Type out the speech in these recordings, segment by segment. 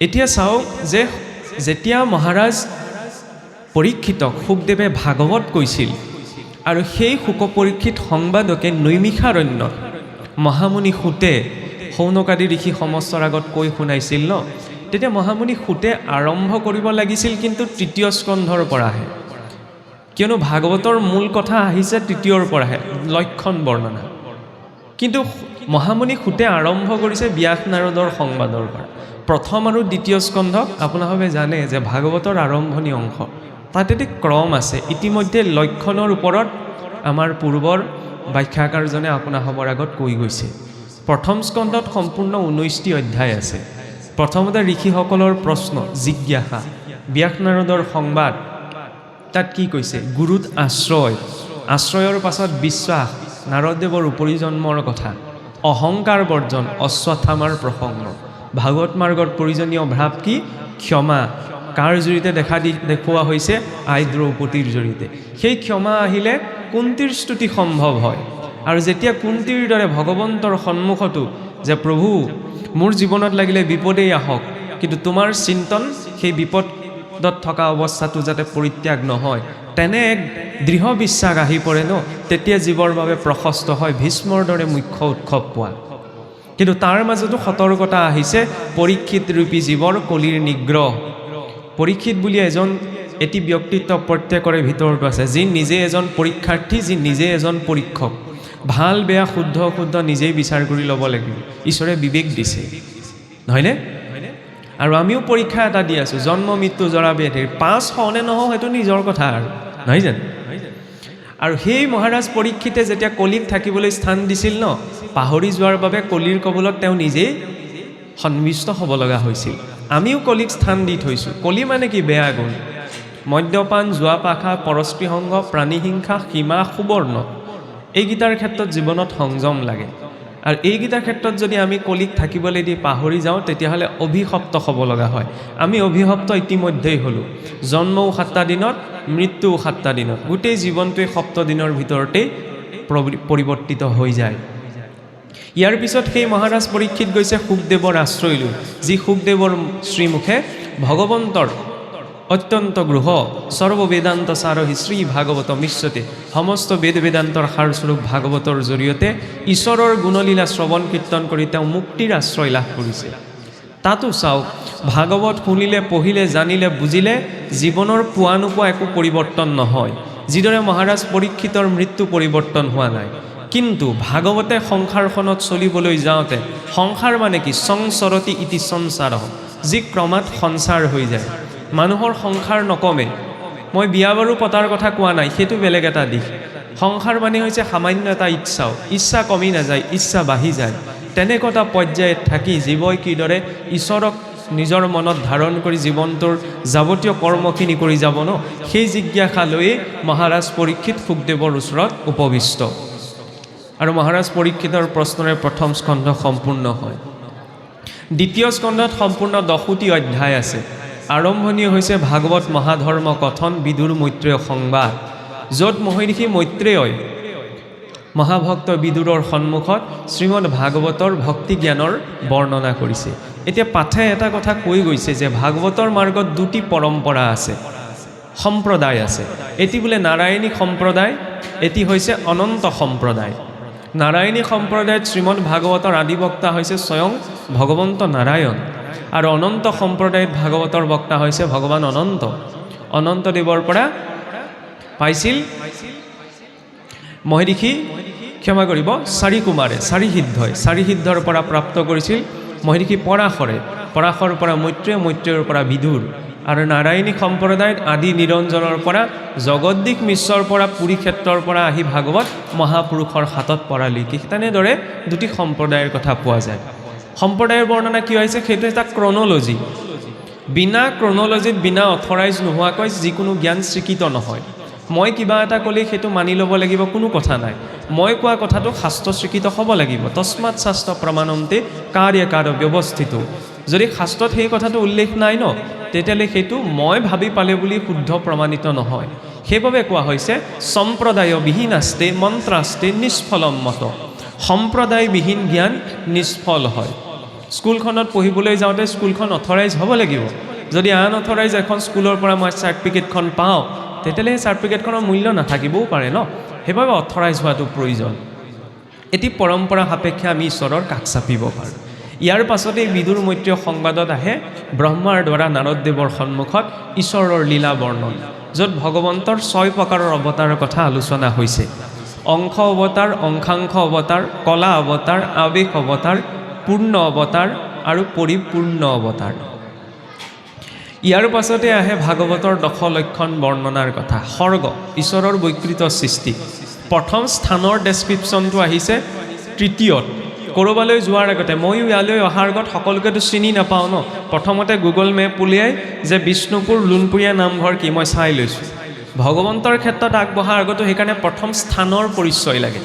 এতিয়া চাওক যে যেতিয়া মহাৰাজ পৰীক্ষিতক শুকদেৱে ভাগৱত কৈছিল আৰু সেই শুক পৰীক্ষিত সংবাদকে নৈমিষাৰণ্যত মহামুনি সুতে শৌনকাদি ঋষি সমস্তৰ আগত কৈ শুনাইছিল ন, তেতিয়া মহামুনি সুতে আৰম্ভ কৰিব লাগিছিল কিন্তু তৃতীয় স্কন্ধৰ পৰাহে, কিয়নো ভাগৱতৰ মূল কথা আহিছে তৃতীয়ৰ পৰাহে, লক্ষণ বৰ্ণনা। কিন্তু মহামুনি সুতে আৰম্ভ কৰিছে ব্যাস নাৰদৰ সংবাদৰ পৰা। প্ৰথম আৰু দ্বিতীয় স্কন্ধক আপোনালোকে জানে যে ভাগৱতৰ আৰম্ভণি অংশ, তাতে এটি ক্ৰম আছে। ইতিমধ্যে লক্ষণৰ ওপৰত আমাৰ পূৰ্বৰ ব্যাখ্যাকাৰজনে আপোনালোকৰ আগত কৈ গৈছে। প্ৰথম স্কন্ধত সম্পূৰ্ণ 19টি অধ্যায় আছে। প্ৰথমতে ঋষিসকলৰ প্ৰশ্ন জিজ্ঞাসা, ব্যাস নাৰদৰ সংবাদ, তাত কি কৈছে? গুৰুত আশ্ৰয়, আশ্ৰয়ৰ পাছত বিশ্বাস, নাৰদদেৱৰ উপৰিজন্মৰ কথা, অহংকাৰ বৰ্জন, অশ্বত্থামাৰ প্ৰসংগ, ভাগৱত মাৰ্গত প্ৰয়োজনীয় ভাৱ কি? ক্ষমা, কাৰ জৰিয়তে দেখুওৱা হৈছে? আই দ্ৰৌপদীৰ জৰিয়তে। সেই ক্ষমা আহিলে কুন্তীৰ স্তুতি সম্ভৱ হয়। আৰু যেতিয়া কুন্তীৰ দৰে ভগৱন্তৰ সন্মুখতো যে প্ৰভু মোৰ জীৱনত লাগিলে বিপদেই আহক, কিন্তু তোমাৰ চিন্তন সেই বিপদত থকা অৱস্থাটো যাতে পৰিত্যাগ নহয়, তেনে এক দৃঢ় বিশ্বাস আহি পৰে ন, তেতিয়া জীৱৰ বাবে প্ৰশস্ত হয় ভীষ্মৰ দৰে মুখ্য উৎসৱ পোৱা। কিন্তু তাৰ মাজতো সতৰ্কতা আহিছে, পৰীক্ষিত ৰূপী জীৱৰ কলিৰ নিগ্ৰহ। পৰীক্ষিত বুলি এটি ব্যক্তিত্ব প্ৰত্যেকৰে ভিতৰতো আছে, যি নিজে এজন পৰীক্ষাৰ্থী, যি নিজে এজন পৰীক্ষক। ভাল বেয়া শুদ্ধ অশুদ্ধ নিজেই বিচাৰ কৰি ল'ব লাগিব। ঈশ্বৰে বিবেক দিছে, নহয়নে? আৰু আমিও পৰীক্ষা এটা দি আছোঁ, জন্ম মৃত্যু জৰা ব্যাধিৰ। পাছ হওঁ নে নহওঁ সেইটো নিজৰ কথা আৰু, নহয় জানো? আৰু সেই মহাৰাজ পৰীক্ষিতে যেতিয়া কলিক থাকিবলৈ স্থান দিছিল ন, পাহৰি যোৱাৰ বাবে কলিৰ কবলত তেওঁ নিজেই সন্মিষ্ট হ'ব লগা হৈছিল। আমিও কলিক স্থান দি থৈছোঁ। কলি মানে কি? বেয়া গুণ, মদ্যপান, জুৱা পাশা, পৰস্ত্ৰী সংগ, প্ৰাণীহিংসা, সীমা, সুবৰ্ণ, এইকেইটাৰ ক্ষেত্ৰত জীৱনত সংযম লাগে। আৰু এইকেইটাৰ ক্ষেত্ৰত যদি আমি কলিক থাকিবলৈ দি পাহৰি যাওঁ, তেতিয়াহ'লে অভিশপ্ত হ'ব লগা হয়। আমি অভিশপ্ত ইতিমধ্যেই হ'লোঁ। জন্মও 7টা দিনত, মৃত্যুও 7টা দিনত, গোটেই জীৱনটোৱে 7 দিনৰ ভিতৰতেই পৰিৱৰ্তিত হৈ যায়। ইয়াৰ পিছত সেই মহাৰাজ পৰীক্ষিত গৈছে শুকদেৱৰ আশ্ৰয় লৈ, যি শুকদেৱৰ শ্ৰীমুখে ভগৱন্তৰ অত্যন্ত গৃহ সৰ্ববেদান্ত সাৰহি শ্ৰী ভাগৱত মিশ্ৰতে, সমস্ত বেদ বেদান্তৰ সাৰস্বৰূপ ভাগৱতৰ জৰিয়তে ঈশ্বৰৰ গুণলীলা শ্ৰৱণ কীৰ্তন কৰি তেওঁ মুক্তিৰ আশ্ৰয় লাভ কৰিছে। তাতো চাওক, ভাগৱত শুনিলে, পঢ়িলে, জানিলে, বুজিলে জীৱনৰ পোৱা নোপোৱা একো পৰিৱৰ্তন নহয়। যিদৰে মহাৰাজ পৰীক্ষিতৰ মৃত্যু পৰিৱৰ্তন হোৱা নাই, কিন্তু ভাগৱতে সংসাৰখনত চলিবলৈ যাওঁতে, সংসাৰ মানে কি? সংসৰতি ইতি সংসাৰ, যি ক্ৰমাৎ সঞ্চাৰ হৈ যায়। মানুহৰ সংসাৰ নকমে। মই বিয়া বাৰু পতাৰ কথা কোৱা নাই, সেইটো বেলেগ এটা দিশ। সংসাৰ মানে হৈছে সামান্য এটা ইচ্ছাও, ইচ্ছা কমি নাযায়, ইচ্ছা বাঢ়ি যায়। তেনেকুৱা পৰ্যায়ত থাকি জীৱই কিদৰে ঈশ্বৰক নিজৰ মনত ধাৰণ কৰি জীৱনটোৰ যাৱতীয় কৰ্মখিনি কৰি যাব ন, সেই জিজ্ঞাসা লৈয়ে মহাৰাজ পৰীক্ষিত শুকদেৱৰ ওচৰত উপবিষ্ট। আৰু মহাৰাজ পৰীক্ষিতৰ প্ৰশ্নৰে প্ৰথম স্কন্ধ সম্পূৰ্ণ হয়। দ্বিতীয় স্কন্ধত সম্পূৰ্ণ 10টি অধ্যায় আছে। আৰম্ভণি হৈছে ভাগৱত মহাধৰ্ম কথন, বিদুৰ মৈত্ৰেয় সংবাদ, য'ত মহৰ্ষি মৈত্ৰেয়ই মহাভক্ত বিদুৰৰ সন্মুখত শ্ৰীমদ ভাগৱতৰ ভক্তি জ্ঞানৰ বৰ্ণনা কৰিছে। এতিয়া পাঠে এটা কথা কৈ গৈছে যে ভাগৱতৰ মাৰ্গত 2টি পৰম্পৰা আছে, সম্প্ৰদায় আছে। এটি বোলে নাৰায়ণী সম্প্ৰদায়, এটি হৈছে অনন্ত সম্প্ৰদায়। নাৰায়ণী সম্প্ৰদায়ত শ্ৰীমদ ভাগৱতৰ আদিবক্তা হৈছে স্বয়ং ভগৱন্ত নাৰায়ণ, আৰু অনন্ত সম্প্ৰদায়ত ভাগৱতৰ বক্তা হৈছে ভগৱান অনন্ত। অনন্তদেৱৰ পৰা পাইছিল মহৰ্ষি, ক্ষমা কৰিব, 4 কুমাৰে, 4 সিদ্ধই, 4 সিদ্ধৰ পৰা প্ৰাপ্ত কৰিছিল মহৰ্ষি পৰাশৰে, পৰাশৰৰ পৰা মৈত্ৰেয়, মৈত্ৰেয়ৰ পৰা বিদুৰ। আৰু নাৰায়ণী সম্প্ৰদায়ত আদি নিৰঞ্জনৰ পৰা জগদ্দিশ মিশ্ৰৰ পৰা পুৰী ক্ষেত্ৰৰ পৰা আহি ভাগৱত মহাপুৰুষৰ হাতত পৰালৈকে, তেনেদৰে 2টি সম্প্ৰদায়ৰ কথা পোৱা যায়। সম্প্ৰদায়ৰ বৰ্ণনা কি হৈছে? সেইটো এটা ক্ৰনলজি। বিনা ক্ৰনলজিত, বিনা অথৰাইজ নোহোৱাকৈ যিকোনো জ্ঞান স্বীকৃত নহয়। মই কিবা এটা ক'লেই সেইটো মানি ল'ব লাগিব, কোনো কথা নাই। মই কোৱা কথাটো শাস্ত্ৰ স্বীকৃত হ'ব লাগিব। তস্মাৎ শাস্ত্ৰ প্ৰমাণন্তে কাৰ্যকাৰ ব্যৱস্থিত। যদি শাস্ত্ৰত সেই কথাটো উল্লেখ নাই ন, তেতিয়াহ'লে সেইটো মই ভাবি পালে বুলি শুদ্ধ প্ৰমাণিত নহয়। সেইবাবে কোৱা হৈছে সম্প্ৰদায় বিহীনাস্তে মন্ত্ৰাস্তে নিষ্ফলম মত। সম্প্ৰদায়বিহীন জ্ঞান নিষ্ফল হয়। স্কুলখনত পঢ়িবলৈ যাওঁতে স্কুলখন অথৰাইজ হ'ব লাগিব। যদি আনঅথৰাইজ এখন স্কুলৰ পৰা মই চাৰ্টিফিকেটখন পাওঁ, তেতিয়াহ'লে সেই চাৰ্টিফিকেটখনৰ মূল্য নাথাকিবও পাৰে ন। সেইবাবে অথৰাইজ হোৱাটো প্ৰয়োজন। এটি পৰম্পৰা সাপেক্ষে আমি ঈশ্বৰৰ কাষ চাপিব পাৰোঁ। ইয়াৰ পাছতেই বিদুৰ মৈত্ৰীয় সংবাদত আহে ব্ৰহ্মাৰ দ্বাৰা নাৰদদেৱৰ সন্মুখত ঈশ্বৰৰ লীলা বৰ্ণন, য'ত ভগৱন্তৰ 6 প্ৰকাৰৰ অৱতাৰৰ কথা আলোচনা হৈছে। অংশ অৱতাৰ, অংশাংশ অৱতাৰ, কলা অৱতাৰ, আৱেশ অৱতাৰ, পূৰ্ণ অৱতাৰ আৰু পৰিপূৰ্ণ অৱতাৰ। ইয়াৰ পাছতে আহে ভাগৱতৰ 10 লক্ষণ বৰ্ণনাৰ কথা। সৰ্গ, ঈশ্বৰৰ বৈকৃত সৃষ্টি। প্ৰথম স্থানৰ ডেছক্ৰিপশ্যনটো আহিছে তৃতীয়ত। ক'ৰবালৈ যোৱাৰ আগতে, ময়ো ইয়ালৈ অহাৰ আগত সকলোকেতো চিনি নাপাওঁ ন, প্ৰথমতে গুগল মেপ উলিয়াই যে বিষ্ণুপুৰ লুণপুৰীয়া নামঘৰ কি মই চাই লৈছোঁ। ভগৱন্তৰ ক্ষেত্ৰত আগবঢ়াৰ আগতো সেইকাৰণে প্ৰথম স্থানৰ পৰিচয় লাগে।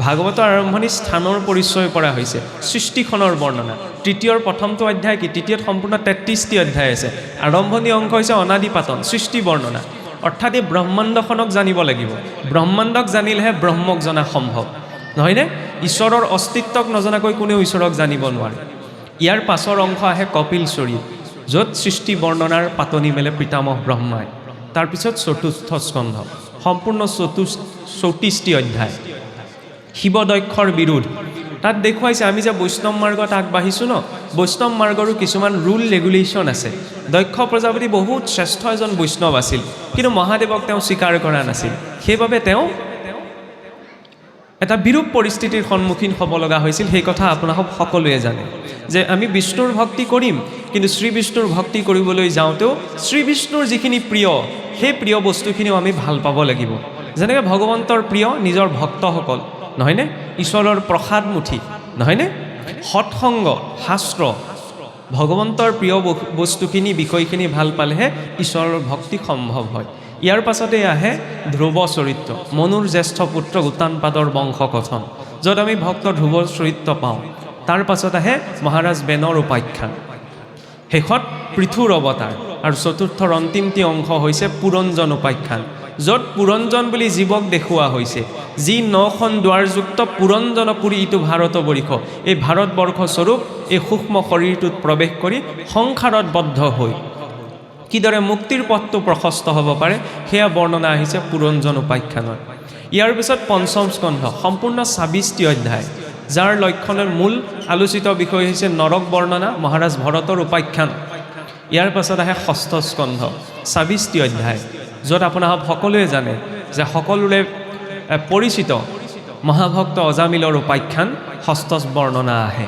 ভাগৱতৰ আৰম্ভণি স্থানৰ পৰিচয় পৰা হৈছে। সৃষ্টিখনৰ বৰ্ণনা তৃতীয়ৰ প্ৰথমটো অধ্যায় কি? তৃতীয়ত সম্পূৰ্ণ 33টি অধ্যায় আছে। আৰম্ভণি অংশ হৈছে অনাদি পাতন, সৃষ্টি বৰ্ণনা। অৰ্থাৎ এই ব্ৰহ্মাণ্ডখনক জানিব লাগিব। ব্ৰহ্মাণ্ডক জানিলেহে ব্ৰহ্মক জনা সম্ভৱ, নহয়নে? ঈশ্বৰৰ অস্তিত্বক নজনাকৈ কোনেও ঈশ্বৰক জানিব নোৱাৰে। ইয়াৰ পাছৰ অংশ আহে কপিল চৰিত, য'ত সৃষ্টি বৰ্ণনাৰ পাতনি মেলে পিতামহ ব্ৰহ্মাই। তাৰপিছত চতুৰ্থ স্কন্ধ, সম্পূৰ্ণ 34টি অধ্যায়। শিৱদক্ষৰ বিৰোধ তাত দেখুৱাইছে। আমি যে বৈষ্ণৱ মাৰ্গত আগবাঢ়িছোঁ ন, বৈষ্ণৱ মাৰ্গৰো কিছুমান ৰুল ৰেগুলেশ্যন আছে। দক্ষ প্ৰজাপতি বহুত শ্ৰেষ্ঠ এজন বৈষ্ণৱ আছিল, কিন্তু মহাদেৱক তেওঁ স্বীকাৰ কৰা নাছিল। সেইবাবে তেওঁ এটা বিৰূপ পৰিস্থিতিৰ সন্মুখীন হ'ব লগা হৈছিল। সেই কথা আপোনালোক সকলোৱে জানে যে আমি বিষ্ণুৰ ভক্তি কৰিম, কিন্তু শ্ৰী বিষ্ণুৰ ভক্তি কৰিবলৈ যাওঁতেও শ্ৰী বিষ্ণুৰ যিখিনি প্ৰিয়, সেই প্ৰিয় বস্তুখিনিও আমি ভাল পাব লাগিব। যেনেকৈ ভগৱন্তৰ প্ৰিয় নিজৰ ভক্তসকল, নহয়নে? ঈশ্বৰৰ প্ৰসাদমুঠি, নহয়নে? সৎসংগ, শাস্ত্ৰ, ভগৱন্তৰ প্ৰিয় বস্তুখিনি, বিষয়খিনি ভাল পালেহে ঈশ্বৰৰ ভক্তি সম্ভৱ হয়। ইয়াৰ পাছতে আহে ধ্ৰুৱ চৰিত্ৰ, মনুৰ জ্যেষ্ঠ পুত্ৰ উত্তানপাদৰ বংশ কথন, য'ত আমি ভক্ত ধ্ৰুৱ চৰিত্ৰ পাওঁ। তাৰ পাছত আহে মহাৰাজ বেনৰ উপাখ্যান, শেষত পৃথুৰ অৱতাৰ, আৰু চতুৰ্থৰ অন্তিমটি অংশ হৈছে পুৰঞ্জন উপাখ্যান, য'ত পুৰঞ্জন বুলি জীৱক দেখুওৱা হৈছে। যি 9খন দুৱাৰযুক্ত পুৰঞ্জনপুৰী ইটো ভাৰতবৰ্ষ, এই ভাৰতবৰ্ষ স্বৰূপ এই সূক্ষ্ম শৰীৰটোত প্ৰৱেশ কৰি সংসাৰত বদ্ধ হৈ কিদৰে মুক্তিৰ পথটো প্ৰশস্ত হ'ব পাৰে, সেয়া বৰ্ণনা আহিছে পুৰঞ্জন উপাখ্যানত। ইয়াৰ পিছত পঞ্চম স্কন্ধ, সম্পূৰ্ণ 26টি অধ্যায়, যাৰ লক্ষণৰ মূল আলোচিত বিষয় হৈছে নৰক বৰ্ণনা, মহাৰাজ ভৰতৰ উপাখ্যান। ইয়াৰ পাছত আহে ষষ্ঠ স্কন্ধ, 26টি অধ্যায়, য'ত আপোনালোক সকলোৱে জানে যে সকলোৰে পৰিচিত মহাভক্ত অজামিলৰ উপাখ্যান ষষ্ঠ বৰ্ণনা আহে।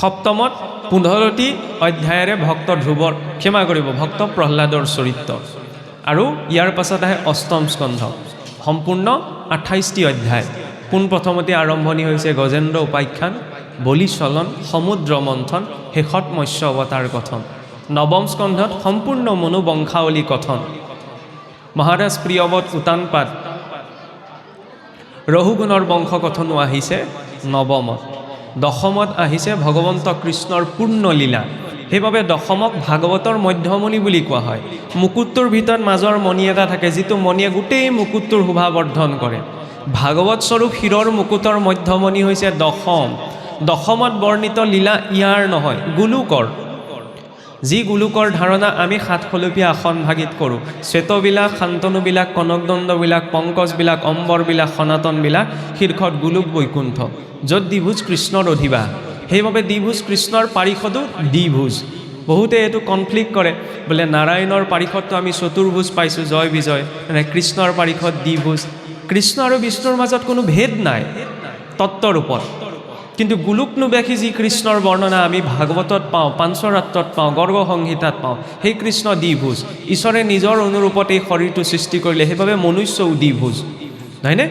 সপ্তমত 15টি অধ্যায়েৰে ভক্ত ধ্ৰুৱৰ, ক্ষমা কৰিব, ভক্ত প্ৰহ্লাদৰ চৰিত্ৰ। আৰু ইয়াৰ পাছত আহে অষ্টম স্কন্ধ, সম্পূৰ্ণ 28টি অধ্যায়। পোনপ্ৰথমতে আৰম্ভণি হৈছে গজেন্দ্ৰ উপাখ্যান, বলি চলন, সমুদ্ৰ মন্থন, শেষত মৎস্য অৱতাৰ কথন। নৱম স্কন্ধত সম্পূৰ্ণ মনুবংশাৱলী কথন, মহাৰাজ প্ৰিয়ৱত উত্তানপাদ, ৰঘুগুণৰ বংশ কথনো আহিছে নৱমত। দশমত আহিছে ভগৱন্ত কৃষ্ণৰ পূৰ্ণ লীলা। সেইবাবে দশমক ভাগৱতৰ মধ্যমণি বুলি কোৱা হয়। মুকুটটোৰ ভিতৰত মাজৰ মণি এটা থাকে, যিটো মণিয়ে গোটেই মুকুটটোৰ শোভা বৰ্ধন কৰে। ভাগৱত স্বৰূপ শিৰৰ মুকুটৰ মধ্যমণি হৈছে দশম। দশমত বৰ্ণিত লীলা ইয়াৰ নহয়, গোলোকৰ। যি গোলোকৰ ধাৰণা আমি সাতখলপীয়া আসনভাগিত কৰোঁ, শ্বেতবিলাক, শান্তনুবিলাক, কনকদণ্ডবিলাক, পংকজবিলাক, অম্বৰবিলাক, সনাতনবিলাক, শীৰ্ষত গোলোক বৈকুণ্ঠ, য'ত দ্বিভুজ কৃষ্ণৰ অধিবাস। সেইবাবে দ্বিভুজ কৃষ্ণৰ পাৰিষদো দ্বিভুজ। বহুতে এইটো কনফ্লিক্ট কৰে, বোলে নাৰায়ণৰ পাৰিষদটো আমি চতুৰ্ভুজ পাইছোঁ, জয় বিজয়, মানে কৃষ্ণৰ পাৰিষদ দ্বিভুজ। কৃষ্ণ আৰু বিষ্ণুৰ মাজত কোনো ভেদ নাই তত্ত্বৰূপত, কিন্তু গোলোকনুবেশী যি কৃষ্ণৰ বৰ্ণনা আমি ভাগৱতত পাওঁ, পাঞ্চৰাত্ৰত পাওঁ, গৰ্গ সংহিতাত পাওঁ, সেই কৃষ্ণ দ্বিভুজ। ঈশ্বৰে নিজৰ অনুৰূপত এই শৰীৰটো সৃষ্টি কৰিলে, সেইবাবে মনুষ্যও দ্বিভুজ, নহয়নে?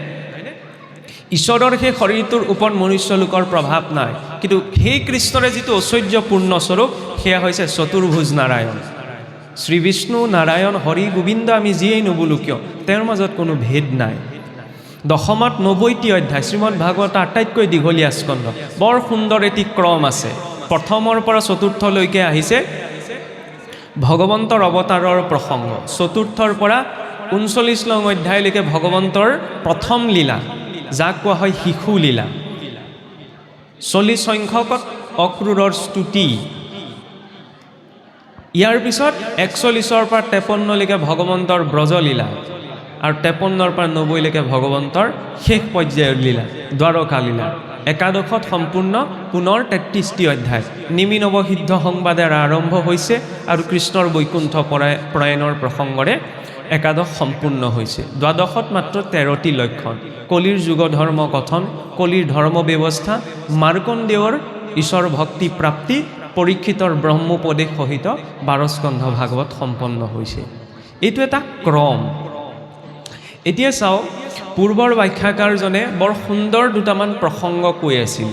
ঈশ্বৰৰ সেই শৰীৰটোৰ ওপৰত মনুষ্য লোকৰ প্ৰভাৱ নাই, কিন্তু সেই কৃষ্ণৰে যিটো ঐশ্বৰ্যপূৰ্ণ স্বৰূপ, সেয়া হৈছে চতুৰ্ভুজ নাৰায়ণ। শ্ৰী বিষ্ণু, নাৰায়ণ, হৰি, গোবিন্দ আমি যিয়েই নোবোলো কিয়, তেওঁৰ মাজত কোনো ভেদ নাই। দশমত 90টি অধ্যায়, শ্ৰীমদ ভাগৱত আটাইতকৈ দীঘলীয়া স্কন্ধ। বৰ সুন্দৰ এটি ক্ৰম আছে। প্ৰথমৰ পৰা চতুৰ্থলৈকে আহিছে ভগৱন্তৰ অৱতাৰৰ প্ৰসংগ। চতুৰ্থৰ পৰা 39 নং অধ্যায়লৈকে ভগৱন্তৰ প্ৰথম লীলা, যাক কোৱা হয় শিশু লীলা। 40 সংখ্যকত অক্ৰূৰৰ স্তুতি। ইয়াৰ পিছত 41ৰ পৰা 53লৈকে ভগৱন্তৰ ব্ৰজলীলা আৰু 53ৰ পৰা 90লৈকে ভগৱন্তৰ শেষ পৰ্যায়ৰ লীলা দ্বাৰকা লীলা। একাদশত সম্পূৰ্ণ পুনৰ 33টি অধ্যায় নিমি নৱসিদ্ধ সংবাদেৰে আৰম্ভ হৈছে আৰু কৃষ্ণৰ বৈকুণ্ঠ প্ৰয়াণৰ প্ৰসংগৰে একাদশ সম্পূৰ্ণ হৈছে। দ্বাদশত মাত্ৰ 13টি লক্ষণ, কলিৰ যুগ ধৰ্ম কথন, কলিৰ ধৰ্ম ব্যৱস্থা, মাৰ্কণ্ডেয়ৰ ঈশ্বৰ ভক্তি প্ৰাপ্তি, পৰীক্ষিতৰ ব্ৰহ্মোপদেশ সহিত 12 স্কন্ধ ভাগৱত সম্পন্ন হৈছে। এইটো এটা ক্ৰম। এতিয়া চাওক, পূৰ্বৰ ব্যাখ্যাকাৰজনে বৰ সুন্দৰ দুটামান প্ৰসংগ কৈ আছিল।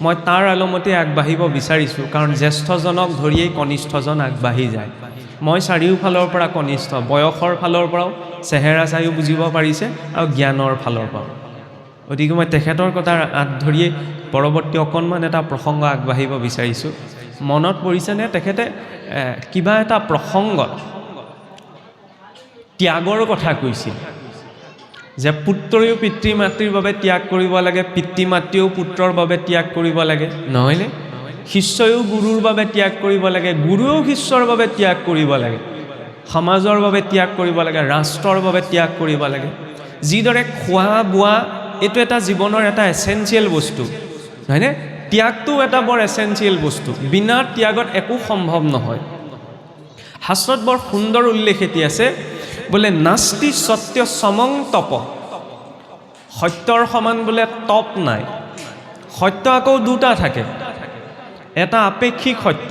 মই তাৰ আলমতে আগবাঢ়িব বিচাৰিছোঁ, কাৰণ জ্যেষ্ঠজনক ধৰিয়েই কনিষ্ঠজন আগবাঢ়ি যায়। মই চাৰিওফালৰ পৰা কনিষ্ঠ, বয়সৰ ফালৰ পৰাও চেহেৰা চাইও বুজিব পাৰিছে আৰু জ্ঞানৰ ফালৰ পৰাও। গতিকে মই তেখেতৰ কথা আঁত ধৰিয়েই পৰৱৰ্তী অকণমান এটা প্ৰসংগ আগবাঢ়িব বিচাৰিছোঁ। মনত পৰিছেনে, তেখেতে কিবা এটা প্ৰসংগত ত্যাগৰ কথা কৈছিল, যে পুত্ৰয়ো পিতৃ মাতৃৰ বাবে ত্যাগ কৰিব লাগে, পিতৃ মাতৃয়েও পুত্ৰৰ বাবে ত্যাগ কৰিব লাগে, নহয়নে? শিষ্যয়ো গুৰুৰ বাবে ত্যাগ কৰিব লাগে, গুৰুৱেও শিষ্যৰ বাবে ত্যাগ কৰিব লাগে, সমাজৰ বাবে ত্যাগ কৰিব লাগে, ৰাষ্ট্ৰৰ বাবে ত্যাগ কৰিব লাগে। যিদৰে খোৱা বোৱা এইটো এটা জীৱনৰ এটা এছেঞ্চিয়েল বস্তু, নহয়নে? ত্যাগটো এটা বৰ এছেঞ্চিয়েল বস্তু, বিনা ত্যাগত একো সম্ভৱ নহয়। শাস্ত্ৰত বৰ সুন্দৰ উল্লেখ এটি আছে, বোলে নাস্তি সত্য সমং তপ, সত্যৰ সমান বোলে তপ নাই। সত্য আকৌ দুটা থাকে, এটা আপেক্ষিক সত্য,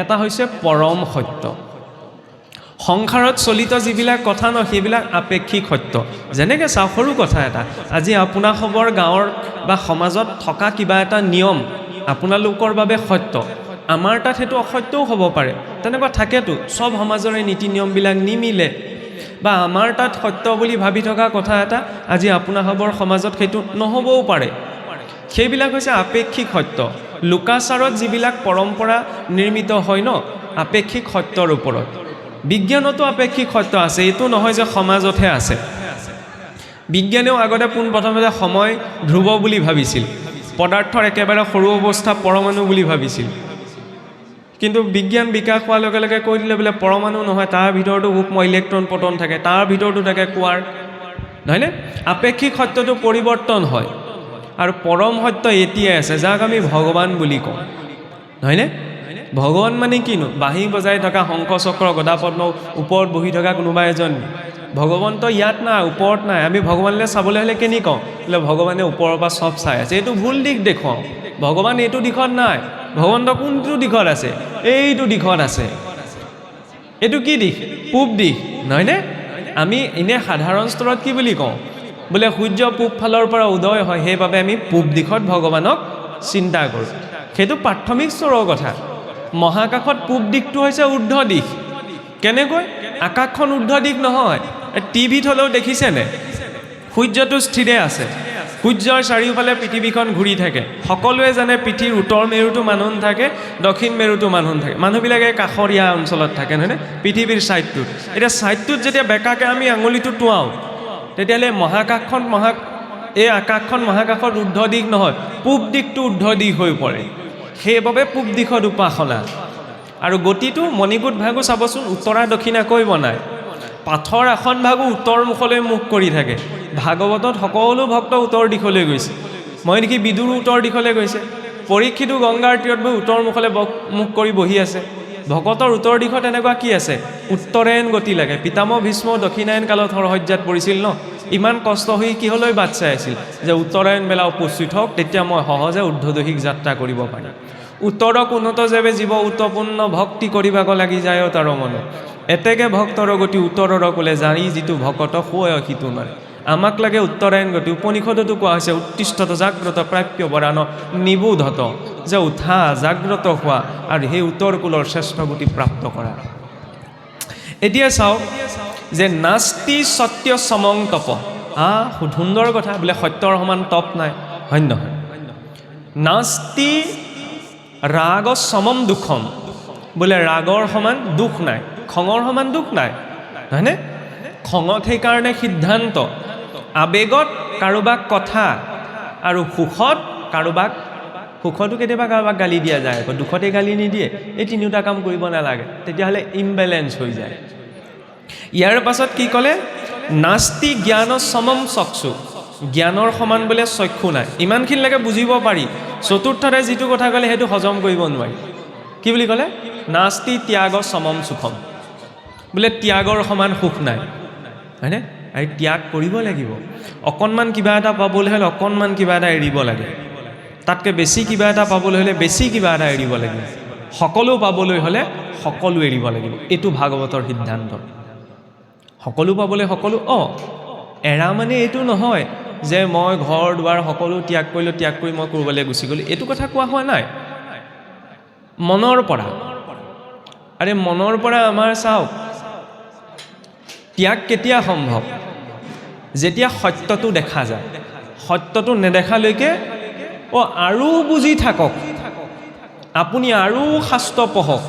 এটা হৈছে পৰম সত্য। সংসাৰত চলিত যিবিলাক কথা ন, সেইবিলাক আপেক্ষিক সত্য। যেনেকৈ চাওক, সৰু কথা এটা, আজি আপোনাসৱৰ গাঁৱৰ বা সমাজত থকা কিবা এটা নিয়ম আপোনালোকৰ বাবে সত্য, আমাৰ তাত সেইটো অসত্যও হ'ব পাৰে। তেনেকুৱা থাকেতো, চব সমাজৰে নীতি নিয়মবিলাক নিমিলে, বা আমাৰ তাত সত্য বুলি ভাবি থকা কথা এটা আজি আপোনাসৱৰ সমাজত সেইটো নহ'বও পাৰে। সেইবিলাক হৈছে আপেক্ষিক সত্য। লোকাচাৰত যিবিলাক পৰম্পৰা নিৰ্মিত হয় ন, আপেক্ষিক সত্যৰ ওপৰত। বিজ্ঞানতো আপেক্ষিক সত্য আছে, এইটো নহয় যে সমাজতহে আছে। বিজ্ঞানেও আগতে পোনপ্ৰথমতে সময় ধ্ৰুৱ বুলি ভাবিছিল, পদাৰ্থৰ একেবাৰে সৰু অৱস্থা পৰমাণু বুলি ভাবিছিল। কিন্তু বিজ্ঞান বিকাশ হোৱাৰ লগে লগে কৈ দিলে বোলে পৰমাণু নহয়, তাৰ ভিতৰতো সূক্ষ্ম ইলেক্ট্ৰন পটন থাকে, তাৰ ভিতৰতো থাকে কোৱাৰ, নহয়নে? আপেক্ষিক সত্যটো পৰিৱৰ্তন হয়, আৰু পৰম সত্য এতিয়াই আছে, যাক আমি ভগৱান বুলি কওঁ, নহয়নে? ভগৱান মানে কিনো? বাঁহী বজাই থকা, শংখ চক্ৰ গদা পদ্ম ওপৰত বহি থকা কোনোবা এজন ভগৱন্ত ইয়াত নাই, ওপৰত নাই। আমি ভগৱানলৈ চাবলৈ হ'লে কেনি কওঁ? বোলে ভগৱানে ওপৰৰ পৰা চব চাই আছে। এইটো ভুল দিশ দেখুৱাওঁ। ভগৱান এইটো দিশত নাই, ভগৱন্ত কোনটো দিশত আছে? এইটো দিশত আছে। এইটো কি দিশ? পূব দিশ, নহয়নে? আমি এনে সাধাৰণ স্তৰত কি বুলি কওঁ? বোলে সূৰ্য পূব ফালৰ পৰা উদয় হয়, সেইবাবে আমি পূব দিশত ভগৱানক চিন্তা কৰোঁ। সেইটো প্ৰাথমিক স্তৰৰ কথা। মহাকাশত পূব দিশটো হৈছে ঊৰ্ধ্ব দিশ। কেনেকৈ? আকাশখন ঊৰ্ধ্ব দিশ নহয়। টিভিত হ'লেও দেখিছেনে? সূৰ্যটো স্থিৰে আছে, সূৰ্যৰ চাৰিওফালে পৃথিৱীখন ঘূৰি থাকে। সকলোৱে জানে পৃথিৱীৰ উত্তৰ মেৰুটো মানুহ থাকে, দক্ষিণ মেৰুটো মানুহ থাকে। মানুহবিলাকে কাষৰীয়া অঞ্চলত থাকে, নহয়নে? পৃথিৱীৰ ছাইডটোত। এতিয়া ছাইডটোত যেতিয়া বেকাকৈ আমি আঙুলিটো টোৱাওঁ, তেতিয়াহ'লে মহাকাশখন এই আকাশখন মহাকাশৰ ঊৰ্ধ্ব দিশ নহয়, পূব দিশটো ঊৰ্ধ্ব দিশ হৈ পৰে। সেইবাবে পূব দিশত উপাসনা। আৰু গতিটো মণিকূট ভাগো চাবচোন, উত্তৰা দক্ষিণাকৈ বনায়। পাথৰ আসন ভাগো উত্তৰ মুখলৈ মুখ কৰি থাকে। ভাগৱতত সকলো ভক্ত উত্তৰ দিশলৈ গৈছে। মই দেখি বিদুৰো উত্তৰ দিশলৈ গৈছে, পৰীক্ষিতো গংগাৰ তীৰত বহি উত্তৰ মুখলৈ মুখ কৰি বহি আছে। ভকতৰ উত্তৰ দিশত এনেকুৱা কি আছে? উত্তৰায়ণ গতি লাগে। পিতামহ ভীষ্ম দক্ষিণায়ন কালত হৰসজ্জাত পৰিছিল ন, ইমান কষ্ট হৈ কিহলৈ বাট চাই আছিল? যে উত্তৰায়ণ বেলা উপস্থিত হওক, তেতিয়া মই সহজে ঊৰ্ধ্বদশিক যাত্ৰা কৰিব পাৰিম। উত্তৰক উন্নত যেবে জীৱ উত্তপূৰ্ণ ভক্তি কৰিবাক লাগি যায় তাৰ মন, এতেকে ভক্তৰ গতি উত্তৰৰ কোলে জানি যিটো ভকত হৈ সিটো নোৱাৰে। আমাক লাগে উত্তৰায়ণ গতি। উপনিষদতো কোৱা হৈছে উত্তিষ্ঠত জাগ্ৰত প্ৰাপ্য বৰাণ নিবোধত, যে উঠা জাগ্ৰত হোৱা আৰু সেই উত্তৰ কুলৰ শ্ৰেষ্ঠ গতি প্ৰাপ্ত কৰা। এতিয়া চাওক যে নাস্তি সত্য সমং তপ। সুন্দৰ কথা, বোলে সত্যৰ সমান তপ নাই, হয় নহয়? নাস্তি ৰাগ সমম দুখম, বোলে ৰাগৰ সমান দুখ নাই, খঙৰ সমান দুখ নাই, হয়নে? খঙত সেইকাৰণে সিদ্ধান্ত, আবেগত কাৰোবাক কথা আৰু সুখত কাৰোবাক সুখতো কেতিয়াবা কাৰোবাক গালি দিয়া যায়, আকৌ দুখতে গালি নিদিয়ে। এই তিনিওটা কাম কৰিব নালাগে, তেতিয়াহ'লে ইমবেলেঞ্চ হৈ যায়। ইয়াৰ পাছত কি ক'লে? নাস্তি জ্ঞান সমম চক্ষু, জ্ঞানৰ সমান বোলে চক্ষু নাই। ইমানখিনিলৈকে বুজিব পাৰি। চতুৰ্থতে যিটো কথা ক'লে সেইটো হজম কৰিব নোৱাৰি। কি বুলি ক'লে? নাস্তি ত্যাগ সমম সুখম, বোলে ত্যাগৰ সমান সুখ নাই, হয়নে? আৰু ত্যাগ কৰিব লাগিব। অকণমান কিবা এটা পাবলৈ হ'লে অকণমান কিবা এটা এৰিব লাগে, তাতকৈ বেছি কিবা এটা পাবলৈ হ'লে বেছি কিবা এটা এৰিব লাগিব, সকলো পাবলৈ হ'লে সকলো এৰিব লাগিব। এইটো ভাগৱতৰ সিদ্ধান্ত। সকলো পাবলৈ সকলো এৰা মানে এইটো নহয় যে মই ঘৰ দুৱাৰ সকলো ত্যাগ কৰিলোঁ, ত্যাগ কৰি মই ক'ৰবালৈ গুচি গ'লোঁ, এইটো কথা কোৱা হোৱা নাই। মনৰ পৰা, আৰে মনৰ পৰা আমাৰ চাওক, ত্যাগ কেতিয়া সম্ভৱ? যেতিয়া সত্যটো দেখা যায়। সত্যটো নেদেখালৈকে আৰু বুজি থাকক, আপুনি আৰু শাস্ত্ৰ পঢ়ক,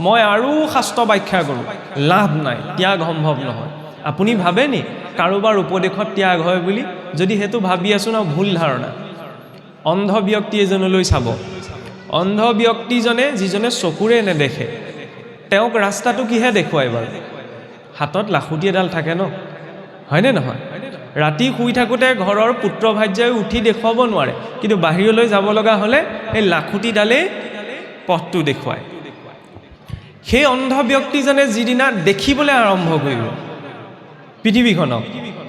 মই আৰু শাস্ত্ৰ ব্যাখ্যা কৰোঁ, লাভ নাই, ত্যাগ সম্ভৱ নহয়। আপুনি ভাবে নি কাৰোবাৰ উপদেশত ত্যাগ হয় বুলি? যদি সেইটো ভাবি আছোঁ ন, ভুল ধাৰণা। অন্ধ ব্যক্তি এজনলৈ চাব, অন্ধ ব্যক্তিজনে যিজনে চকুৰে নেদেখে, তেওঁক ৰাস্তাটো কিহে দেখুৱাই বাৰু? হাতত লাখুটি এডাল থাকে ন, হয়নে নহয়? ৰাতি শুই থাকোঁতে ঘৰৰ পুত্ৰ ভাৰ্যাই উঠি দেখুৱাব নোৱাৰে, কিন্তু বাহিৰলৈ যাব লগা হ'লে এই লাখুটিডালেই পথটো দেখুৱায়। সেই অন্ধ ব্যক্তিজনে যিদিনা দেখিবলৈ আৰম্ভ কৰিব পৃথিৱীখনক,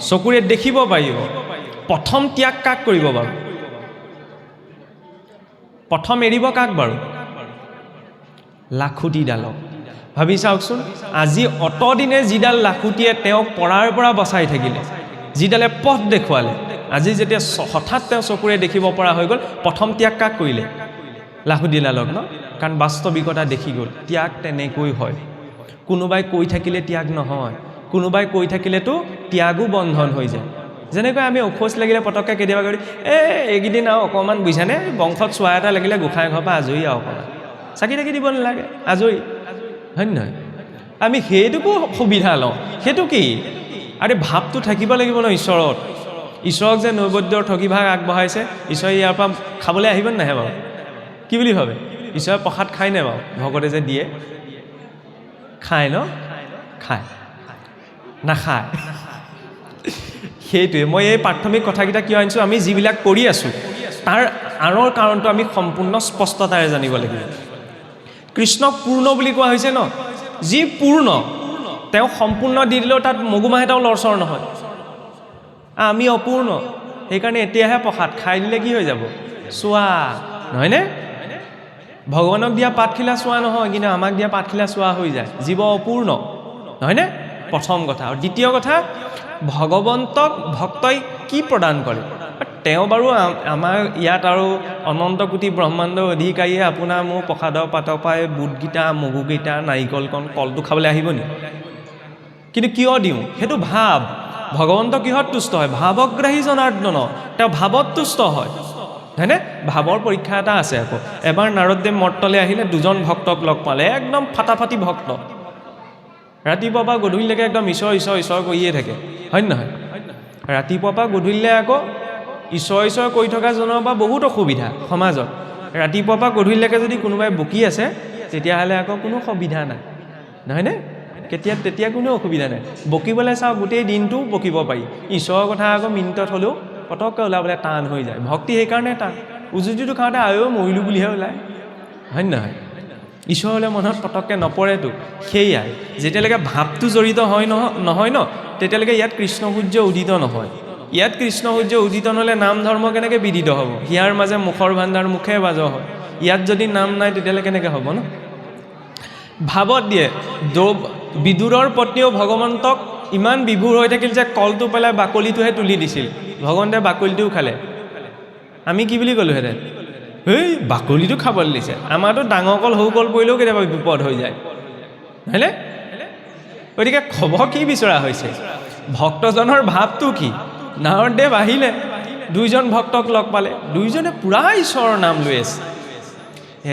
চকুৰে দেখিব পাৰিব, প্ৰথম ত্যাগ কাক কৰিব বাৰু? প্ৰথম এৰিব কাক বাৰু? লাখুটিডালক। ভাবি চাওকচোন, আজি অতদিনে যিডাল লাখুটিয়ে তেওঁক পৰাৰ পৰা বচাই থাকিলে, যিডালে পথ দেখুৱালে, আজি যেতিয়া হঠাৎ তেওঁ চকুৰে দেখিব পৰা হৈ গ'ল, প্ৰথম ত্যাগ কাক কৰিলে? লাখুটিডালক ন? কাৰণ বাস্তৱিকতা দেখি গ'ল। ত্যাগ তেনেকৈ হয়। কোনোবাই কৈ থাকিলে ত্যাগ নহয়, কোনোবাই কৈ থাকিলেতো ত্যাগো বন্ধন হৈ যায়। যেনেকৈ আমি অখোজ লাগিলে পটককৈ কেতিয়াবা কৰি এইকেইদিন আৰু অকণমান বুজিছানে, বংশত চোৱা এটা লাগিলে গোঁসাই ঘৰৰ পৰা আজৰি আৰু অকণমান চাকি তাকি দিব নালাগে, আজৰি, হয় নহয়? আমি সেইটোকো সুবিধা লওঁ। সেইটো কি? আৰে ভাৱটো থাকিব লাগিব ন ঈশ্বৰত। ঈশ্বৰক যে নৈবদ্যৰ ঠগিভাগ আগবঢ়াইছে, ঈশ্বৰে ইয়াৰ পৰা খাবলৈ আহিব নাহে বাৰু? কি বুলি ভাবে? ঈশ্বৰে প্ৰসাদ খায় নে বাৰু? ভকতে যে দিয়ে খায় ন? খায় নাখায়? সেইটোৱে মই এই প্ৰাথমিক কথাকেইটা কিয় আনিছোঁ, আমি যিবিলাক কৰি আছোঁ তাৰ আঁৰৰ কাৰণটো আমি সম্পূৰ্ণ স্পষ্টতাৰে জানিব লাগিব। কৃষ্ণক পূৰ্ণ বুলি কোৱা হৈছে ন? যি পূৰ্ণ তেওঁ সম্পূৰ্ণ দি দিলেও তাত মগুমাহ এটাও লৰচৰ নহয়। আমি অপূৰ্ণ, সেইকাৰণে এতিয়াহে প্ৰসাদ খাই দিলে কি হৈ যাব? চোৱা, নহয়নে? ভগৱানক দিয়া পাতখিলা চোৱা নহয়, কিন্তু আমাক দিয়া পাতখিলা চোৱা হৈ যায়। জীৱ অপূৰ্ণ, নহয়নে? প্ৰথম কথা। আৰু দ্বিতীয় কথা, ভগৱন্তক ভক্তই কি প্ৰদান কৰে? তেওঁ বাৰু আমাৰ ইয়াত আৰু অনন্ত কোটি ব্ৰহ্মাণ্ডৰ অধিকাৰীয়ে আপোনাৰ মোৰ প্ৰসাদৰ পাতৰ পৰাই বুটকেইটা, মগুকেইটা, নাৰিকলকণ, কলটো খাবলৈ আহিব নি? কিন্তু কিয় দিওঁ? সেইটো ভাৱ। ভগৱন্ত কিহত তুষ্ট হয়? ভাৱগ্ৰাহী জনাৰ্দন, তেওঁ ভাৱত তুষ্ট হয়, হয়নে? ভাৱৰ পৰীক্ষা এটা আছে আকৌ। এবাৰ নাৰদদেৱ মৰ্তলৈ আহিলে, দুজন ভক্তক লগ পালে, একদম ফাটাফাটি ভক্ত, ৰাতিপুৱা পৰা গধূলিলৈকে একদম ঈশ্বৰ ঈশ্বৰ ঈশ্বৰ কৰিয়ে থাকে, হয় নহয়? ৰাতিপুৱা পৰা গধূলিলৈ আকৌ ঈশ্বৰ ঈশ্বৰ কৰি থকা জনৰ পৰা বহুত অসুবিধা সমাজত। ৰাতিপুৱা পৰা গধূলিলৈকে যদি কোনোবাই বকি আছে, তেতিয়াহ'লে আকৌ কোনো সুবিধা নাই, নহয়নে? তেতিয়া কোনো অসুবিধা নাই। বকিবলৈ চাওক, গোটেই দিনটো বকিব পাৰি। ঈশ্বৰৰ কথা আকৌ মিনিটত হ'লেও পটককৈ ওলাবলৈ টান হৈ যায়। ভক্তি সেইকাৰণে টান। উজুতিটো খাওঁতে মৰিলোঁ বুলিহে ওলায়, হয় নহয়? ঈশ্বৰলৈ মনত পটককৈ নপৰেতো। সেয়াই যেতিয়ালৈকে ভাৱটো জড়িত নহয় ন, তেতিয়ালৈকে ইয়াত কৃষ্ণ সূৰ্য উদিত নহয়। ইয়াত কৃষ্ণ সূৰ্য উদিত নহ'লে নাম ধৰ্ম কেনেকৈ বিদিত হ'ব? হিয়াৰ মাজে মুখৰ ভাণ্ডাৰ মুখে বাজ হয়। ইয়াত যদি নাম নাই তেতিয়াহ'লে কেনেকৈ হ'ব ন? ভাৱত দিয়ে। বিদুৰৰ পত্নীও ভগৱন্তক ইমান বিভোৰ হৈ থাকিল যে কলটো পেলাই বাকলিটোহে তুলি দিছিল, ভগৱন্তে বাকলিটোও খালে। আমি কি বুলি ক'লোহেঁতেন? বাকলিটো খাবলৈ দিছে। আমাৰতো ডাঙৰ কল সৰু কল পৰিলেও কেতিয়াবা বিপদ হৈ যায়, হয়নে? গতিকে খবৰ কি বিচৰা হৈছে? ভক্তজনৰ ভাৱটো কি? নাৰদদেৱ আহিলে, দুইজন ভক্তক লগ পালে, দুইজনে পূৰা ঈশ্বৰৰ নাম লৈ আছে।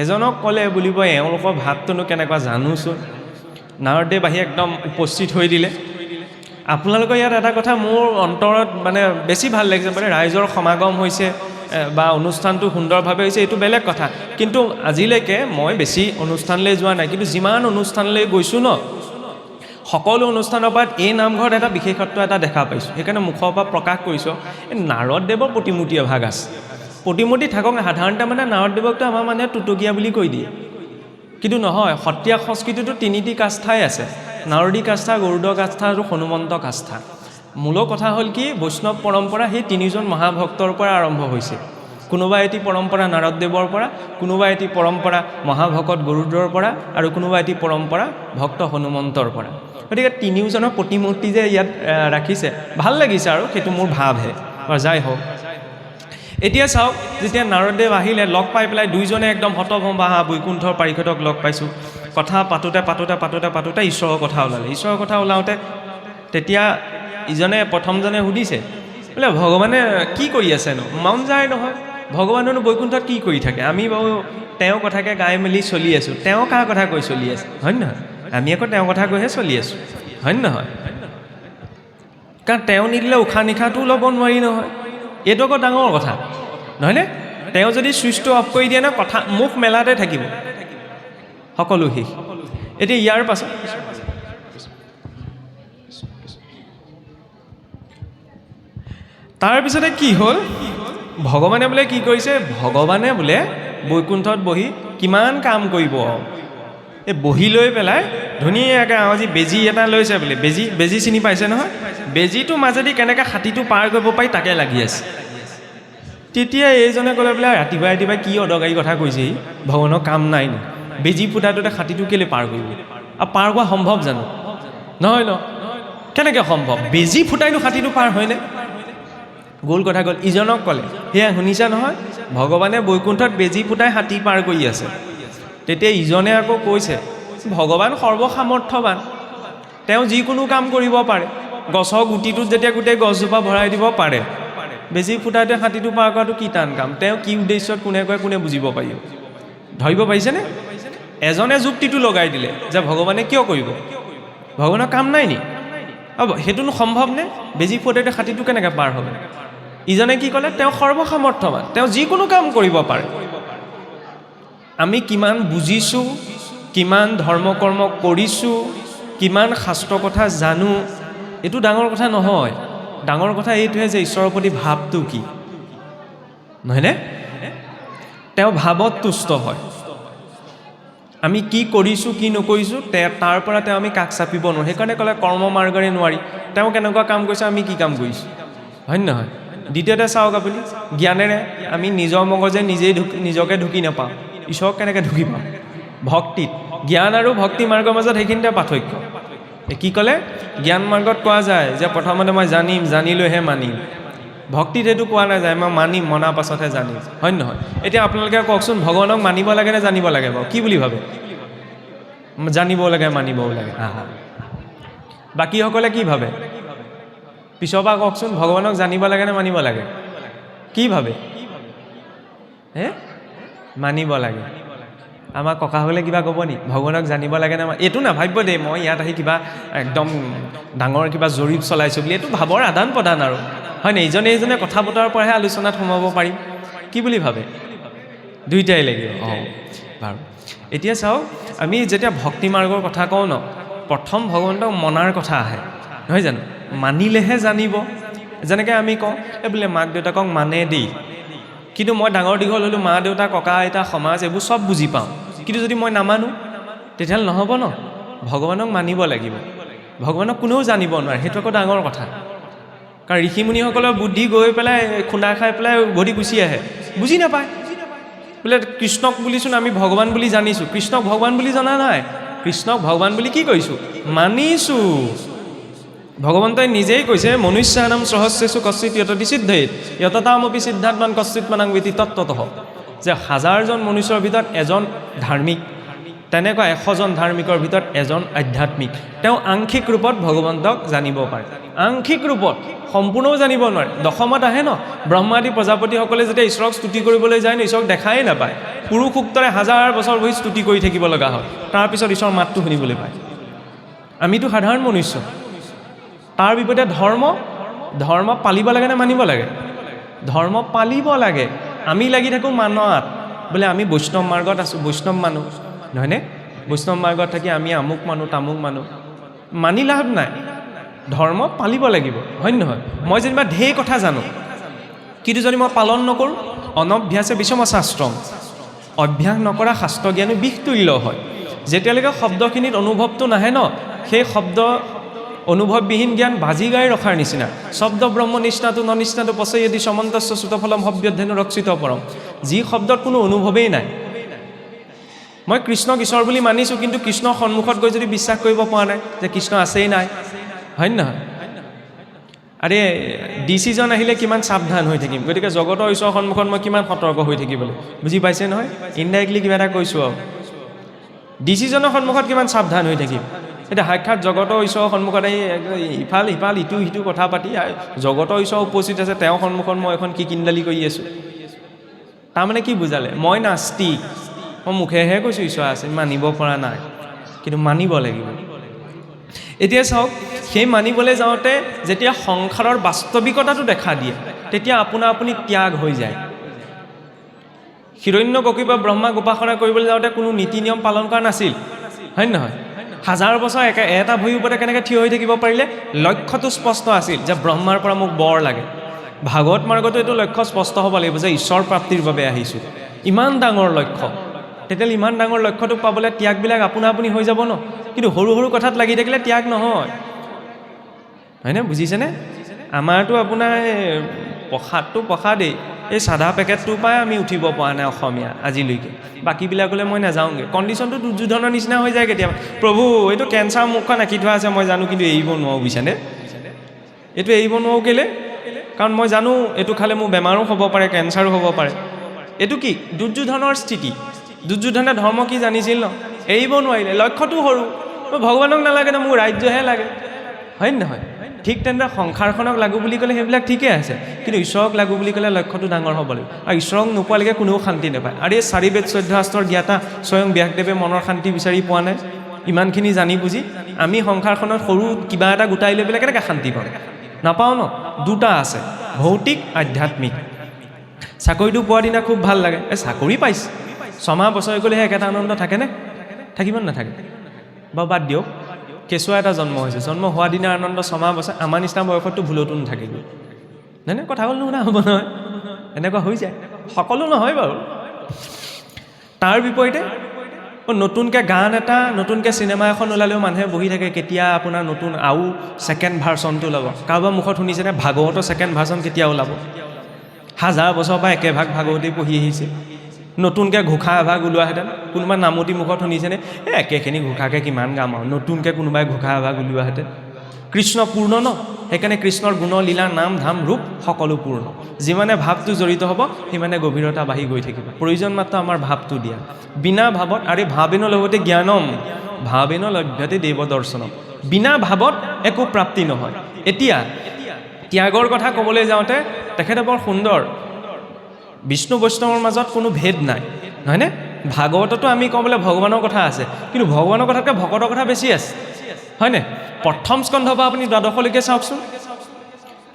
এজনক ক'লে বুলিব এওঁলোকৰ ভাৱটোনো কেনেকুৱা জানোচোন। নাৰদদেৱ আহি একদম উপস্থিত হৈ দিলে। আপোনালোকৰ ইয়াত এটা কথা মোৰ অন্তৰত মানে বেছি ভাল লাগিছে, মানে ৰাইজৰ সমাগম হৈছে, বা অনুষ্ঠানটো সুন্দৰভাৱে হৈছে এইটো বেলেগ কথা, কিন্তু আজিলৈকে মই বেছি অনুষ্ঠানলৈ যোৱা নাই, কিন্তু যিমান অনুষ্ঠানলৈ গৈছোঁ ন, সকলো অনুষ্ঠানৰ পৰা এই নামঘৰত এটা বিশেষত্ব এটা দেখা পাইছোঁ। সেইকাৰণে মুখৰ পৰা প্ৰকাশ কৰিছোঁ, এই নাৰদদেৱৰ প্ৰতিমূৰ্তি এভাগ আছে। প্ৰতিমূৰ্তি থাকক, সাধাৰণতে মানে নাৰদদেৱকটো আমাৰ মানে টুটুকীয়া বুলি কৈ দিয়ে, কিন্তু নহয়। সত্ৰীয়া সংস্কৃতিটো তিনিটি কাষ্ঠাই আছে: নাৰদী কাষ্ঠা, গৰুড কাষ্ঠা আৰু হনুমন্ত কাষ্ঠা। মূল কথা হ'ল কি, বৈষ্ণৱ পৰম্পৰা সেই তিনিজন মহাভক্তৰ পৰা আৰম্ভ হৈছে। কোনোবা এটি পৰম্পৰা নাৰদদেৱৰ পৰা, কোনোবা এটি পৰম্পৰা মহাভকত গৰুডৰ পৰা, আৰু কোনোবা এটি পৰম্পৰা ভক্ত হনুমন্তৰ পৰা। গতিকে তিনিওজনৰ প্ৰতিমূৰ্তি যে ইয়াত ৰাখিছে, ভাল লাগিছে, আৰু সেইটো মোৰ ভাৱহে। যাই হওক, এতিয়া চাওক, যেতিয়া নাৰদদেৱ আহিলে, লগ পাই পেলাই দুইজনে একদম হতভম্বা, বৈকুণ্ঠৰ পাৰিষদক লগ পাইছোঁ। কথা পাতোতে ঈশ্বৰৰ কথা ওলালে। ঈশ্বৰৰ কথা ওলাওঁতে তেতিয়া ইজনে প্ৰথমজনে সুধিছে, বোলে ভগৱানে কি কৰি আছেনো? মন যায় নহয়, ভগৱানেনো বৈকুণ্ঠত কি কৰি থাকে? আমি বাৰু তেওঁৰ কথাকে গাই মেলি চলি আছোঁ, তেওঁ কাৰ কথা কৈ চলি আছে, হয় নহয়? আমি আকৌ তেওঁৰ কথা কৈহে চলি আছোঁ, হয় নহয়? কাৰণ তেওঁ নিদিলে উশাহ নিশাহটোও ল'ব নোৱাৰি নহয়, এইটো আকৌ ডাঙৰ কথা, নহয়নে? তেওঁ যদি ছুইচটো অফ কৰি দিয়ে ন, কথা মুখ মেলাতে থাকিব, সকলো শেষ। এতিয়া ইয়াৰ পাছত তাৰপিছতে কি হ'ল, ভগৱানে বোলে কি কৰিছে, ভগৱানে বোলে বৈকুণ্ঠত বহি কিমান কাম কৰিব। এই বহি লৈ পেলাই ধুনীয়াকৈ আজি বেজী এটা লৈছে বোলে, বেজী চিনি পাইছে নহয়, বেজীটো মাজেদি কেনেকৈ হাতীটো পাৰ কৰিব পাৰি তাকে লাগি আছে। তেতিয়া এইজনে ক'লে বোলে ৰাতিপুৱাই কি অদৰকাৰী কথা কৈছে, ভগৱানৰ কাম নাই নি? বেজী ফুটাটোতে হাতীটো কেলৈ পাৰ কৰিব? আৰু পাৰ হোৱা সম্ভৱ জানো? নহয় ন, কেনেকৈ সম্ভৱ? বেজী ফুটাইনো হাতীটো পাৰ হয়নে? গ'ল কথা গ'ল। ইজনক ক'লে, সেয়া শুনিছা নহয়, ভগৱানে বৈকুণ্ঠত বেজী ফুটাই হাতী পাৰ কৰি আছে। তেতিয়া ইজনে আকৌ কৈছে, ভগৱান সৰ্বসামৰ্থ্যৱান, তেওঁ যিকোনো কাম কৰিব পাৰে। গছৰ গুটিটোত যেতিয়া গোটেই গছজোপা ভৰাই দিব পাৰে, বেজী ফুটাইতে হাতীটো পাৰ কৰাটো কি টান কাম? তেওঁ কি উদ্দেশ্যত কোনে কয়, কোনে বুজিব পাৰিব? ধৰিব পাৰিছেনে? এজনে যুক্তিটো লগাই দিলে যে ভগৱানে কিয় কৰিব, ভগৱানৰ কাম নাই নি? সেইটোনো সম্ভৱনে? বেজী ফুটাইতে হাতীটো কেনেকৈ পাৰ হ'ব? ইজনে কি ক'লে, তেওঁ সৰ্বসামৰ্থ্যৱান, তেওঁ যিকোনো কাম কৰিব পাৰে। আমি কিমান বুজিছোঁ, কিমান ধৰ্ম কৰ্ম কৰিছোঁ, কিমান শাস্ত্ৰ কথা জানো, এইটো ডাঙৰ কথা নহয়। ডাঙৰ কথা এইটোহে যে ঈশ্বৰৰ প্ৰতি ভাৱটো কি, নহয়নে? তেওঁ ভাৱত তুষ্ট হয়। আমি কি কৰিছোঁ, কি নকৰিছোঁ, তাৰ পৰা তেওঁ আমি কাষ চাপিব নোৱাৰোঁ। সেইকাৰণে ক'লে কৰ্ম মাৰ্গৰে নোৱাৰি। তেওঁ কেনেকুৱা কাম কৰিছে, আমি কি কাম কৰিছোঁ, হয় নে নহয়? দ্বিতীয়তে চাওক আপুনি, জ্ঞানেৰে আমি নিজৰ মগজে নিজকে ঢুকি নাপাওঁ, ঈশ্বৰক কেনেকৈ ঢুকি পাওঁ? ভক্তিত। জ্ঞান আৰু ভক্তি মাৰ্গৰ মাজত সেইখিনিতে পাৰ্থক্য। কি ক'লে? জ্ঞান মাৰ্গত কোৱা যায় যে প্ৰথমতে মই জানিম, জানিলৈহে মানিম। ভক্তিত সেইটো কোৱা নাযায়, মই মানিম, মনাৰ পাছতহে জানিম, হয় নহয়? এতিয়া আপোনালোকে কওকচোন, ভগৱানক মানিব লাগে নে জানিব লাগে বাৰু? কি বুলি ভাবে? জানিবও লাগে, মানিবও লাগে। বাকীসকলে কি ভাবে? পিছৰ পৰা কওকচোন, ভগৱানক জানিব লাগে নে মানিব লাগে? কি ভাবে? মানিব লাগে। আমাৰ ককাসকলে কিবা ক'ব নি? ভগৱানক জানিব লাগে নে? এইটো নাভাবিব দেই মই ইয়াত আহি কিবা একদম ডাঙৰ কিবা জৰীপ চলাইছোঁ বুলি। এইটো ভাবৰ আদান প্ৰদান আৰু, হয় নাই? ইজনে কথা বতৰাৰ পৰাহে আলোচনাত সোমাব পাৰিম। কি বুলি ভাবে? দুইটাই লাগিব। বাৰু, এতিয়া চাওক, আমি যেতিয়া ভক্তি মাৰ্গৰ কথা কওঁ ন, প্ৰথম ভগৱন্তক মনাৰ কথা আহে, নহয় জানো? মানিলেহে জানিব। যেনেকৈ আমি কওঁ, বোলে মাক দেউতাকক মানে দেই, কিন্তু মই ডাঙৰ দীঘল হ'লোঁ, মা দেউতা, ককা আইতা, সমাজ এইবোৰ চব বুজি পাওঁ, কিন্তু যদি মই নামানো তেতিয়াহ'লে নহ'ব ন। ভগৱানক মানিব লাগিব। ভগৱানক কোনেও জানিব নোৱাৰে, সেইটো আকৌ ডাঙৰ কথা। কাৰণ ঋষিমুনিসকলৰ বুদ্ধি গৈ পেলাই খুন্দা খাই পেলাই উভতি গুচি আহে, বুজি নাপায়। বোলে কৃষ্ণক বুলিচোন আমি ভগৱান বুলি জানিছোঁ, কৃষ্ণক ভগৱান বুলি জনা নাই। কৃষ্ণক ভগৱান বুলি কি কৰিছোঁ? মানিছোঁ। ভগৱন্তই নিজেই কৈছে, মনুষ্যানাম সহস্ৰেষু কশ্চিৎ য়ততি সিদ্ধেত য়ততামপি সিদ্ধাত্মান কশ্চিৎ মানাং বিতি তত্ত্বতঃ, যে 1000জন মনুষ্যৰ ভিতৰত এজন ধাৰ্মিক, তেনেকুৱা 100জন ধাৰ্মিকৰ ভিতৰত এজন আধ্যাত্মিক। তেওঁ আংশিক ৰূপত ভগৱন্তক জানিব পাৰে, আংশিক ৰূপত, সম্পূৰ্ণও জানিব নোৱাৰে। দশমত আহে ন, ব্ৰহ্মাদি প্ৰজাপতিসকলে যেতিয়া ঈশ্বৰক স্তুতি কৰিবলৈ যায় ন, ঈশ্বৰক দেখাই নাপায়, পুৰুষ সূক্তৰে 1000 বছৰ বহি স্তুতি কৰি থাকিব লগা হয়, তাৰপিছত ঈশ্বৰৰ মাতটো শুনিবলৈ পায়। আমিতো সাধাৰণ মনুষ্য। তাৰ বিপৰীতে ধৰ্ম পালিব লাগে নে মানিব লাগে? ধৰ্ম পালিব লাগে। আমি লাগি থাকোঁ মানত, বোলে আমি বৈষ্ণৱ মাৰ্গত আছোঁ, বৈষ্ণৱ মানুহ, নহয়নে? বৈষ্ণৱ মাৰ্গত থাকি আমি আমুক মানুহ তামুক মানুহ, মানি লাভ নাই। ধৰ্ম পালিব লাগিব, হয় নহয়? মই যেনিবা ঢেৰ কথা জানো, কিন্তু যদি মই পালন নকৰোঁ, অনভ্যাসে বিষম শাস্ত্ৰম, অভ্যাস নকৰা শাস্ত্ৰ জ্ঞানো বিষতুল্য হয়। যেতিয়ালৈকে শব্দখিনিত অনুভৱটো নাহে ন, সেই শব্দ অনুভৱবিহীন জ্ঞান বাজি গাই ৰখাৰ নিচিনা। শব্দ ব্ৰহ্ম নিষ্ণাটো ননিষ্ণাটো পচয়দি সমন্তস্য শ্ৰুতফলম হব্যধেনু ৰক্ষিত পৰম। যি শব্দত কোনো অনুভৱেই নাই, মই কৃষ্ণক ঈশ্বৰ বুলি মানিছোঁ, কিন্তু কৃষ্ণৰ সন্মুখত গৈ যদি বিশ্বাস কৰিব পৰা নাই যে কৃষ্ণ আছেই নাই, হয় নহয়? আৰে ডিচিজন আহিলে কিমান সাৱধান হৈ থাকিম, গতিকে জগতৰ ঈশ্বৰৰ সন্মুখত মই কিমান সতৰ্ক হৈ থাকিবলৈ, বুজি পাইছে নহয়? ইনডাইৰেক্টলি কিবা এটা কৈছোঁ আৰু, ডিচিজনৰ সন্মুখত কিমান সাৱধান হৈ থাকিম। এতিয়া সাক্ষাৎ জগতৰ ঈশ্বৰৰ সন্মুখত আহি ইফাল সিফাল ইটো সিটো কথা পাতি জগতৰ ঈশ্বৰ উপস্থিত আছে, তেওঁৰ সন্মুখত মই এখন কি কিনদালি কৰি আছোঁ। তাৰমানে কি বুজালে? মই নাস্তিক, মই মুখেহে কৈছোঁ ঈশ্বৰ আছে, মানিব পৰা নাই, কিন্তু মানিব লাগিব। এতিয়া চাওক, সেই মানিবলৈ যাওঁতে যেতিয়া সংসাৰৰ বাস্তৱিকতাটো দেখা দিয়ে, তেতিয়া আপোনা আপুনি ত্যাগ হৈ যায়। হিৰণ্যকশিপু বা ব্ৰহ্মাক উপাসনা কৰিবলৈ যাওঁতে কোনো নীতি নিয়ম পালন কৰা নাছিল, হয় নহয়? 1000 বছৰ এটা ভৰিৰ ওপৰতে কেনেকৈ থিয় হৈ থাকিব পাৰিলে? লক্ষ্যটো স্পষ্ট আছিল যে ব্ৰহ্মাৰ পৰা মোক বৰ লাগে। ভাগৱত মাৰ্গতো এইটো লক্ষ্য স্পষ্ট হ'ব লাগিব যে ঈশ্বৰ প্ৰাপ্তিৰ বাবে আহিছোঁ। ইমান ডাঙৰ লক্ষ্য, তেতিয়াহ'লে ইমান ডাঙৰ লক্ষ্যটোক পাবলৈ ত্যাগবিলাক আপোনা আপুনি হৈ যাব ন। কিন্তু সৰু সৰু কথাত লাগি থাকিলে ত্যাগ নহয়, হয়নে? বুজিছেনে? আমাৰতো আপোনাৰ প্ৰসাদটো প্ৰসাদেই, এই চাধা পেকেটটোৰ পৰাই আমি উঠিব পৰা নাই অসমীয়া আজিলৈকে। বাকীবিলাকলৈ মই নাযাওঁগৈ, কণ্ডিশ্যনটো দুৰ্যোধনৰ নিচিনা হৈ যায় কেতিয়াবা। প্ৰভু, এইটো কেঞ্চাৰ মুখখন আঁকি থোৱা আছে, মই জানো, কিন্তু এৰিব নোৱাৰোঁ, বুজিছেনে? এইটো এৰিব নোৱাৰোঁ কেলৈ? কাৰণ মই জানো এইটো খালে মোৰ বেমাৰো হ'ব পাৰে, কেঞ্চাৰো হ'ব পাৰে। এইটো কি দুৰ্যোধনৰ স্থিতি? দুৰ্যোধনে ধৰ্ম কি জানিছিল ন? এৰিব নোৱাৰিলে, লক্ষ্যটো সৰু। মই ভগৱানক নালাগে ন, মোৰ ৰাজ্যহে লাগে, হয় নহয়? ঠিক তেনেদৰে সংসাৰখনক লাগু বুলি ক'লে সেইবিলাক ঠিকেই আছে, কিন্তু ঈশ্বৰক লাগু বুলি ক'লে লক্ষ্যটো ডাঙৰ হ'ব লাগিব। আৰু ঈশ্বৰক নোপোৱালৈকে কোনেও শান্তি নাপায়। আৰু এই 4 বেদ 14 শাস্ত্ৰৰ জ্ঞাতা স্বয়ং ব্যাসদেৱে মনৰ শান্তি বিচাৰি পোৱা নাই। ইমানখিনি জানি বুজি আমি সংসাৰখনত সৰু কিবা এটা গোটাই লৈ পেলাই কেনেকৈ শান্তি পাম? নাপাওঁ ন। দুটা আছে, ভৌতিক আধ্যাত্মিক। চাকৰিটো পোৱাৰ দিনা খুব ভাল লাগে, এই চাকৰি পাইছে, 6 মাহ বছৰ গ'লেহে একেটা আনন্দ থাকেনে? থাকিব নাথাকে? বাৰু বাদ দিয়ক, কেঁচুৱা এটা জন্ম হৈছে, জন্ম হোৱা দিনা আনন্দ 6 মাহ বছৰ, আমাৰ নিচিনা বয়সততো ভুলতো নাথাকেগৈ, নাই নাই? কথা ক'লে নুশুনা হ'ব নহয়, এনেকুৱা হৈ যায়। সকলো নহয় বাৰু। তাৰ বিপৰীতে নতুনকৈ গান এটা, নতুনকৈ চিনেমা এখন ওলালেও মানুহে বহি থাকে, কেতিয়া আপোনাৰ নতুন আৰু ছেকেণ্ড ভাৰ্চনটো ওলাব। কাৰোবাৰ মুখত শুনিছেনে ভাগৱতৰ ছেকেণ্ড ভাৰ্চন কেতিয়া ওলাব? 1000 বছৰৰ পৰা একেভাগ ভাগৱতেই পঢ়ি আহিছে, নতুনকৈ ঘোষা এভাগ ওলোৱাহেঁতেন। কোনোবা নামতি মুখত শুনিছেনে? একেখিনি ঘোষাকৈ কিমান গাম আৰু, নতুনকৈ কোনোবাই ঘোষা এভাগ উলিওৱাহেঁতেন। কৃষ্ণ পূৰ্ণ ন, সেইকাৰণে কৃষ্ণৰ গুণ লীলা নাম ধাম ৰূপ সকলো পূৰ্ণ। যিমানে ভাৱটো জড়িত হ'ব সিমানে গভীৰতা বাঢ়ি গৈ থাকিব। প্ৰয়োজন মাত্ৰ আমাৰ ভাৱটো দিয়া। বিনা ভাৱত, আৰে ভাৱেন লগতে জ্ঞানম, ভাৱেন লভ্যতে দেৱ দৰ্শনম। বিনা ভাৱত একো প্ৰাপ্তি নহয়। এতিয়া ত্যাগৰ কথা ক'বলৈ যাওঁতে তেখেতে বৰ সুন্দৰ, বিষ্ণু বৈষ্ণৱৰ মাজত কোনো ভেদ নাই, নহয়নে? ভাগৱততো আমি কওঁ বোলে ভগৱানৰ কথা আছে, কিন্তু ভগৱানৰ কথাতকৈ ভকতৰ কথা বেছি আছে, হয়নে? প্ৰথম স্কন্ধৰ পৰা আপুনি 12লৈকে চাওকচোন।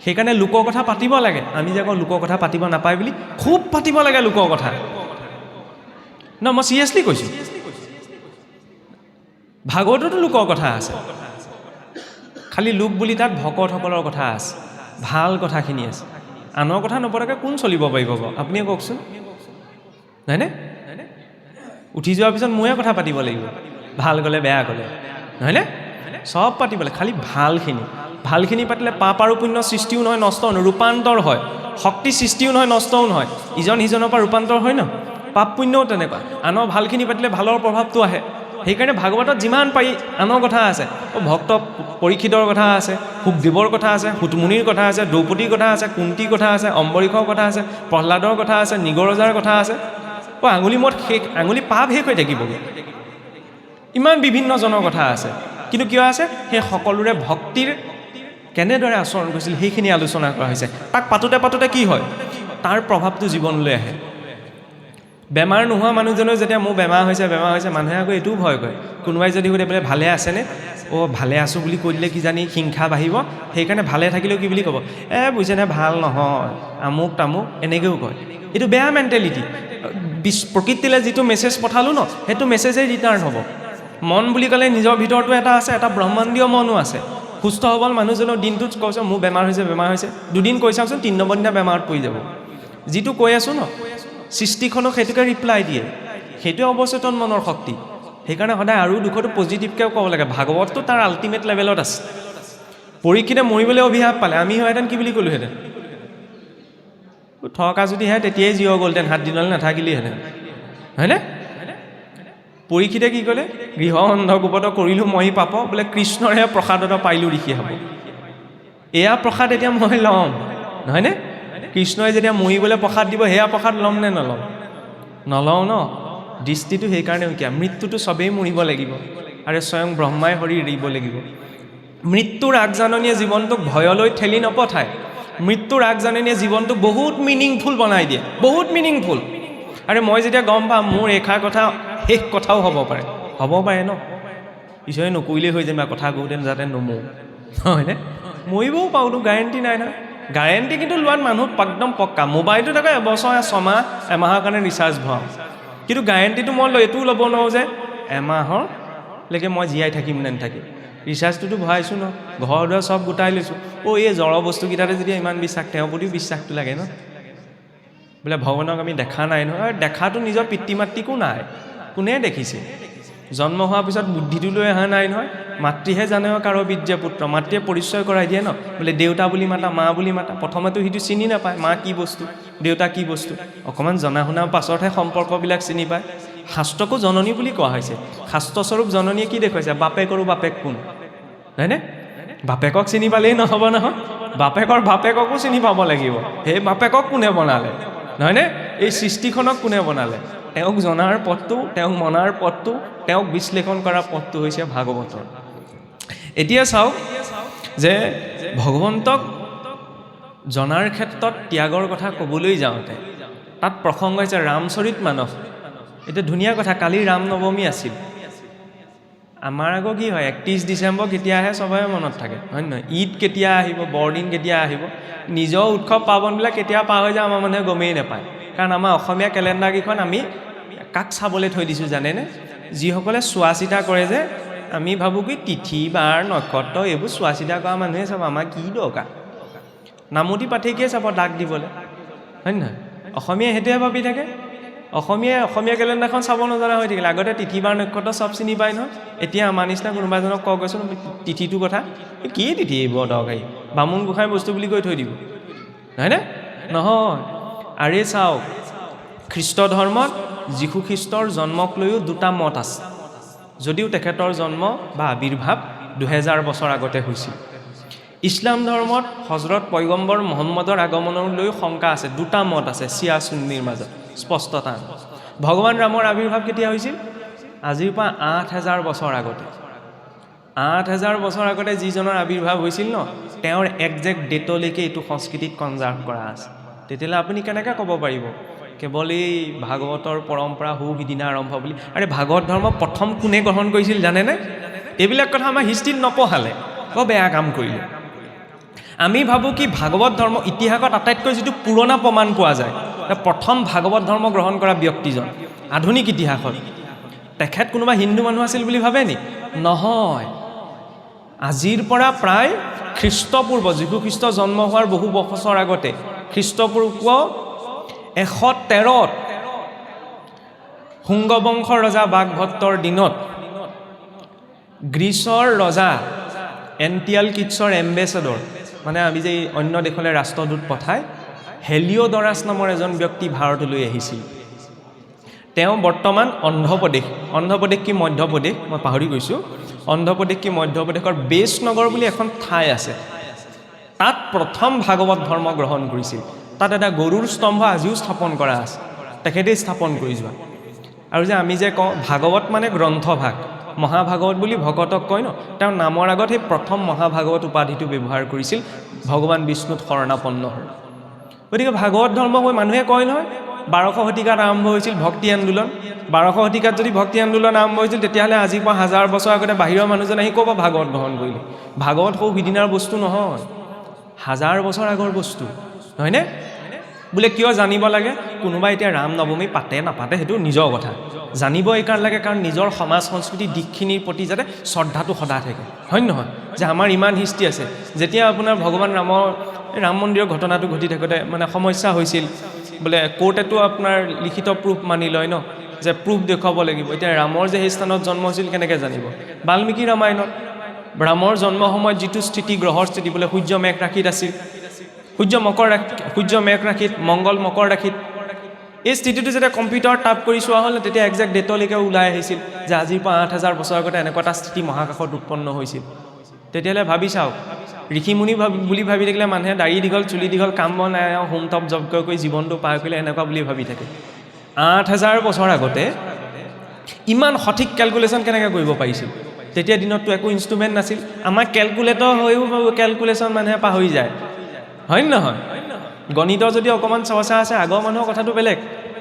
সেইকাৰণে লোকৰ কথা পাতিব লাগে। আমি যে কওঁ লোকৰ কথা পাতিব নাপায় বুলি, খুব পাতিব লাগে লোকৰ কথা। ন, মই চিৰিয়াছলি কৈছোঁ, ভাগৱততো লোকৰ কথা আছে, খালি লোক বুলি তাত ভকতসকলৰ কথা আছে, ভাল কথাখিনি আছে। আনৰ কথা নপতাকৈ কোন চলিব পাৰিব বাৰু? আপুনিয়ে কওকচোন, নহয়নে? উঠি যোৱাৰ পিছত ময়ে কথা পাতিব লাগিব, ভাল গ'লে বেয়া গ'লে, নহয়নে? চব পাতিব লাগে, খালি ভালখিনি। ভালখিনি পাতিলে পাপ আৰু পুণ্য সৃষ্টিও নহয়, নষ্টও নহয়, ৰূপান্তৰ হয়। শক্তি সৃষ্টিও নহয়, নষ্টও নহয়, ইজন সিজনৰ পৰা ৰূপান্তৰ হয় ন। পাপ পুণ্যও তেনেকুৱা, আনৰ ভালখিনি পাতিলে ভালৰ প্ৰভাৱটো আহে। সেইকাৰণে ভাগৱতত যিমান পাৰি আনৰ কথা আছে। ভক্ত পৰীক্ষিতৰ কথা আছে, শুকদেৱৰ কথা আছে, সুতমুনিৰ কথা আছে, দ্ৰৌপদীৰ কথা আছে, কুন্তীৰ কথা আছে, অম্বৰীষৰ কথা আছে, প্ৰহ্লাদৰ কথা আছে, নিগৰজাৰ কথা আছে। আঙুলি মত শেষ, আঙুলি পাপ শেষ হৈ থাকিবগৈ। ইমান বিভিন্নজনৰ কথা আছে, কিন্তু কিয় আছে? সেই সকলোৰে ভক্তিৰ কেনেদৰে আচৰণ কৰিছিল সেইখিনি আলোচনা কৰা হৈছে। তাক পাতোতে পাতোতে কি হয়? তাৰ প্ৰভাৱটো জীৱনলৈ আহে। বেমাৰ নোহোৱা মানুহজনৰ যেতিয়া মোৰ বেমাৰ হৈছে মানুহে আকৌ এইটোও ভয় কৰে, কোনোবাই যদি সুধে বোলে ভালে আছেনে, ভালে আছোঁ বুলি কৈ দিলে কিজানি হিংসা বাঢ়িব, সেইকাৰণে ভালে থাকিলেও কি বুলি ক'ব, বুজিছেনে ভাল নহয়, আমুক তামুক, এনেকৈও কয়। এইটো বেয়া মেণ্টেলিটি। প্ৰকৃতিলৈ যিটো মেছেজ পঠালোঁ ন, সেইটো মেছেজেই ৰিটাৰ্ণ হ'ব। মন বুলি ক'লে নিজৰ ভিতৰতো এটা আছে, এটা ব্ৰহ্মাণ্ডীয় মনো আছে। সুস্থ সবল মানুহজনৰ দিনটোত কৈছে মোৰ বেমাৰ হৈছে, দুদিন কৈ চাওকচোন, 3 নম্বৰ দিনা বেমাৰত পৰি যাব। যিটো কৈ আছোঁ ন, সৃষ্টিখনক সেইটোকে ৰিপ্লাই দিয়ে। সেইটোৱে অৱচেতন মনৰ শক্তি। সেইকাৰণে সদায় আৰু দুখতো পজিটিভকৈ ক'ব লাগে। ভাগৱতটো তাৰ আল্টিমেট লেভেলত আছে। পৰীক্ষিতে মৰিবলৈ অভিশাপ পালে, আমি হয়হেঁতেন কি বুলি ক'লোহেঁতেন, থকা যদিহে তেতিয়াই জীৱ গ'লহেঁতেন, 7 দিনলৈ নাথাকিলেহেঁতেন, হয়নে? পৰীক্ষিতে কি ক'লে, গৃহ অন্ধকূপত কৰিলোঁ মই পাপ, বোলে কৃষ্ণৰে প্ৰসাদত পাৰিলোঁ ঋষি হ'ব। এয়া প্ৰসাদ এতিয়া মই ল'ম, নহয়নে? কৃষ্ণই যেতিয়া মৰিবলৈ প্ৰসাদ দিব, সেয়া প্ৰসাদ ল'ম নে নলওঁ? নলওঁ ন। দৃষ্টিটো সেইকাৰণে কিয়, মৃত্যুটো চবেই মৰিব লাগিব, আৰু স্বয়ং ব্ৰহ্মাই শৰীৰ এৰিব লাগিব। মৃত্যুৰ আগজাননীয়ে জীৱনটোক ভয়লৈ ঠেলি নপঠায়। মৃত্যুৰ আগজাননীয়ে জীৱনটোক বহুত মিনিংফুল বনাই দিয়ে, বহুত মিনিংফুল। আৰু মই যেতিয়া গম পাম মোৰ এষাৰ কথা শেষ কথাও হ'ব পাৰে ন, ঈশ্বৰে নকৰিলেই হৈ যায়, কথা কওঁতে যাতে নমৰো, হয়নে? মৰিবও পাৰোঁতো, গেৰেণ্টি নাই নহয়। গেৰেণ্টি কিন্তু লোৱাত মানুহ একদম পক্কা। মোবাইলটোত আকৌ এবছৰ 6 মাহ এমাহৰ কাৰণে ৰিচাৰ্জ ভৰাওঁ, কিন্তু গেৰেণ্টিটো মই এইটোও ল'ব নোৱাৰোঁ যে এমাহৰলৈকে মই জীয়াই থাকিম নে নাথাকিম। ৰিচাৰ্জটোতো ভৰাইছোঁ ন, ঘৰ দুৱাৰ চব গোটাই লৈছোঁ। এই জড় বস্তুকেইটাতে যদি ইমান বিশ্বাস, তেওঁৰ প্ৰতিও বিশ্বাসটো লাগে ন। বোলে ভগৱানক আমি দেখা নাই নহয়, দেখাটো নিজৰ পিতৃ মাতৃকো নাই, কোনে দেখিছে? জন্ম হোৱাৰ পিছত বুদ্ধিটো লৈ অহা নাই নহয়। মাতৃহে জানে কাৰো বীৰ্য পুত্ৰ, মাতৃয়ে পৰিচয় কৰাই দিয়ে ন, বোলে দেউতা বুলি মাতা, মা বুলি মাতা। প্ৰথমেতো সিটো চিনি নাপায় মা কি বস্তু, দেউতা কি বস্তু। অকণমান জনা শুনাৰ পাছতহে সম্পৰ্কবিলাক চিনি পায়। শাস্ত্ৰকো জননী বুলি কোৱা হৈছে। শাস্ত্ৰস্বৰূপ জননীয়ে কি দেখুৱাইছে, বাপেকৰো বাপেক কোন, হয়নে? বাপেকক চিনি পালেই নহ'ব নহয়, বাপেকৰ বাপেককো চিনি পাব লাগিব। সেই বাপেকক কোনে বনালে, নহয়নে? এই সৃষ্টিখনক কোনে বনালে? তেওঁক জনাৰ পথটো, তেওঁক মনাৰ পথটো, তেওঁক বিশ্লেষণ কৰাৰ পথটো হৈছে ভাগৱতৰ। এতিয়া চাওক যে ভগৱন্তক জনাৰ ক্ষেত্ৰত ত্যাগৰ কথা ক'বলৈ যাওঁতে তাত প্ৰসংগ হৈছে ৰামচৰিত মানস। এতিয়া ধুনীয়া কথা, কালি ৰাম নৱমী আছিল। আমাৰ আকৌ কি হয়, 31 ডিচেম্বৰ কেতিয়া আহে চবৰে মনত থাকে, হয় নহয়? ঈদ কেতিয়া আহিব, বৰদিন কেতিয়া আহিব, নিজৰ উৎসৱ পাৰ্বণবিলাক কেতিয়া পাৰ হৈ যায় আমাৰ মানুহে গমেই নাপায়। কাৰণ আমাৰ অসমীয়া কেলেণ্ডাৰকেইখন আমি কাক চাবলৈ থৈ দিছোঁ জানেনে? যিসকলে চোৱা চিতা কৰে যে, আমি ভাবোঁ কি তিথি বাৰ নক্ষত্ৰ এইবোৰ চোৱা চিতা কৰা মানুহে চাব, আমাৰ কি দৰকাৰ? নামতি পাঠিকিয়ে চাব ডাক দিবলৈ, হয় নহয়? অসমীয়াই সেইটোৱে ভাবি থাকে। অসমীয়া কেলেণ্ডাৰখন চাব নজনা হৈ থাকিলে। আগতে তিথি বাৰ নক্ষত্ৰ চব চিনি পায় নহয়। এতিয়া আমাৰ নিচিনা কোনোবা এজনক কওঁ কৈছোঁ তিথিটোৰ কথা, কি তিথি এইবোৰ দৰকাৰী, বামুণ গোসাঁই বস্তু বুলি কৈ থৈ দিব, হয়নে? নহয়। আৰে চাওক, খ্ৰীষ্ট ধৰ্মত যীশু খ্ৰীষ্টৰ জন্মক লৈও 2টা মত আছে, যদিও তেখেতৰ জন্ম বা আবিৰ্ভাৱ 2000 বছৰ আগতে হৈছিল। ইছলাম ধৰ্মত হজৰত পয়গম্বৰ মহম্মদৰ আগমনক লৈও শংকা আছে, 2টা মত আছে চিয়া সুন্নিৰ মাজত, স্পষ্টতা। ভগৱান ৰামৰ আবিৰ্ভাৱ কেতিয়া হৈছিল? আজিৰ পৰা 8000 বছৰ আগতে। 8000 বছৰ আগতে যিজনৰ আবিৰ্ভাৱ হৈছিল ন, তেওঁৰ একজেক্ট ডেটলৈকে এইটো সংস্কৃতিত কনজাৰ্ভ কৰা আছে। তেতিয়াহ'লে আপুনি কেনেকৈ ক'ব পাৰিব কেৱল এই ভাগৱতৰ পৰম্পৰা সিদিনা আৰম্ভ বুলি? আৰে ভাগৱত ধৰ্ম প্ৰথম কোনে গ্ৰহণ কৰিছিল জানেনে? এইবিলাক কথা আমাৰ হিষ্ট্ৰীত নপঢ়ালে, বৰ বেয়া কাম কৰিলে। আমি ভাবোঁ কি ভাগৱত ধৰ্ম ইতিহাসত আটাইতকৈ যিটো পুৰণা প্ৰমাণ পোৱা যায়, প্ৰথম ভাগৱত ধৰ্ম গ্ৰহণ কৰা ব্যক্তিজন আধুনিক ইতিহাসত, তেখেত কোনোবা হিন্দু মানুহ আছিল বুলি ভাবে নি? নহয়। আজিৰ পৰা প্ৰায় খ্ৰীষ্টপূৰ্ব, যীশু খ্ৰীষ্ট জন্ম হোৱাৰ বহু বছৰ আগতে, খ্ৰীষ্টপূৰ্ব 113ত শুংগ বংশৰ ৰজা বাগভট্টৰ দিনত গ্ৰীচৰ ৰজা এণ্টিয়ালকিডছৰ এম্বেচেডৰ, মানে আমি যে অন্য দেশলৈ ৰাষ্ট্ৰদূত পঠাই, হেলিঅ'ডৰাছ নামৰ এজন ব্যক্তি ভাৰতলৈ আহিছিল। তেওঁ বৰ্তমান অন্ধ্ৰপ্ৰদেশ কি মধ্যপ্ৰদেশ, মই পাহৰি গৈছোঁ, অন্ধ্ৰপ্ৰদেশ কি মধ্যপ্ৰদেশৰ বেচনগৰ বুলি এখন ঠাই আছে, তাত প্ৰথম ভাগৱত ধৰ্ম গ্ৰহণ কৰিছিল। তাত এটা গৰুৰ স্তম্ভ আজিও স্থাপন কৰা আছে, তেখেতেই স্থাপন কৰি যোৱা। আৰু যে আমি যে কওঁ ভাগৱত মানে গ্ৰন্থভাগ, মহাভাগৱত বুলি ভকতক কয় ন, তেওঁৰ নামৰ আগত সেই প্ৰথম মহাভাগৱত উপাধিটো ব্যৱহাৰ কৰিছিল ভগৱান বিষ্ণুত শৰণাপন্ন হ'ল। গতিকে ভাগৱত ধৰ্ম হৈ মানুহে কয় নহয় 1200 শতিকাত আৰম্ভ হৈছিল ভক্তি আন্দোলন 1200 শতিকাত যদি ভক্তি আন্দোলন আৰম্ভ হৈছিল তেতিয়াহ'লে আজিৰ পৰা 1000 বছৰ আগতে বাহিৰৰ মানুহজন আহি ক'ৰ পৰা ভাগৱত গ্ৰহণ কৰিলে ভাগৱত সৌ সিদিনাৰ বস্তু নহয় 1000 বছৰ আগৰ বস্তু হয়নে বোলে কিয় জানিব লাগে কোনোবা এতিয়া ৰাম নৱমী পাতে নাপাতে সেইটো নিজৰ কথা জানিব এই কাৰণ লাগে কাৰণ নিজৰ সমাজ সংস্কৃতি দিশখিনিৰ প্ৰতি যাতে শ্ৰদ্ধাটো সদা থাকে হয় নহয় যে আমাৰ ইমান হিষ্ট্ৰী আছে যেতিয়া আপোনাৰ ভগৱান ৰাম মন্দিৰৰ ঘটনাটো ঘটি থাকোঁতে মানে সমস্যা হৈছিল বোলে কোৰ্টেতো আপোনাৰ লিখিত প্ৰুফ মানি লয় ন যে প্ৰুফ দেখুৱাব লাগিব এতিয়া ৰামৰ যে সেই স্থানত জন্ম হৈছিল কেনেকৈ জানিব বাল্মীকি ৰামায়ণত ৰামৰ জন্ম সময়ত যিটো স্থিতি গ্ৰহৰ স্থিতি বোলে সূৰ্য মেঘ ৰাশিত আছিল সূৰ্য মেঘ ৰাশিত মংগল মকৰ ৰাশিত এই স্থিতিটো যেতিয়া কম্পিউটাৰত টাইপ কৰি চোৱা হ'ল তেতিয়া একজেক্ট ডেটলৈকে ওলাই আহিছিল যে আজিৰ পৰা 8000 বছৰ আগতে এনেকুৱা এটা স্থিতি মহাকাশত উৎপন্ন হৈছিল তেতিয়াহ'লে ভাবি চাওক ঋষিমুনি বুলি ভাবি থাকিলে মানুহে দাড়ি দীঘল চুলি দীঘল কাম বন হোম টপ যজ্ঞ কৰি জীৱনটো পাৰ কৰিলে এনেকুৱা বুলি ভাবি থাকে 8000 বছৰ আগতে ইমান সঠিক কেলকুলেশ্যন কেনেকৈ কৰিব পাৰিছিল তেতিয়া দিনততো একো ইনষ্ট্ৰুমেণ্ট নাছিল আমাৰ কেলকুলেটৰ হৈও কেলকুলেশ্যন মানুহে পাহৰি যায় হয় নহয় গণিতৰ যদি অকণমান চৰ্চা আছে আগৰ মানুহৰ কথাটো বেলেগ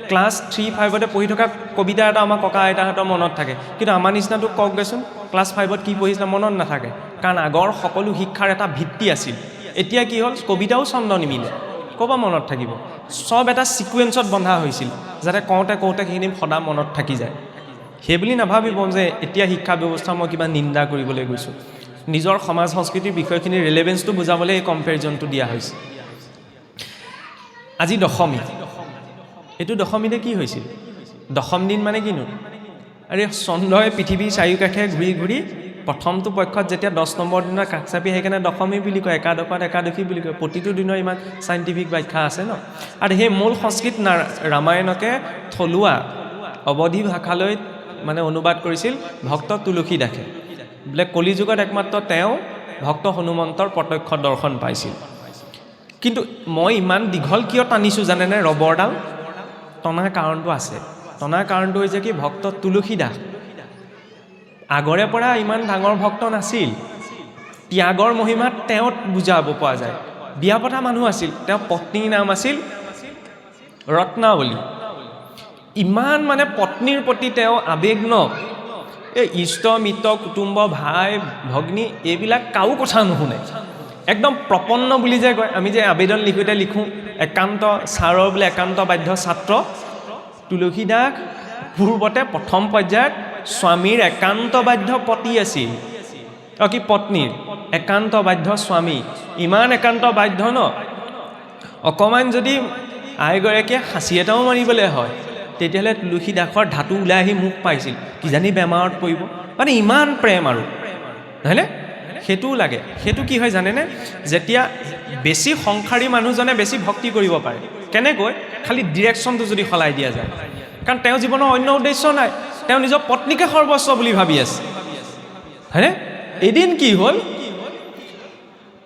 ক্লাছ 3-5তে পঢ়ি থকা কবিতা এটা আমাৰ ককা আইতাহঁতৰ মনত থাকে কিন্তু আমাৰ নিচিনাটো কওক দেচোন ক্লাছ 5ত কি পঢ়িছিলে মনত নাথাকে কাৰণ আগৰ সকলো শিক্ষাৰ এটা ভিত্তি আছিল এতিয়া কি হ'ল কবিতাও ছন্দ নিমিলে ক'ব মনত থাকিব সব এটা ছিকুৱেঞ্চত বন্ধা হৈছিল যাতে কওঁতে সেইখিনি সদা মনত থাকি যায় সেইবুলি নাভাবিব যে এতিয়া শিক্ষা ব্যৱস্থা মই কিবা নিন্দা কৰিবলৈ গৈছোঁ নিজৰ সমাজ সংস্কৃতিৰ বিষয়খিনিৰ ৰিলেভেঞ্চটো বুজাবলৈ এই কম্পেৰিজনটো দিয়া হৈছে আজি দশমী এইটো দশমীতে কি হৈছিল দশম দিন মানে কিনো আৰে চন্দ্ৰই পৃথিৱীৰ চাৰিওকাষে ঘূৰি ঘূৰি প্ৰথমটো পক্ষত যেতিয়া 10 নম্বৰ দিনৰ কাষ চাপি সেইকাৰণে দশমী বুলি কয় একাদশত একাদশী বুলি কয় প্ৰতিটো দিনৰ ইমান চাইণ্টিফিক ব্যাখ্যা আছে ন আৰু সেই মূল সংস্কৃত ৰামায়ণকে থলুৱা অৱধি ভাষালৈ মানে অনুবাদ কৰিছিল ভক্ত তুলসী দাসে বোলে কলিযুগত একমাত্ৰ তেওঁ ভক্ত হনুমন্তৰ প্ৰত্যক্ষ দৰ্শন পাইছিল কিন্তু মই ইমান দীঘল কিয় টানিছোঁ জানেনে ৰবৰডাল টনাৰ কাৰণটো আছে টনাৰ কাৰণটো হৈছে কি ভক্ত তুলসী দাস আগৰে পৰা ইমান ডাঙৰ ভক্ত নাছিল ত্যাগৰ মহিমাত তেওঁত বুজাব পৰা যায় বিয়া পতা মানুহ আছিল তেওঁৰ পত্নীৰ নাম আছিল ৰত্নাৱলী ইমান মানে পত্নীৰ প্ৰতি তেওঁ আৱেগ্ন এই ইষ্ট মিত্ৰ কুটুম্ব ভাই ভগ্নী এইবিলাক কাৰো কথা নুশুনে একদম প্ৰপন্ন বুলি যে কয় আমি যে আবেদন লিখোঁতে লিখোঁ একান্ত ছাৰৰ বোলে একান্ত বাধ্য ছাত্ৰ তুলসী দাস পূৰ্বতে প্ৰথম পৰ্যায়ত স্বামীৰ একান্ত বাধ্য পতি আছিল কি পত্নীৰ একান্ত বাধ্য স্বামী ইমান একান্ত বাধ্য ন অকণমান যদি আইগৰাকীয়ে সাঁচি এটাও মাৰিবলৈ হয় তেতিয়াহ'লে তুলসী দাসৰ ধাতু ওলাই আহি মুখ পাইছিল কিজানি বেমাৰত পৰিব মানে ইমান প্ৰেম আৰু নহয়নে সেইটোও লাগে সেইটো কি হয় জানেনে যেতিয়া বেছি সংসাৰী মানুহজনে বেছি ভক্তি কৰিব পাৰে কেনেকৈ খালি ডিৰেকশ্যনটো যদি সলাই দিয়া যায় কাৰণ তেওঁ জীৱনৰ অন্য উদ্দেশ্য নাই তেওঁ নিজৰ পত্নীকে সৰ্বস্ব বুলি ভাবি আছে হয়নে এদিন কি হ'ল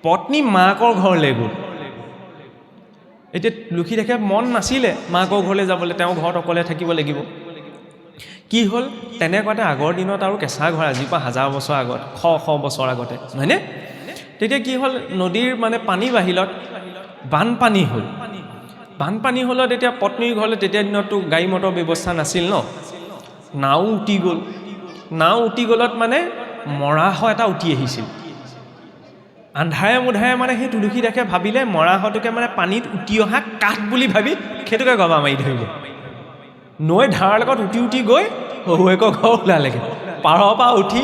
পত্নী মাকৰ ঘৰলৈ গ'ল এতিয়া তুলসী দাসে মন নাছিলে মাকৰ ঘৰলৈ যাবলৈ তেওঁ ঘৰত অকলে থাকিব লাগিব কি হ'ল তেনেকুৱাতে আগৰ দিনত আৰু কেঁচা ঘৰ আজিৰ পৰা 1000 বছৰ আগত শ বছৰ আগতে নহয়নে তেতিয়া কি হ'ল নদীৰ মানে পানী বাহিৰত বানপানী হ'লত এতিয়া পত্নীৰ ঘৰলৈ তেতিয়া দিনততো গাড়ী মটৰ ব্যৱস্থা নাছিল ন নাও উটি গ'লত মানে মৰাহ এটা উঠি আহিছিল আন্ধাৰে মুধাৰে মানে সেই তুলসী দাসে ভাবিলে মৰাহটোকে মানে পানীত উটি অহা কাঠ বুলি ভাবি সেইটোকে গবা মাৰি ধৰিলে নৈ ধাৰৰ লগত উটি গৈ শহুৱেকৰ ঘৰ ওলালেগৈ পাৰৰ পৰা উঠি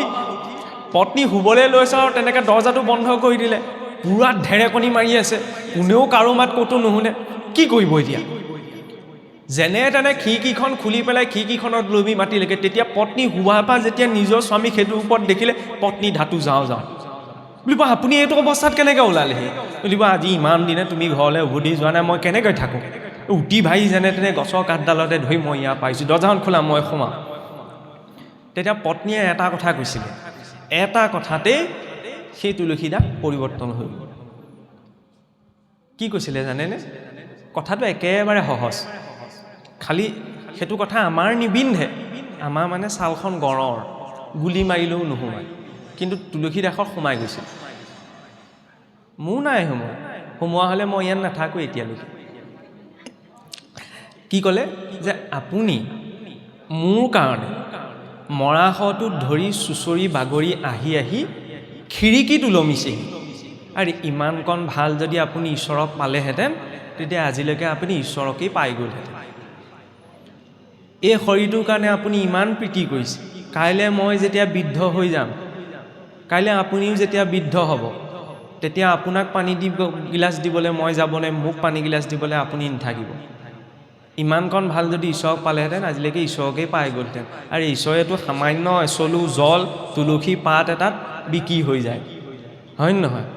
পত্নী শুবলৈ লৈছে আৰু তেনেকৈ দৰ্জাটো বন্ধ কৰি দিলে পুৰা ঢেৰেকণি মাৰি আছে কোনেও কাৰো মাত ক'তো নুশুনে কি কৰিব এতিয়া যেনে তেনে খিৰিকীখন খুলি পেলাই খিৰিকীখনত লবি মাতিলেগৈ তেতিয়া পত্নী শুৱাৰ পৰা যেতিয়া নিজৰ স্বামীক সেইটোৰ ওপৰত দেখিলে পত্নী ধাতু যাওঁ বুলিব আপুনি এইটো অৱস্থাত কেনেকৈ ওলালেহি বুলিব আজি ইমান দিনে তুমি ঘৰলৈ উভতি যোৱা নাই মই কেনেকৈ থাকোঁ উটি ভাই যেনে তেনে গছৰ কাঠডালতে ধৰি মই ইয়াৰ পাইছোঁ দৰ্জাখন খোলা মই সোমাওঁ তেতিয়া পত্নীয়ে এটা কথা কৈছিলে এটা কথাতেই সেই তুলসী দাস পৰিৱৰ্তন হৈ গ'ল কি কৈছিলে জানেনে কথাটো একেবাৰে সহজ খালি সেইটো কথা আমাৰ নিবিন্ধে আমাৰ মানে ছালখন গড়ৰ গুলি মাৰিলেও নোসোমায় কিন্তু তুলসী দাসৰ সোমাই গৈছিল মোৰ নাই সোমোৱা হ'লে মই ইয়াত নাথাকোঁ এতিয়ালৈকে কি ক'লে যে আপুনি মোৰ কাৰণে মৰাশটোত ধৰি চুচৰি বাগৰি আহি আহি খিৰিকীত ওলমিছেহি। আৰু ইমানকণ ভাল যদি আপুনি ঈশ্বৰক পালেহেঁতেন তেতিয়া আজিলৈকে আপুনি ঈশ্বৰকেই পাই গ'লহেঁতেন। এই শৰীৰটোৰ কাৰণে আপুনি ইমান প্ৰীতি কৰিছে। কাইলৈ মই যেতিয়া বৃদ্ধ হৈ যাম, কাইলৈ আপুনিও যেতিয়া বৃদ্ধ হ'ব, তেতিয়া আপোনাক পানী গিলাচ দিবলৈ মই যাবনে, মোক পানী গিলাচ দিবলৈ আপুনি নাথাকিব। ইমানকণ ভাল যদি ঈশ্বৰক পালেহেঁতেন আজিলৈকে ঈশ্বৰকেই পাই গ'লহেঁতেন। আৰু ঈশ্বৰেতো সামান্য এচলু জল তুলসী পাত এটাত বিকি হৈ যায়, হয় নহয়?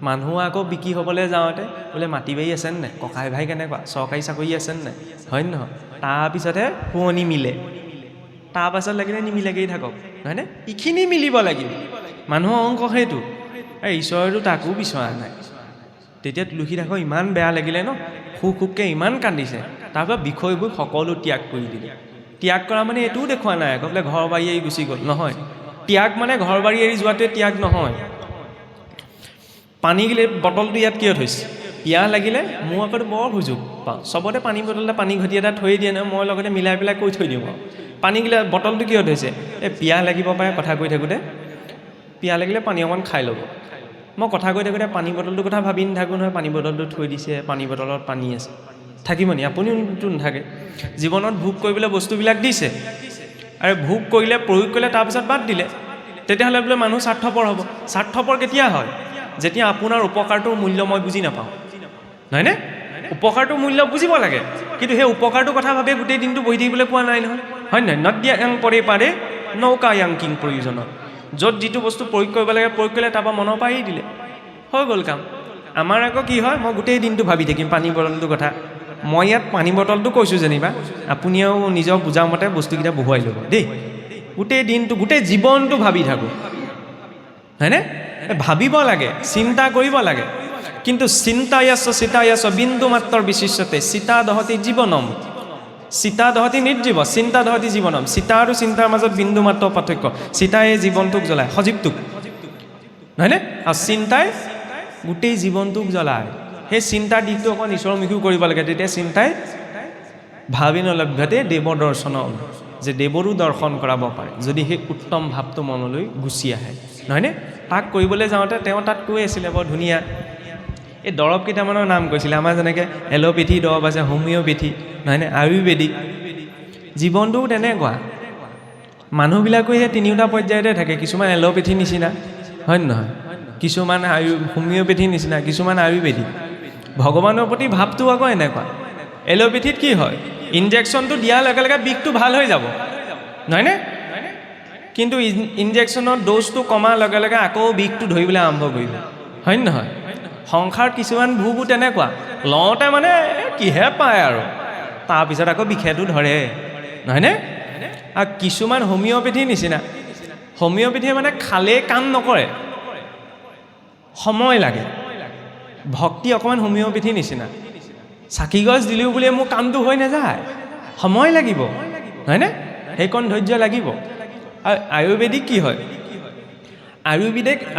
মানুহ আকৌ বিকি হ'বলৈ যাওঁতে বোলে মাটি বাৰী আছেনে নাই, ককাই ভাই কেনেকুৱা, চৰকাৰী চাকৰি আছেনে নাই, হয় নহয়? তাৰপিছতহে শুৱনি মিলে, তাৰপাছত লাগিলে নিমিলেগেই থাকক, হয়নে? এইখিনি মিলিব লাগিব। মানুহৰ অংক সেইটো। এই ঈশ্বৰেতো তাকো বিচৰা নাই। তেতিয়া তুলসীত আকৌ ইমান বেয়া লাগিলে ন, খুবকৈ ইমান কান্দিছে। তাৰপৰা বিষয়বোৰ সকলো ত্যাগ কৰি দিলে। ত্যাগ কৰা মানে এইটোও দেখুওৱা নাই আকৌ বোলে ঘৰ বাৰী এৰি গুচি গ'ল, নহয়। ত্যাগ মানে ঘৰ বাৰী এৰি যোৱাটোৱে ত্যাগ নহয়। পানী গিলে বটলটো ইয়াত কিয় থৈছে? পিয়াহ লাগিলে মোৰ আকৌ বৰ সুযোগ পাওঁ, চবতে পানী বটলতে পানী ঘটি এটা থৈ দিয়ে নহয়, মই লগতে মিলাই পেলাই কৈ থৈ দিওঁ আৰু। পানী গিলে বটলটো কিয় থৈছে? এই পিয়াহ লাগিব পাৰে কথা কৈ থাকোঁতে, পিয়াহ লাগিলে পানী অকণ খাই ল'ব। মই কথা কৈ থাকোঁতে পানী বটলটোৰ কথা ভাবি নাথাকোঁ নহয়, পানী বটলটো থৈ দিছে, পানী বটলত পানী আছে, থাকিব নি? আপুনিওতো নাথাকে। জীৱনত ভোগ কৰিবলৈ বস্তুবিলাক দিছে, আৰু ভোগ কৰিলে প্ৰয়োগ কৰিলে তাৰপিছত বাদ দিলে, তেতিয়াহ'লে বোলে মানুহ স্বাৰ্থপৰ হ'ব। স্বাৰ্থপৰ কেতিয়া হয়? যেতিয়া আপোনাৰ উপকাৰটোৰ মূল্য মই বুজি নাপাওঁ, নহয়নে? উপকাৰটোৰ মূল্য বুজিব লাগে, কিন্তু সেই উপকাৰটোৰ কথা ভাবে গোটেই দিনটো বহি থাকিবলৈ পোৱা নাই নহয়, হয় নহয়? নদ্যা য়াং পৰে পাৰে নৌকা য়াং কিং প্ৰয়োজনত। য'ত যিটো বস্তু প্ৰয়োগ কৰিব লাগে প্ৰয়োগ কৰিলে তাৰপৰা মনৰ পৰা এৰি দিলে, হৈ গ'ল কাম। আমাৰ আকৌ কি হয়, মই গোটেই দিনটো ভাবি থাকিম পানী বটলটোৰ কথা। মই ইয়াত পানী বটলটো কৈছোঁ যেনিবা, আপুনিও নিজৰ বুজা মতে বস্তুকেইটা বহুৱাই ল'ব দেই। গোটেই দিনটো গোটেই জীৱনটো ভাবি থাকোঁ, হয়নে? ভাবিব লাগে, চিন্তা কৰিব লাগে। কিন্তু চিন্তায়াছ চিতায়াছ বিন্দু মাত্ৰৰ বিশিষ্টতে চিতা দহতি জীৱনম, চিতা দহতি নিৰ্জীৱ, চিন্তা দহতি জীৱনম। চিতা আৰু চিন্তাৰ মাজত বিন্দু মাত্ৰ পাৰ্থক্য। চিতাই জীৱনটোক জ্বলায়, সজীৱটোক, নহয়নে? আৰু চিন্তাই গোটেই জীৱনটোক জ্বলায়। সেই চিন্তাৰ দিশটো অকণ ঈশ্বৰমুখীও কৰিব লাগে, তেতিয়া চিন্তাই ভাবি নলভ্যতে দেৱ দৰ্শনম, যে দেৱৰো দৰ্শন কৰাব পাৰে যদি সেই উত্তম ভাৱটো মনলৈ গুচি আহে, নহয়নে? তাক কৰিবলৈ যাওঁতে তেওঁ তাত কৈ আছিলে বৰ ধুনীয়া, এই দৰৱ কেইটামানৰ নাম কৈছিলে। আমাৰ যেনেকৈ এল'পেথি দৰৱ আছে, হোমিঅ'পেথি, নহয়নে? আয়ুৰ্বেদিক। জীৱনটোও তেনেকুৱা। মানুহবিলাকো সেই তিনিওটা পৰ্যায়তে থাকে। কিছুমান এল'পেথি নিচিনা, হয় নহয়? কিছুমান হোমিঅ'পেথি নিচিনা, কিছুমান আয়ুৰ্বেদিক। ভগৱানৰ প্ৰতি ভাৱটো আকৌ এনেকুৱা। এল'পেথিত কি হয়? ইনজেকশ্যনটো দিয়াৰ লগে লগে বিষটো ভাল হৈ যাব, নহয়নে? কিন্তু ইনজেকশ্যনৰ ড'জটো কমাৰ লগে লগে আকৌ বিষটো ধৰিবলৈ আৰম্ভ কৰিব, হয় নহয়? সংসাৰত কিছুমান ভোগো তেনেকুৱা, লওঁতে মানে কিহে পায় আৰু, তাৰপিছত আকৌ বিষেটো ধৰে, নহয়নে? আৰু কিছুমান হোমিঅ'পেথিৰ নিচিনা। হোমিঅ'পেথিয়ে মানে খালেই কাম নকৰে, সময় লাগে। ভক্তি অকণমান হোমিঅ'পেথিৰ নিচিনা। চাকি গছ দিলেও বুলিয়ে মোৰ কামটো হৈ নাযায়, সময় লাগিব, হয়নে? সেইকণ ধৈৰ্য লাগিব। আৰু আয়ুৰ্বেদিক কি হয়?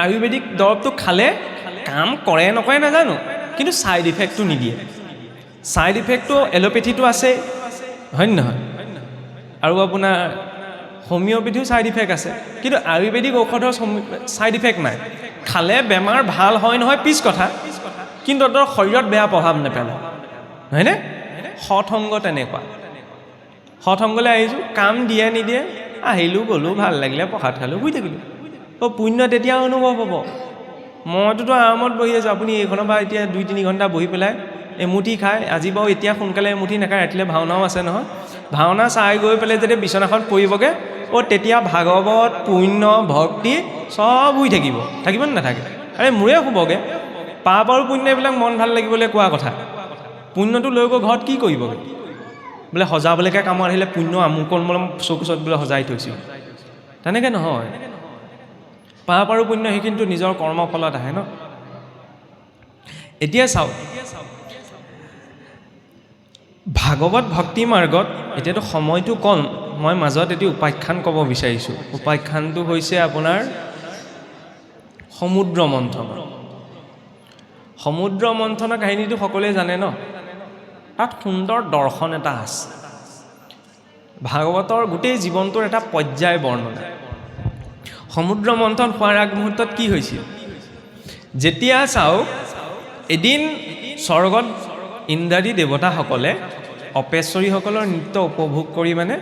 আয়ুৰ্বেদিক দৰৱটো খালে কাম কৰে নকৰে নাজানো, কিন্তু ছাইড ইফেক্টটো নিদিয়ে। ছাইড ইফেক্টটো এল'পেথিটো আছে, হয় নহয়? আৰু আপোনাৰ হোমিঅ'পেথিও ছাইড ইফেক্ট আছে, কিন্তু আয়ুৰ্বেদিক ঔষধৰ ছাইড ইফেক্ট নাই। খালে বেমাৰ ভাল হয় নহয় পিছ কথা, কিন্তু তোৰ শৰীৰত বেয়া প্ৰভাৱ নেপেলায়, হয়নে? সৎসংগ তেনেকুৱা। সৎসংগলৈ আহিছোঁ, কাম দিয়ে নিদিয়ে, আহিলোঁ গ'লোঁ, ভাল লাগিলে প্ৰসাদ খালোঁ, শুই থাকিলোঁ। পুণ্য তেতিয়া অনুভৱ হ'ব। মইতোতো আৰামত বহি আছোঁ, আপুনি এইখনৰ পৰা এতিয়া 2-3 ঘণ্টা বহি পেলাই এমুঠি খায়। আজি বাৰু এতিয়া সোনকালে এমুঠি নাখায়, ৰাতিলৈ ভাওনাও আছে নহয়। ভাওনা চাই গৈ পেলাই যদি বিচনাখন পৰিবগৈ, তেতিয়া ভাগৱত পুণ্য ভক্তি চব শুই থাকিব, থাকিব নে নাথাকে? আৰে মোৰে শুবগৈ। পাপ আৰু পুণ্য এইবিলাক মন ভাল লাগিবলৈ কোৱা কথা। পুণ্যটো লৈ গৈ ঘৰত কি কৰিবগৈ? বোলে সজাবলৈকে কামত আহিলে পুণ্য আমুকন মলম চকুচত বোলে সজাই থৈছিল, তেনেকৈ নহয়। পাপ আৰু পুণ্য সেইখিনিতো নিজৰ কৰ্মফলত আহে ন। এতিয়া চাওক, ভাগৱত ভক্তি মাৰ্গত এতিয়াতো সময়টো কম, মই মাজত এটি উপাখ্যান ক'ব বিচাৰিছোঁ। উপাখ্যানটো হৈছে আপোনাৰ সমুদ্ৰ মন্থন। সমুদ্ৰ মন্থনৰ কাহিনীটো সকলোৱে জানে ন। তাত সুন্দৰ দৰ্শন এটা আছে। ভাগৱতৰ গোটেই জীৱনটোৰ এটা পৰ্যায় বৰ্ণনা। সমুদ্ৰ মন্থন হোৱাৰ আগমুহূৰ্তত কি হৈছিল? যেতিয়া চাওক, এদিন স্বৰ্গত ইন্দ্ৰাদী দেৱতাসকলে অপেশ্বৰীসকলৰ নৃত্য উপভোগ কৰি মানে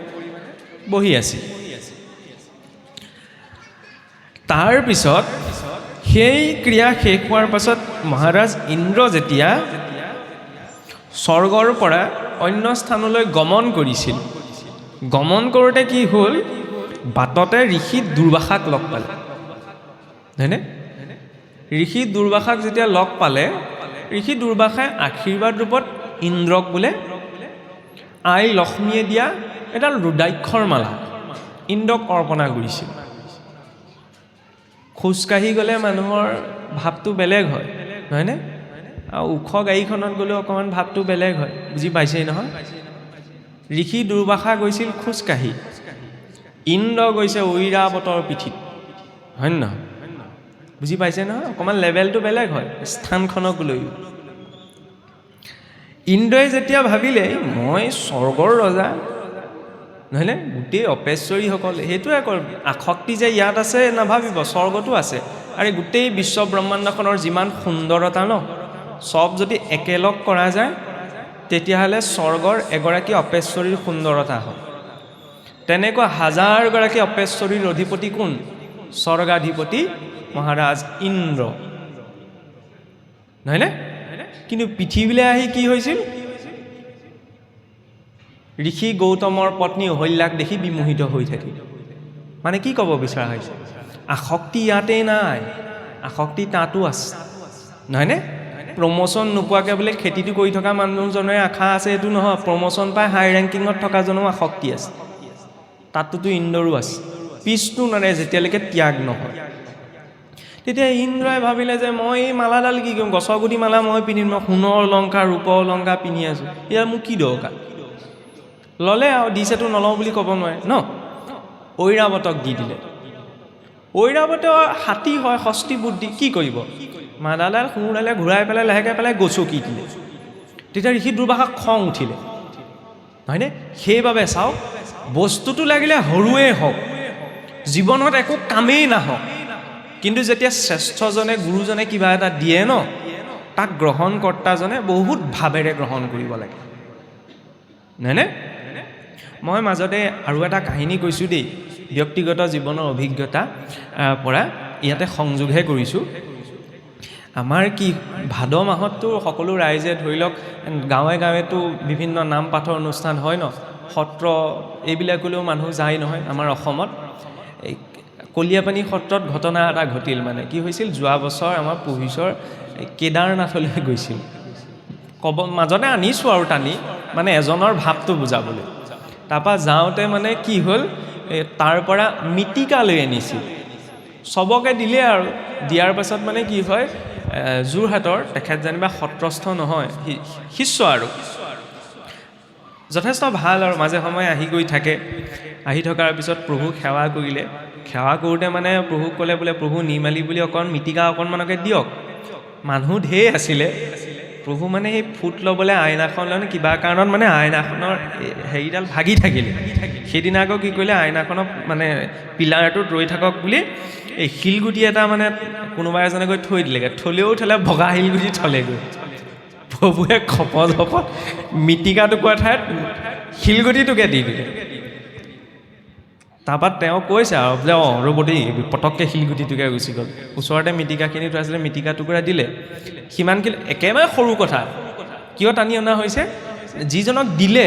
বহি আছিল। তাৰপিছত সেই ক্ৰিয়া শেষ হোৱাৰ পাছত মহাৰাজ ইন্দ্ৰ যেতিয়া স্বৰ্গৰ পৰা অন্য স্থানলৈ গমন কৰিছিল, গমন কৰোঁতে কি হ'ল, বাটতে ঋষি দুৰ্বাসাক লগ পালে। হয়নে? ঋষি দুৰ্বাসাক যেতিয়া লগ পালে, ঋষি দুৰ্বাসাই আশীৰ্বাদ ৰূপত ইন্দ্ৰক বোলে আই লক্ষ্মীয়ে দিয়া এডাল ৰুদ্ৰাক্ষৰ মালা ইন্দ্ৰক অৰ্পণা কৰিছিল। খোজকাঢ়ি গ'লে মানুহৰ ভাৱটো বেলেগ হয়, নহয়নে? আৰু ওখ গাড়ীখনত গ'লেও অকণমান ভাৱটো বেলেগ হয়, বুজি পাইছেই নহয়? ঋষি দুৰ্বাসা গৈছিল খোজকাঢ়ি, ইন্দ্ৰ গৈছে ঐৰাৱতৰ পিঠিত, হয় নে নহয়? বুজি পাইছে নহয়? অকণমান লেভেলটো বেলেগ হয় স্থানখনক লৈ। ইন্দ্ৰই যেতিয়া ভাবিলে মই স্বৰ্গৰ ৰজা, নহয়নে? গোটেই অপেশ্বৰীসকল সেইটোৱে আকৌ আসক্তি যে ইয়াত আছে নাভাবিব, স্বৰ্গতো আছে। আৰু গোটেই বিশ্ব ব্ৰহ্মাণ্ডখনৰ যিমান সুন্দৰতা ন, চব যদি একেলগ কৰা যায় তেতিয়াহ'লে স্বৰ্গৰ এগৰাকী অপেশ্বৰীৰ সুন্দৰতা হয়। তেনেকুৱা হাজাৰগৰাকী অপেশ্বৰীৰ অধিপতি কোন? স্বৰ্গাধিপতি মহাৰাজ ইন্দ্ৰ, নহয়নে? কিন্তু পৃথিৱীলৈ আহি কি হৈছিল? ঋষি গৌতমৰ পত্নী অহল্যাক দেখি বিমোহিত হৈ থাকিল। মানে কি ক'ব বিচৰা হৈছে? আসক্তি ইয়াতেই নাই, আসক্তি তাতো আছে, নহয়নে? প্ৰমোশ্যন নোপোৱাকৈ বোলে খেতিটো কৰি থকা মানুহজনে আশা আছে এইটো নহয়, প্ৰমোশ্যন পাই হাই ৰেংকিঙত থকাজনো আসক্তি আছে। তাতোতো ইন্দ্ৰৰো আছে, পিছটো নাৰে যেতিয়ালৈকে ত্যাগ নহয়। তেতিয়া ইন্দ্ৰই ভাবিলে যে মই এই মালাডাল কি কৰিম, গছৰ গুটি মালা মই পিন্ধিম, মই সোণৰ অলংকাৰ ৰূপৰ অলংকাৰ পিন্ধি আছোঁ, ইয়াৰ মোক কি দৰকাৰ? ল'লে আৰু দিছেতো নলওঁ বুলি ক'ব নোৱাৰে ন। ঐৰাৱতক দি দিলে। ঐৰাৱতৰ হাতী হয়, ষষ্ঠী বুদ্ধি, কি কৰিব? মালাডাল সোঁডালে ঘূৰাই পেলাই লাহেকৈ পেলাই গচকি দিলে। তেতিয়া ঋষি দুৰ্বাসাক খং উঠিলে, হয়নে? সেইবাবে চাওক, বস্তুটো লাগিলে সৰুৱেই হওক, জীৱনত একো কামেই নাহক, কিন্তু যেতিয়া শ্ৰেষ্ঠজনে গুৰুজনে কিবা এটা দিয়ে ন, তাক গ্ৰহণকৰ্তাজনে বহুত ভাৱেৰে গ্ৰহণ কৰিব লাগে, নহয়নে? মই মাজতে আৰু এটা কাহিনী কৈছোঁ দেই, ব্যক্তিগত জীৱনৰ অভিজ্ঞতা পৰা ইয়াতে সংযোগহে কৰিছোঁ। আমাৰ কি ভাদ মাহততো সকলো ৰাইজে ধৰি লওক গাঁৱে গাঁৱেতো বিভিন্ন নাম পাঠৰ অনুষ্ঠান হয় ন, সত্ৰ এইবিলাকলৈও মানুহ যায় নহয়। আমাৰ অসমত এই কলীয়াপানী সত্ৰত ঘটনা এটা ঘটিল। মানে কি হৈছিল, যোৱা বছৰ আমাৰ পুহিচৰ কেদাৰনাথলৈ গৈছিল। মাজতে আনিছোঁ আৰু টানি, মানে এজনৰ ভাৱটো বুজাবলৈ। তাৰপৰা যাওঁতে মানে কি হ'ল, তাৰ পৰা মিতিকা লৈ আনিছিল, চবকে দিলে আৰু দিয়াৰ পাছত মানে কি হয়, যোৰহাটৰ তেখেত যেনিবা সত্ৰস্থ নহয়, শিষ্য আৰু যথেষ্ট ভাল আৰু মাজে সময়ে আহি গৈ থাকে। আহি থকাৰ পিছত প্ৰভুক সেৱা কৰিলে। সেৱা কৰোঁতে মানে প্ৰভুক ক'লে বোলে প্ৰভু নিৰ্মালি বুলি অকণ মিতিকা অকণমানকে দিয়ক। মানুহ ঢেৰ আছিলে। প্ৰভু মানে সেই ফুট ল'বলৈ আইনাখন লৈ কিবা কাৰণত মানে আইনাখনৰ হেৰিডাল ভাগি থাকিলে। সেইদিনা আকৌ কি কৰিলে, আইনাখনৰ মানে পিলাৰটোত ৰৈ থাকক বুলি এই শিলগুটি এটা মানে কোনোবা এজনে গৈ থৈ দিলেগৈ। থলেও থলে ভগা শিলগুটি থলেগৈ। প্ৰভুৱে খপত খপত মিতিকা টুকুৰা ঠাইত শিলগুটিটোকে দি দিলে। তাৰপৰা তেওঁ কৈছে আৰু বোলে ৰ'ব দেই, পটককৈ শিলগুটিটোকে গুচি গ'ল। ওচৰতে মিতিকাখিনি থৈ আছিলে, মিতিকা টুকুৰা দিলে। সিমান কিলো একেবাৰে সৰু কথা, কিয় টানি অনা হৈছে, যিজনক দিলে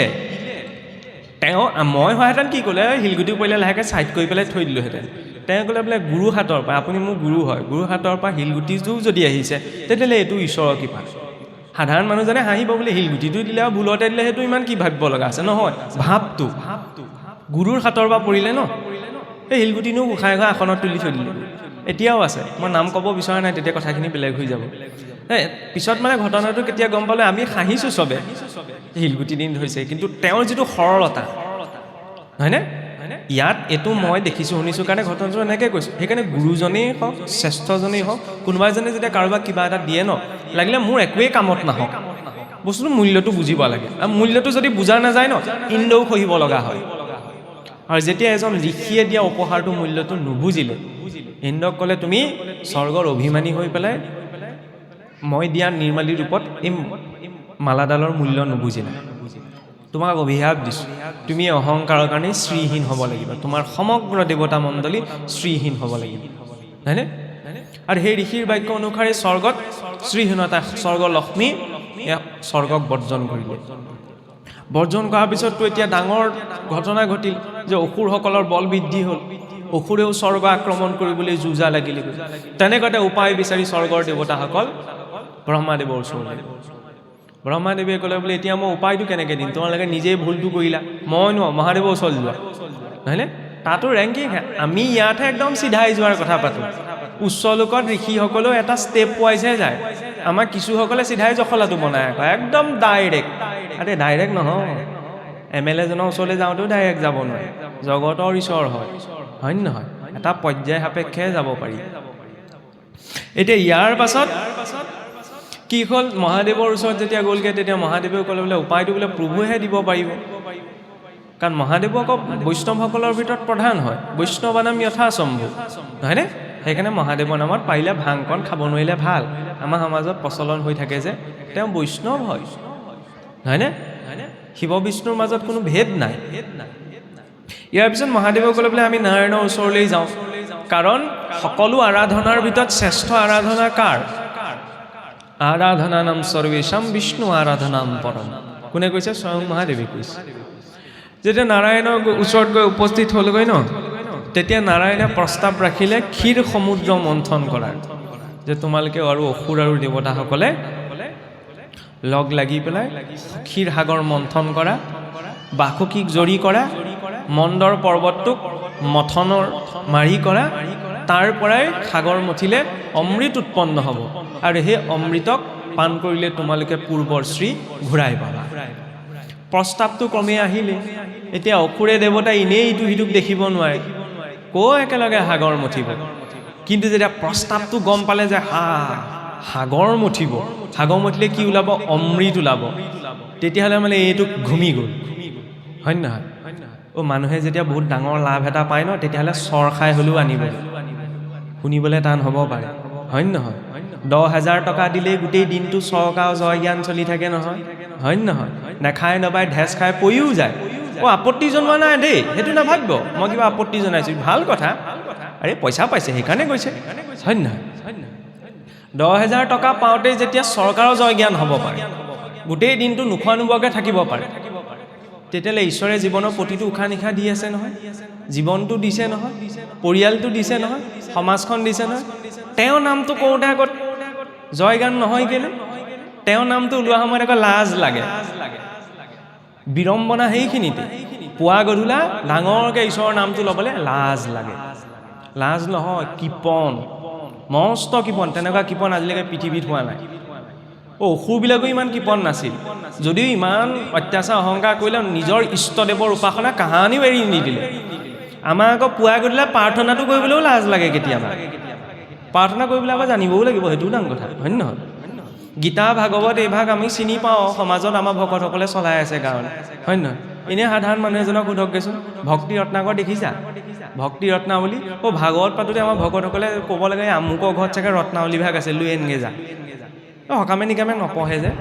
তেওঁ, মই হোৱাহেঁতেন কি ক'লে, শিলগুটি পৰিলে লাহেকৈ ছাইড কৰি পেলাই থৈ দিলোঁহেঁতেন। তেওঁ ক'লে বোলে গুৰু হাতৰ পৰা, আপুনি মোৰ গুৰু হয়, গুৰু হাতৰ পৰা শিলগুটিটো যদি আহিছে তেতিয়াহ'লে এইটো ঈশ্বৰৰ কৃপা। সাধাৰণ মানুহজনে হাঁহিব বোলে শিলগুটিটো দিলে আৰু ভুলতে দিলে, সেইটো ইমান কি ভাবিব লগা আছে। নহয়, ভাৱটো গুৰুৰ হাতৰ পৰা পৰিলে ন, এই শিলগুটিনো গোসাঁই ঘৰ আসনত তুলি থৈ দিলে। এতিয়াও আছে, মই নাম ক'ব বিচৰা নাই, তেতিয়া কথাখিনি বেলেগ হৈ যাব। পিছত মানে ঘটনাটো কেতিয়া গম পালে, আমি হাঁহিছোঁ চবে, শিলগুটি দিন ধৰিছে, কিন্তু তেওঁৰ যিটো সৰলতা, হয়নে? ইয়াত এইটো মই দেখিছোঁ শুনিছোঁ কাৰণে ঘটনাটো এনেকৈ কৈছোঁ। সেইকাৰণে গুৰুজনেই হওক, শ্ৰেষ্ঠজনেই হওক, কোনোবা এজনে যেতিয়া কাৰোবাক কিবা এটা দিয়ে ন, লাগিলে মোৰ একোৱেই কামত নাহক, বস্তুটো মূল্যটো বুজিব লাগে আৰু মূল্যটো যদি বুজা নাযায় ন ইন্দ্ৰও খহিব লগা হয় আৰু যেতিয়া এজন ঋষিয়ে দিয়া উপহাৰটো মূল্যটো নুবুজিলে ইন্দ্ৰক ক'লে তুমি স্বৰ্গৰ অভিমানী হৈ পেলাই মই দিয়া নিৰ্মালী ৰূপত এই মালাডালৰ মূল্য নুবুজিলা তোমাক অভিশাপ দিছোঁ তুমি অহংকাৰৰ কাৰণে শ্ৰীহীন হ'ব লাগিব তোমাৰ সমগ্ৰ দেৱতা মণ্ডলী শ্ৰীহীন হ'ব লাগিব হয়নে আৰু সেই ঋষিৰ বাক্য অনুসাৰে স্বৰ্গত শ্ৰীহীনতা স্বৰ্গ লক্ষ্মী স্বৰ্গক বৰ্জন কৰিলে বৰ্জন কৰাৰ পিছততো এতিয়া ডাঙৰ ঘটনা ঘটিল যে অসুৰসকলৰ বল বৃদ্ধি হ'ল অসুৰেও স্বৰ্গ আক্ৰমণ কৰিবলৈ যুঁজা লাগিলে তেনেকুৱাতে উপায় বিচাৰি স্বৰ্গৰ দেৱতাসকল ব্ৰহ্মাদেৱৰ ওচৰলৈ ব্ৰহ্মাদেৱে ক'লে বোলে এতিয়া মই উপায়টো কেনেকৈ দিম তোমালোকে নিজেই ভুলটো কৰিলা মই নোৱাৰোঁ মহাদেৱৰ ওচৰলৈ যোৱা নহয়নে তাতো ৰেংকিং আমি ইয়াতহে একদম চিধাই যোৱাৰ কথা পাতোঁ উচ্চ লোকত ঋষিসকলেও এটা ষ্টেপ ৱাইজহে যায় আমাৰ কিছুসকলে চিধাই জখলাটো বনাই আকৌ একদম ডাইৰেক্ট আৰে ডাইৰেক্ট নহয় MLA জনৰ ওচৰলৈ যাওঁতেও ডাইৰেক্ট যাব নোৱাৰে জগতৰ ঈশ্বৰ হয় নহয় এটা পৰ্যায় সাপেক্ষে যাব পাৰি এতিয়া ইয়াৰ পাছত কি হ'ল মহাদেৱৰ ওচৰত যেতিয়া গ'লগৈ তেতিয়া মহাদেৱে ক'লে বোলে উপায়টো বোলে প্ৰভুহে দিব পাৰিব কাৰণ মহাদেৱ আকৌ বৈষ্ণৱসকলৰ ভিতৰত প্ৰধান হয় বৈষ্ণৱানাম যথাসম্ভৱ নহয়নে সেইকাৰণে মহাদেৱৰ নামত পাৰিলে ভাংকণ খাব নোৱাৰিলে ভাল আমাৰ সমাজত প্ৰচলন হৈ থাকে যে তেওঁ বৈষ্ণৱ হয় নহয়নে শিৱ বিষ্ণুৰ মাজত কোনো ভেদ নাই ইয়াৰ পিছত মহাদেৱে ক'লে বোলে আমি নাৰায়ণৰ ওচৰলৈ যাওঁ কাৰণ সকলো আৰাধনাৰ ভিতৰত শ্ৰেষ্ঠ আৰাধনা কাৰ আৰাধনা নাম সৰ্বেশাম বিষ্ণু আৰাধনাম পৰম কোনে কৈছে স্বয়ং মহাদেৱে কৈছে যেতিয়া নাৰায়ণৰ ওচৰত গৈ উপস্থিত হ'লগৈ ন তেতিয়া নাৰায়ণে প্ৰস্তাৱ ৰাখিলে ক্ষীৰ সমুদ্ৰ মন্থন কৰাৰ যে তোমালোকে আৰু অসুৰ আৰু দেৱতাসকলে লগ লাগি পেলাই ক্ষীৰ সাগৰ মন্থন কৰা বাসুকীক জৰি কৰা মন্দৰ পৰ্বতটোক মথনৰ মাৰি কৰা তাৰ পৰাই সাগৰ মথিলে অমৃত উৎপন্ন হ'ব আৰু সেই অমৃতক পান কৰিলে তোমালোকে পূৰ্বৰ শ্ৰী ঘূৰাই পাবা প্ৰস্তাৱটো ক্ৰমে আহিলে এতিয়া অসুৰে দেৱতা এনেই ইটো সিটোক দেখিব নোৱাৰে একেলগে সাগৰ মথিব কিন্তু যেতিয়া প্ৰস্তাৱটো গম পালে যে সাগৰ মথিব সাগৰ মথিলে কি ওলাব অমৃত ওলাব তেতিয়াহ'লে মানে এইটো ঘুমি গ'ল হয় নহয় মানুহে যেতিয়া বহুত ডাঙৰ লাভ এটা পায় ন তেতিয়াহ'লে চৰ খাই হ'লেও আনিব শুনিবলৈ টান হ'ব পাৰে হয় নহয় 10,000 টকা দিলেই গোটেই দিনটো চৰকাৰ জয় জ্ঞান চলি থাকে নহয় হয় নহয় নাখাই নাপায় ঢেচ খাই পৰিও যায় আপত্তি জনোৱা নাই দেই সেইটো নাভাবিব মই কিবা আপত্তি জনাইছোঁ ভাল কথা আৰে পইচা পাইছে সেইকাৰণে গৈছে হয় নহয় 10,000 টকা পাওঁতেই যেতিয়া চৰকাৰৰ জয় জ্ঞান হ'ব পাৰে গোটেই দিনটো নোখোৱা নোবোৱাকৈ থাকিব পাৰে তেতিয়াহ'লে ঈশ্বৰে জীৱনৰ প্ৰতিটো উশাহ নিশাহ দি আছে নহয় জীৱনটো দিছে নহয় পৰিয়ালটো দিছে নহয় সমাজখন দিছে নহয় তেওঁ নামটো কওঁতে আগত জয় গান নহয় কেলে তেওঁ নামটো ওলোৱা সময়ত আকৌ লাজ লাগে বিৰম্বনা সেইখিনিতে পুৱা গধূলা ডাঙৰকৈ ঈশ্বৰৰ নামটো ল'বলৈ লাজ লাগে লাজ নহয় কৃপণ মস্ত কৃপণ তেনেকুৱা কৃপণ আজিলৈকে পৃথিৱীত হোৱা নাই অসুৰবিলাকো ইমান কৃপণ নাছিল যদিও ইমান অত্যাচাৰ অহংকাৰ কৰিলে নিজৰ ইষ্টদেৱৰ উপাসনা কাহানিও এৰি নিদিলে আমাৰ আকৌ পুৱা গধূলা প্ৰাৰ্থনাটো কৰিবলৈও লাজ লাগে কেতিয়াবা প্ৰাৰ্থনা কৰিবলৈ আকৌ জানিবও লাগিব সেইটোও ডাঙৰ কথা হয় নহয় গীতা ভাগৱত এইভাগ আমি চিনি পাওঁ সমাজত আমাৰ ভকতসকলে চলাই আছে কাৰণে হয় নহয় এনেই সাধাৰণ মানুহ এজনক সোধকগৈচোন ভক্তি ৰত্নাকৰ দেখিছা ভক্তি ৰত্নাৱলী ভাগৱত পাতোঁতে আমাৰ ভকতসকলে ক'ব লাগে আমুকৰ ঘৰত চাগে ৰত্নাৱলী ভাগ আছে লৈ আনগে যা সকামে নিকামে নপঢ়ে যে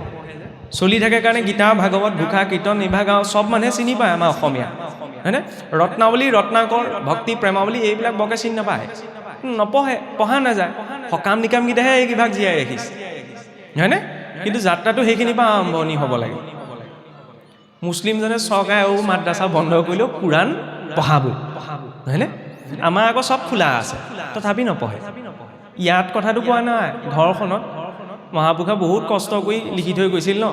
চলি থাকে কাৰণে গীতা ভাগৱত ঘোষা কীৰ্তন এইভাগ আৰু চব মানুহে চিনি পায় আমাৰ অসমীয়া হয়নে ৰত্নাৱলী ৰত্নাকৰ ভক্তি প্ৰেমাৱলী এইবিলাক বৰকৈ চিনি নাপায় নপঢ়ে পঢ়া নাযায় সকাম নিকামকেইটাহে এইভাগ জীয়াই ৰাখিছে হয়নে কিন্তু যাত্ৰাটো সেইখিনিৰ পৰা আৰম্ভণি হ'ব লাগে মুছলিমজনে চৰকাৰে আৰু মাদ্ৰাছা বন্ধ কৰিলেও কোৰাণ পঢ়াবই হয়নে আমাৰ আকৌ চব খোলা আছে তথাপি নপঢ়ে ইয়াত কথাটো কোৱা নাই ঘৰখনত মহাপুৰুষে বহুত কষ্ট কৰি লিখি থৈ গৈছিল ন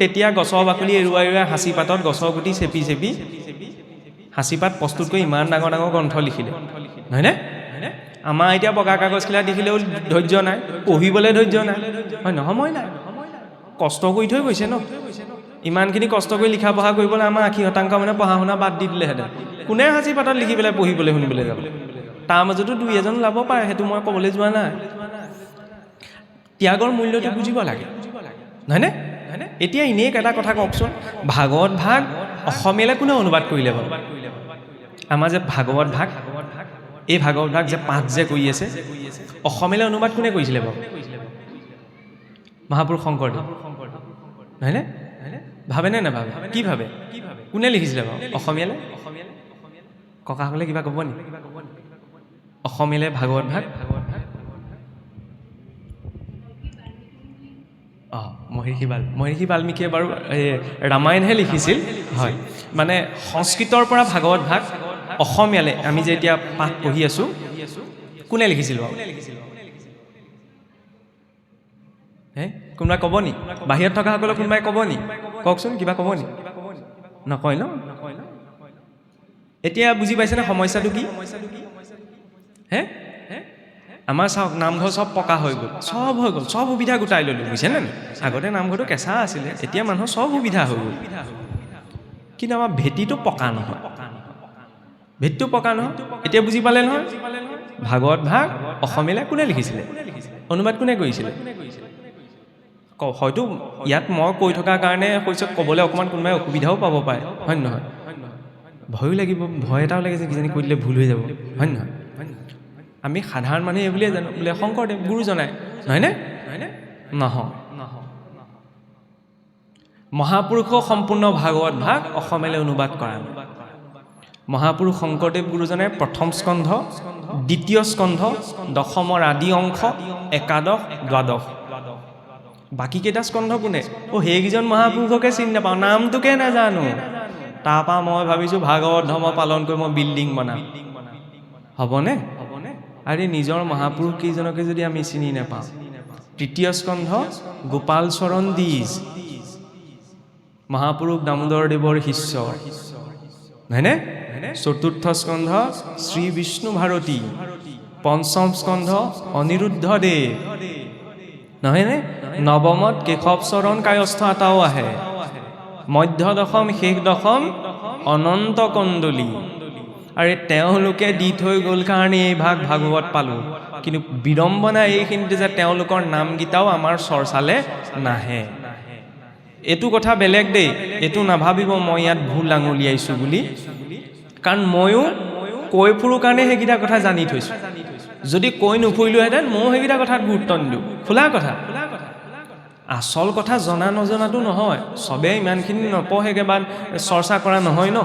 তেতিয়া গছৰ বাকলি এৰুৱাই সাঁচি পাতত গছৰ গুটি চেপি চেপি সাঁচি পাত প্ৰস্তুত কৰি ইমান ডাঙৰ ডাঙৰ গ্ৰন্থ লিখিলে হয়নে আমাৰ এতিয়া বগা কাগজখিলা দেখিলেও ধৈৰ্য নাই পঢ়িবলৈ ধৈৰ্য নাই হয় নহয় সময় নাই কষ্ট কৰি থৈ গৈছে ন ইমানখিনি কষ্ট কৰি লিখা পঢ়া কৰিবলৈ আমাৰ 80% মানে পঢ়া শুনা বাদ দি দিলেহেঁতেন কোনে সাঁচি পাতত লিখি পেলাই পঢ়িবলৈ শুনিবলৈ যাব তাৰ মাজতো দুই এজন ওলাব পাৰে সেইটো মই ক'বলৈ যোৱা নাই ত্যাগৰ মূল্যটো বুজিব লাগে নহয়নে এতিয়া এনেই এটা কথা কওকচোন, ভাগৱত ভাগ অসমীয়ালৈ কোনে অনুবাদ কৰিলে বাৰু? আমাৰ যে ভাগৱত ভাগ, এই ভাগৱত ভাগ যে পাঠ যে কৰি আছে, অসমীয়ালৈ অনুবাদ কোনে কৰিছিলে বাৰু? মহাপুৰুষ শংকৰদেৱ, নহয়নে? ভাবেনে নাভাবে? কি ভাবে? কোনে লিখিছিলে বাৰু অসমীয়ালৈ? ককাসকলে কিবা ক'ব নি? অসমীয়ালৈ ভাগৱত ভাগ মহৰ্ষি বাল্মীকিয়ে বাৰু ৰামায়ণহে লিখিছিল, হয়। মানে সংস্কৃতৰ পৰা ভাগৱত ভাগ অসমীয়ালৈ আমি যে এতিয়া পাঠ পঢ়ি আছোঁ, কোনে লিখিছিল বাৰু? কোনোবাই ক'ব নি? বাহিৰত থকাসকলক কোনোবাই ক'ব নি? কওকচোন, কিবা ক'ব নি? নকয় ন? এতিয়া বুজি পাইছেনে সমস্যাটো কি? আমাৰ চাওক, নামঘৰ চব পকা হৈ গ'ল, চব সুবিধা গোটাই ল'লোঁ, বুজিছেনে? আগতে নামঘৰটো কেঁচা আছিলে, এতিয়া মানুহৰ চব সুবিধা হৈ গ'ল, কিন্তু আমাৰ ভেটিটো পকা নহয়। ভেটিটো পকা নহয়। এতিয়া বুজি পালে নহয়? ভাগৱত ভাগ অসমীয়ালৈ কোনে লিখিছিলে? অনুবাদ কোনে কৰিছিলে? হয়তো ইয়াত মই কৈ থকাৰ কাৰণে কৈছোঁ, ক'বলৈ অকণমান কোনোবাই অসুবিধাও পাব পাৰে, হয় নহয়? ভয়ো লাগিব, ভয় এটাও লাগে যে কিজানি কৈ দিলে ভুল হৈ যাব, হয় নহয়? আমি সাধাৰণ মানুহে এই বুলিয়ে জানো, বোলে শংকৰদেৱ গুৰুজনাই, নহয়নে? নহয়। মহাপুৰুষ সম্পূৰ্ণ ভাগৱত ভাগ অসমীয়ালৈ অনুবাদ কৰা। মহাপুৰুষ শংকৰদেৱ গুৰুজনাই প্ৰথম স্কন্ধ, দ্বিতীয় স্কন্ধ, দশমৰ আদি অংশ, একাদশ, দ্বাদশ। বাকীকেইটা স্কন্ধ কোনে? সেইকেইজন মহাপুৰুষকে চিনি নাপাওঁ, নামটোকে নাজানো। তাৰপৰা মই ভাবিছোঁ ভাগৱত ধৰ্ম পালন কৰি মই বিল্ডিং বনাম। হ'বনে? আৰে নিজৰ মহাপুৰুষ কেইজনকে যদি আমি চিনি নাপাওঁ। তৃতীয় স্কন্ধ গোপাল চৰণ দ্বিজ, মহাপুৰুষ দামোদৰদেৱৰ শিষ্য, নহয়নে? চতুৰ্থ স্কন্ধ শ্ৰী বিষ্ণু ভাৰতী, পঞ্চম স্কন্ধ অনিৰুদ্ধদেৱ, নহয়নে? নৱমত কেশৱ চৰণ কায়স্থ এটাও আহে, মধ্য দশম শেষ দশম অনন্ত কন্দলী। আৰু তেওঁলোকে দি থৈ গ'ল কাৰণে এই ভাগৱত পালোঁ, কিন্তু বিড়ম্বনা এইখিনিতে যে তেওঁলোকৰ নামকেইটাও আমাৰ চৰ্চালে নাহে। এইটো কথা বেলেগ দেই, এইটো নাভাবিব মই ইয়াত ভুল আঙুলিয়াইছোঁ বুলি, কাৰণ ময়ো কৈ ফুৰোঁ কাৰণে সেইকেইটা কথা জানি থৈছোঁ। যদি কৈ নুফুৰিলোহেঁতেন ময়ো সেইকেইটা কথাত গুৰুত্ব নিদিওঁ, খোলা কথা। আচল কথা জনা নজনাটো নহয়, চবেই ইমানখিনি নপঢ়েগৈ বা চৰ্চা কৰা নহয় ন,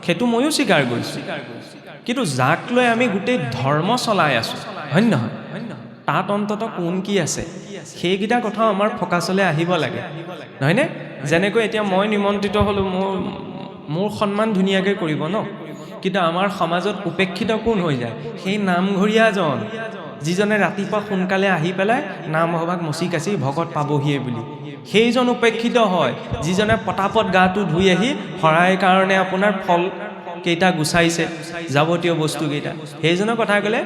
সেইটো ময়ো স্বীকাৰ কৰিছোঁ। কিন্তু যাক লৈ আমি গোটেই ধৰ্ম চলাই আছোঁ, হয় নহয়? তাত অন্ততঃ কোন কি আছে, সেইকেইটা কথাও আমাৰ ফকাচলৈ আহিব লাগে, নহয়নে? যেনেকৈ এতিয়া মই নিমন্ত্ৰিত হ'লোঁ, মোৰ সন্মান ধুনীয়াকৈ কৰিব ন, কিন্তু আমাৰ সমাজত উপেক্ষিত কোন হৈ যায়? সেই নামঘৰীয়াজন, যিজনে ৰাতিপুৱা সোনকালে আহি পেলাই নামসভাক মচি কাচি ভকত পাবহিয়ে বুলি, সেইজন উপেক্ষিত হয়। যিজনে পটাপট গাটো ধুই আহি শৰাই কাৰণে আপোনাৰ ফল কেইটা গুচাইছে, যাৱতীয় বস্তুকেইটা, সেইজনৰ কথা ক'লে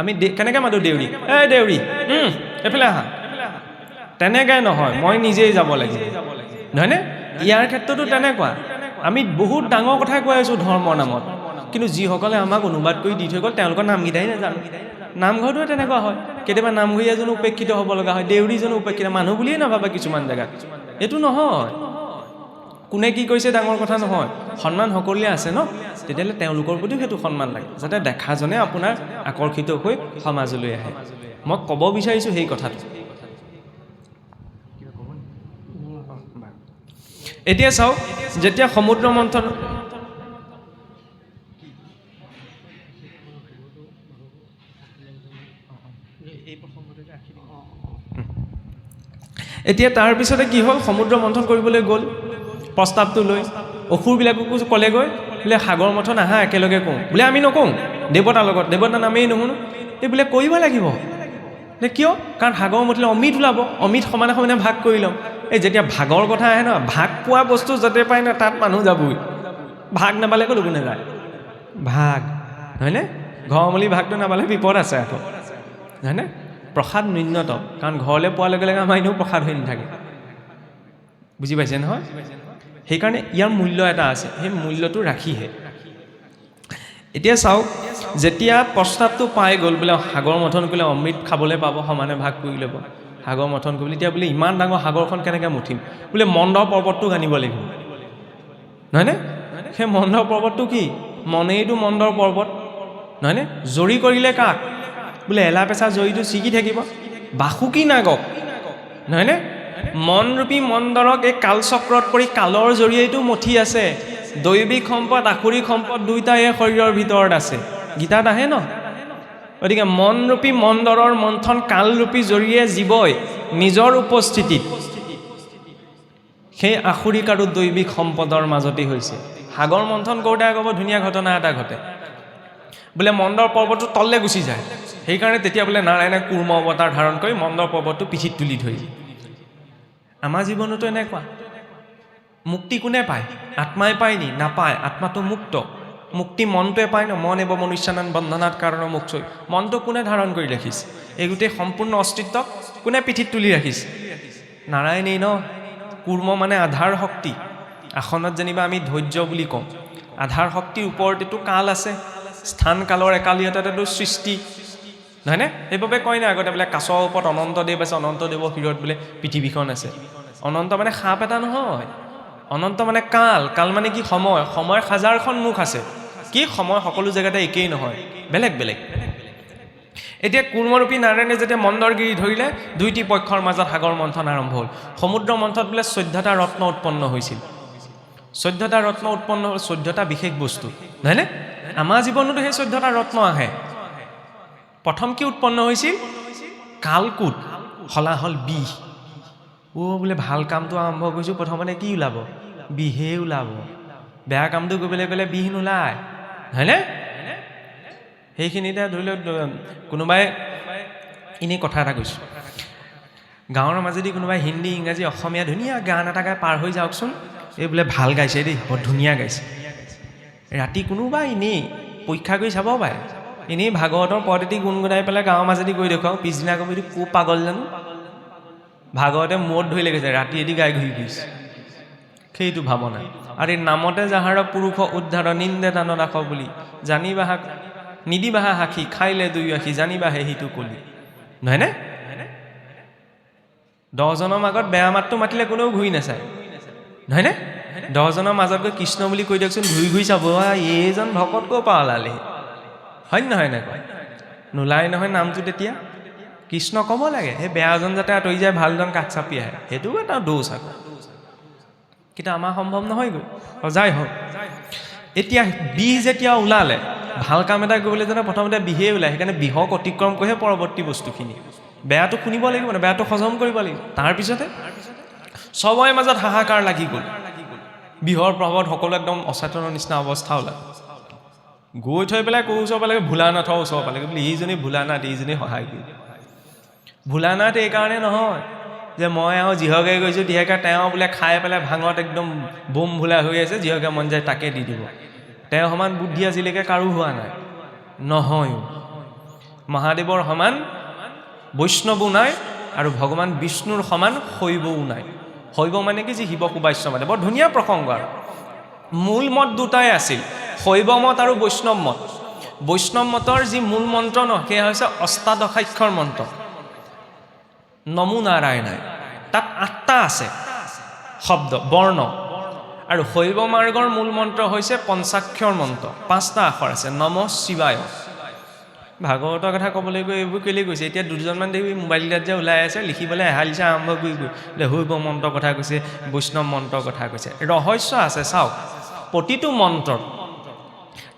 আমি কেনেকৈ মাতোঁ? দেউৰী, এই দেউৰী এইফালে আহা, তেনেকৈ নহয়, মই নিজেই যাব লাগিব, নহয়নে? ইয়াৰ ক্ষেত্ৰতো তেনেকুৱা। আমি বহুত ডাঙৰ কথা কৈ আছোঁ ধৰ্মৰ নামত, কিন্তু যিসকলে আমাক অনুবাদ কৰি দি থৈ গ'ল তেওঁলোকৰ নামকেইটাই নাজানো। নামঘৰটোৱে তেনেকুৱা হয়, কেতিয়াবা নামঘৰীয়াজনো উপেক্ষিত হ'ব লগা হয়, দেউৰীজনো উপেক্ষিত, মানুহ বুলিয়ে নাভাবে কিছুমান জেগাত। এইটো নহয়, কোনে কি কৰিছে ডাঙৰ কথা নহয়, সন্মান সকলোৱে আছে ন, তেতিয়াহ'লে তেওঁলোকৰ প্ৰতিও সেইটো সন্মান লাগে, যাতে দেখাজনে আপোনাৰ আকৰ্ষিত হৈ সমাজলৈ আহে। মই ক'ব বিচাৰিছোঁ সেই কথাটো। এতিয়া চাওক, যেতিয়া সমুদ্ৰ মন্থন এতিয়া তাৰপিছতে কি হ'ল, সমুদ্ৰ মন্থন কৰিবলৈ গ'ল, প্ৰস্তাৱটো লৈ অসুৰবিলাককো ক'লেগৈ বোলে সাগৰ মন্থন আহা একেলগে কওঁ, বোলে আমি নকওঁ, দেৱতাৰ লগত, দেৱতাৰ নামেই নুশুনো, এই বোলে কৰিব লাগিব। কিয়? কাৰণ সাগৰ মন্থলে অমিত ওলাব, অমিত সমানে সমানে ভাগ কৰি ল'ম। এই যেতিয়া ভাগৰ কথা আহে ন, ভাগ পোৱা বস্তু য'তে পায় ন তাত মানুহ যাবই, ভাগ নাপালে ক'লো কোনে যায়? ভাগ, হয়নে? ঘৰমূলি ভাগটো নাপালে বিপদ আছে আকৌ, হয়নে? প্ৰসাদ ন্যূনতম, কাৰণ ঘৰলৈ পোৱাৰ লগে লগে আমাৰ এনেও প্ৰসাদ হৈ নাথাকে, বুজি পাইছে নহয়? সেইকাৰণে ইয়াৰ মূল্য এটা আছে, সেই মূল্যটো ৰাখিহে। এতিয়া চাওক, যেতিয়া প্ৰস্তাৱটো পাই গ'ল বোলে সাগৰ মন্থন কৰিলে অমৃত খাবলৈ পাব, সমানে ভাগ কৰি ল'ব, সাগৰ মন্থন কৰিবলৈ। এতিয়া বোলে ইমান ডাঙৰ সাগৰখন কেনেকৈ মুঠিম, বোলে মন্দ পৰ্বতটো আনিব লাগিব, নহয়নে? সেই মন্দ পৰ্বতটো কি? মনেইটো মন্দৰ পৰ্বত, নহয়নে? জৰি কৰিলে কাক? বোলে এলা পেচা জৰিটো ছিগি থাকিব, বাসুকী নাগক, নহয়নে? মনৰূপী মন্দৰক এই কালচক্ৰত পৰি কালৰ জৰিয়তেও মঠি আছে। দৈবিক সম্পদ আসুৰিক সম্পদ দুয়োটাই এই শৰীৰৰ ভিতৰত আছে, গীতাত আহে ন? গতিকে মনৰূপী মন্দৰৰ মন্থন কালৰূপী জৰিয়ে জীৱই নিজৰ উপস্থিতিত সেই আসুৰিক আৰু দৈবিক সম্পদৰ মাজতেই হৈছে। সাগৰ মন্থন কৰোঁতে আকৌ ধুনীয়া ঘটনা এটা ঘটে, বোলে মন্দৰ পৰ্বতটো তললৈ গুচি যায়। সেইকাৰণে তেতিয়া বোলে নাৰায়ণে কুৰ্ম অৱতাৰ ধাৰণ কৰি মন্দৰ পৰ্বতটো পিঠিত তুলি ধৰি। আমাৰ জীৱনতো এনেকুৱা। মুক্তি কোনে পায়? আত্মাই পায় নি? নাপায়। আত্মাটো মুক্ত। মুক্তি মনটোৱে পায় ন? মন এব মনুষ্যানান বন্ধনাত কাৰণ মোক্ষই। মনটো কোনে ধাৰণ কৰি ৰাখিছে? এই গোটেই সম্পূৰ্ণ অস্তিত্বক কোনে পিঠিত তুলি ৰাখিছে? নাৰায়ণেই ন? কুৰ্ম মানে আধাৰ শক্তি। আসনত যেনিবা আমি ধৈৰ্য বুলি কওঁ। আধাৰ শক্তিৰ ওপৰতেতো কাল আছে, স্থান কালৰ একালিয়তাতেতো সৃষ্টি, নহয়নে? সেইবাবে কয় না আগতে বোলে কাছৰ ওপৰত অনন্তদেৱ আছে, অনন্তদেৱৰ শিৰত বোলে পৃথিৱীখন আছে। অনন্ত মানে সাপ এটা নহয়, অনন্ত মানে কাল। কাল মানে কি? সময়। সময়ৰ হাজাৰখন মুখ আছে। কি সময় সকলো জেগাতে একেই নহয়, বেলেগ বেলেগ। এতিয়া কুৰ্মৰূপী নাৰায়ণে যেতিয়া মন্দৰগিৰি ধৰিলে, দুইটি পক্ষৰ মাজত সাগৰ মন্থন আৰম্ভ হ'ল। সমুদ্ৰ মন্থনত বোলে 14টা ৰত্ন উৎপন্ন হৈছিল। 14টা ৰত্ন উৎপন্ন হ'ল, 14টা বিশেষ বস্তু, নহয়নে? আমাৰ জীৱনতো সেই 14টা ৰত্ন আহে। প্ৰথম কি উৎপন্ন হৈছিল? কালকুট, হলাহল বিষ। বোলে ভাল কামটো আৰম্ভ কৰিছোঁ, প্ৰথমতে কি ওলাব? বিহে ওলাব। বেয়া কামটো কৰিবলৈ গ'লে বিষ নোলায়, হয়নে? সেইখিনিতে ধৰি লওক কোনোবাই এনেই কথা এটা কৈছোঁ, গাঁৱৰ মাজেদি কোনোবাই হিন্দী ইংৰাজী অসমীয়া ধুনীয়া গান এটা গাই পাৰ হৈ যাওকচোন, এই বোলে ভাল গাইছে দেই, বৰ ধুনীয়া গাইছে। ৰাতি কোনোবা এনেই পৰীক্ষা কৰি চাব পাৰে, এনেই ভাগৱতৰ পদ এটি গুণগুণাই পেলাই গাঁৱৰ মাজেদি গৈ দেখুৱাওঁ, পিছদিনা কবি কো পাগল জানো, ভাগৱতে মূৰত ধৰি লেগেছে, ৰাতি এটি গাই ঘূৰি ফুৰিছে। সেইটো ভাৱনা। আৰু এই নামতে যাহাৰ পুৰুষ উদ্ধাৰ নিন্দে দান ৰাখ বুলি জানিবাহা নিদিবাহা সাক্ষী খাইলে দুই আখি জানিবাহে সিটো কলি, নহয়নে? 10জনৰ মাজত বেয়া মাতটো মাতিলে কোনেও ঘূৰি নাচায়, নহয়নে? 10জনৰ মাজত গৈ কৃষ্ণ বুলি কৈ দিয়কচোন, ঘূৰি ঘূৰি চাব, এইজন ভকত ক'ৰ পৰা ওলালে, হয় নহয়? নাই নোলাই নহয় নামটো। তেতিয়া কৃষ্ণ ক'ব লাগে, সেই বেয়াজন যাতে আঁতৰি যায়, ভালজন কাষ চাপি আহে, সেইটোও এটা দোষ আকৌ। কিন্তু আমাৰ সম্ভৱ নহয়গৈ। যাই হওক, এতিয়া বিহ যেতিয়া ওলালে, ভাল কাম এটা কৰিবলৈ জানে প্ৰথমতে বিহে ওলায়। সেইকাৰণে বিহক অতিক্ৰম কৰিহে পৰৱৰ্তী বস্তুখিনি। বেয়াটো শুনিব লাগিব, না বেয়াটো হজম কৰিব লাগিব। তাৰপিছতে চবৰে মাজত হাহাকাৰ লাগি গ'ল। বিহৰ প্ৰভাৱত সকলো একদম অচেতনৰ নিচিনা অৱস্থা ওলাল। গৈ থৈ পেলাই ক'ৰ ওচৰ পালেগৈ? ভোলানাথৰ ওচৰ পালেগৈ। বোলে এইজনী ভোলানাথ, এইজনী সহায় কৰি। ভোলানাথ এইকাৰণে নহয় যে মই আৰু যিহকে গৈছোঁ তিহকে তেওঁ বোলে খাই পেলাই ভাঙত একদম বোম ভোলা হৈ আছে, যিহকে মন যায় তাকে দি দিব। তেওঁ সমান বুদ্ধি আজিলৈকে কাৰো হোৱা নাই, নহয়ো। মহাদেৱৰ সমান বৈষ্ণৱো নাই, আৰু ভগৱান বিষ্ণুৰ সমান শৈৱও নাই। শৈৱ মানে কি? যি শিৱক উপাস্য মানে। বৰ ধুনীয়া প্ৰসংগ। আৰু মূল মত দুটাই আছিল, শৈৱ মত আৰু বৈষ্ণৱ মত। বৈষ্ণৱ মতৰ যি মূল মন্ত্ৰ ন, সেয়া হৈছে অষ্টাদশাক্ষৰ মন্ত্ৰ, নমো নাৰায়ণায়। তাত 8টা আছে শব্দ, বৰ্ণ। আৰু শৈৱ মাৰ্গৰ মূল মন্ত্ৰ হৈছে পঞ্চাক্ষৰ মন্ত্ৰ, 5টা আখৰ আছে, নম শিৱায়। ভাগৱতৰ কথা ক'বলৈ গৈ এইবোৰ কেলৈ কৈছে? এতিয়া 2জনমান দেৱী মোবাইলটোত যে ওলাই আছে, লিখিবলৈ এহালিচা আৰম্ভ কৰি গৈ শৈৱ মন্ত্ৰৰ কথা কৈছে, বৈষ্ণৱ মন্ত্ৰৰ কথা কৈছে। ৰহস্য আছে চাওক। প্ৰতিটো মন্ত্ৰত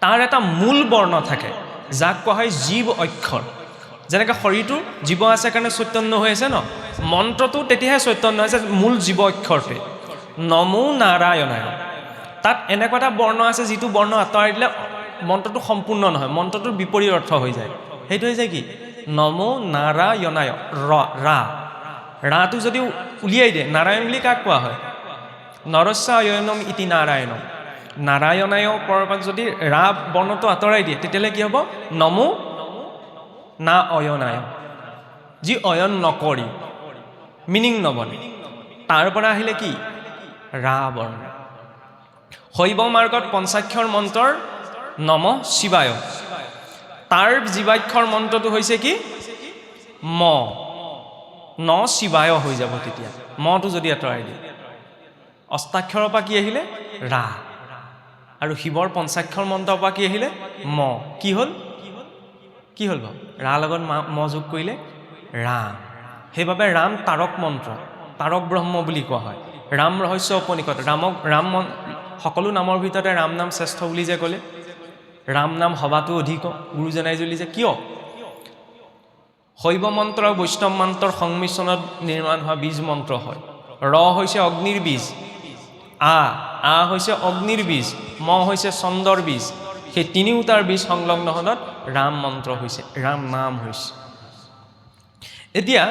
তাৰ এটা মূল বৰ্ণ থাকে, যাক কোৱা হয় জীৱ অক্ষৰ। যেনেকৈ শৰীৰটো জীৱ আছে কাৰণে চৈতন্য হৈ আছে ন, মন্ত্ৰটো তেতিয়াহে চৈতন্য হৈছে মূল জীৱ অক্ষৰটোৱে। নমো নাৰায়ণায়, তাত এনেকুৱা এটা বৰ্ণ আছে যিটো বৰ্ণ আঁতৰাই দিলে মন্ত্ৰটো সম্পূৰ্ণ নহয়, মন্ত্ৰটোৰ বিপৰীত অৰ্থ হৈ যায়। সেইটো হৈছে কি? নমো নাৰায়ণায়। ৰা ৰাটো যদি উলিয়াই দিয়ে, নাৰায়ণ বুলি কাক কোৱা হয়? নৰস্যায়নম ইতি নাৰায়ণম। নাৰায়ণায় পৰ্বত যদি ৰা বৰ্ণটো আঁতৰাই দিয়ে, তেতিয়াহ'লে কি হ'ব? নমো না অয়নায়, যি অয়ন নকৰি, মিনিং নবনে। তাৰ পৰা আহিলে কি? ৰা বৰ্ণ। শৈৱ মাৰ্গত পঞ্চাক্ষৰ মন্ত্ৰৰ নম শিৱায়, তাৰ জীৱাক্ষৰ মন্ত্ৰটো হৈছে কি? ম। ন শিৱায় হৈ যাব তেতিয়া মটো যদি আঁতৰাই দিয়ে অষ্টাক্ষৰৰ পৰা কি আহিলে ৰা আৰু শিৱৰ পঞ্চাক্ষৰ মন্ত্ৰৰ পৰা কি আহিলে ম কি হ'ল বাৰু ৰা লগত ম যোগ কৰিলে ৰাম সেইবাবে ৰাম তাৰক মন্ত্ৰ তাৰক ব্ৰহ্ম বুলি কোৱা হয় ৰাম ৰহস্য উপনিষদ ৰাম সকলো নামৰ ভিতৰতে ৰাম নাম শ্ৰেষ্ঠ বুলি যে ক'লে ৰাম নাম সবাতো অধিক গুৰুজনাই জ্বলিছে কিয় শৈৱ মন্ত্ৰ আৰু বৈষ্ণৱ মন্ত্ৰৰ সংমিশ্ৰণত নিৰ্মাণ হোৱা বীজ মন্ত্ৰ হয় ৰ হৈছে অগ্নিৰ বীজ আ হৈছে অগ্নিৰ বীজ ম হৈছে চন্দ্ৰৰ বীজ সেই তিনিওটাৰ বীজ সংলগ্ন হলত ৰাম মন্ত্ৰ হৈছে ৰাম নাম হৈছে এতিয়া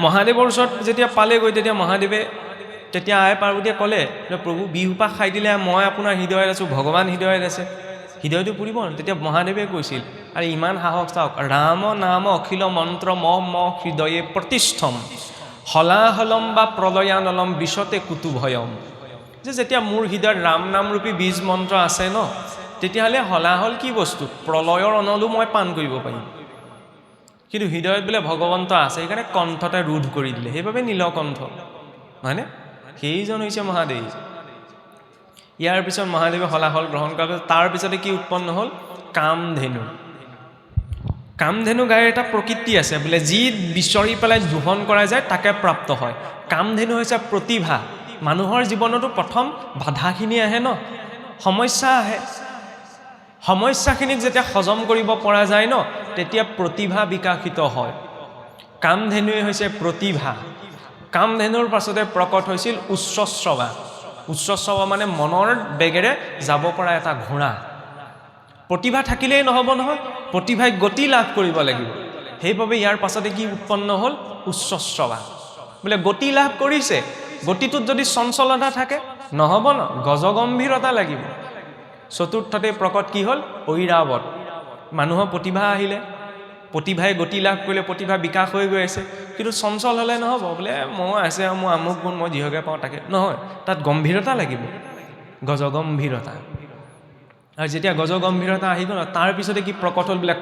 মহাদেৱৰ ওচৰত যেতিয়া পালেগৈ তেতিয়া মহাদেৱে তেতিয়া আই পাৰ্বতীয়ে ক'লে যে প্ৰভু বিহুপা খাই দিলে মই আপোনাৰ হৃদয়ত আছোঁ ভগৱান হৃদয়ত আছে হৃদয়টো পুৰিব তেতিয়া মহাদেৱে কৈছিল আৰু ইমান সাহস চাওক ৰাম নাম অখিল মন্ত্ৰ ম হৃদয়ে প্ৰতিষ্ঠম হলাহলম বা প্ৰলয়ানলম বিশ্বতে কুতুভয়ম যে যেতিয়া মোৰ হৃদয়ত ৰাম নামৰূপী বীজ মন্ত্ৰ আছে ন তেতিয়াহ'লে হলাহল কি বস্তু প্ৰলয়ৰ অনলো মই পান কৰিব পাৰিম কিন্তু হৃদয়ত বোলে ভগৱন্ত আছে সেইকাৰণে কণ্ঠতে ৰোধ কৰি দিলে সেইবাবে নীলকণ্ঠ হয়নে সেইজন হৈছে মহাদেৱ ইয়াৰ পিছত মহাদেৱে হলাহল গ্ৰহণ কৰাৰ পিছত তাৰ পিছতে কি উৎপন্ন হ'ল কামধেনু গাইৰ এটা প্ৰকৃতি আছে বোলে যি বিচৰি পেলাই দোহন কৰা যায় তাকে প্ৰাপ্ত হয় কামধেনু হৈছে প্ৰতিভা মানুহৰ জীৱনতো প্ৰথম বাধাখিনি আহে ন সমস্যা আহে সমস্যাখিনিক যেতিয়া হজম কৰিব পৰা যায় ন তেতিয়া প্ৰতিভা বিকাশিত হয় কামধেনুৱে হৈছে প্ৰতিভা কামধেনুৰ পাছতে প্ৰকট হৈছিল উচ্চশ্ৰৱা মানে মনৰ বেগেৰে যাব পৰা এটা ঘোঁৰা প্ৰতিভা থাকিলেই নহ'ব নহয় প্ৰতিভাই গতি লাভ কৰিব লাগিব সেইবাবে ইয়াৰ পাছতে কি উৎপন্ন হ'ল উচ্চশ্ৰৱা বোলে গতি লাভ কৰিছে গতিটোত যদি চঞ্চলতা থাকে নহ'ব ন গজগম্ভীৰতা লাগিব চতুৰ্থতে প্ৰকট কি হ'ল ঐৰাৱত মানুহৰ প্ৰতিভা আহিলে প্ৰতিভাই গতি লাভ কৰিলে প্ৰতিভা বিকাশ হৈ গৈ আছে কিন্তু চঞ্চল হ'লে নহ'ব বোলে মই আছে মোৰ আমুক গুণ মই যিহকে পাওঁ তাকে নহয় তাত গম্ভীৰতা লাগিব গজগম্ভীৰতা আৰু যেতিয়া গজগম্ভীৰতা আহি গ'ল তাৰপিছতে কি প্ৰকট হ'ল বোলে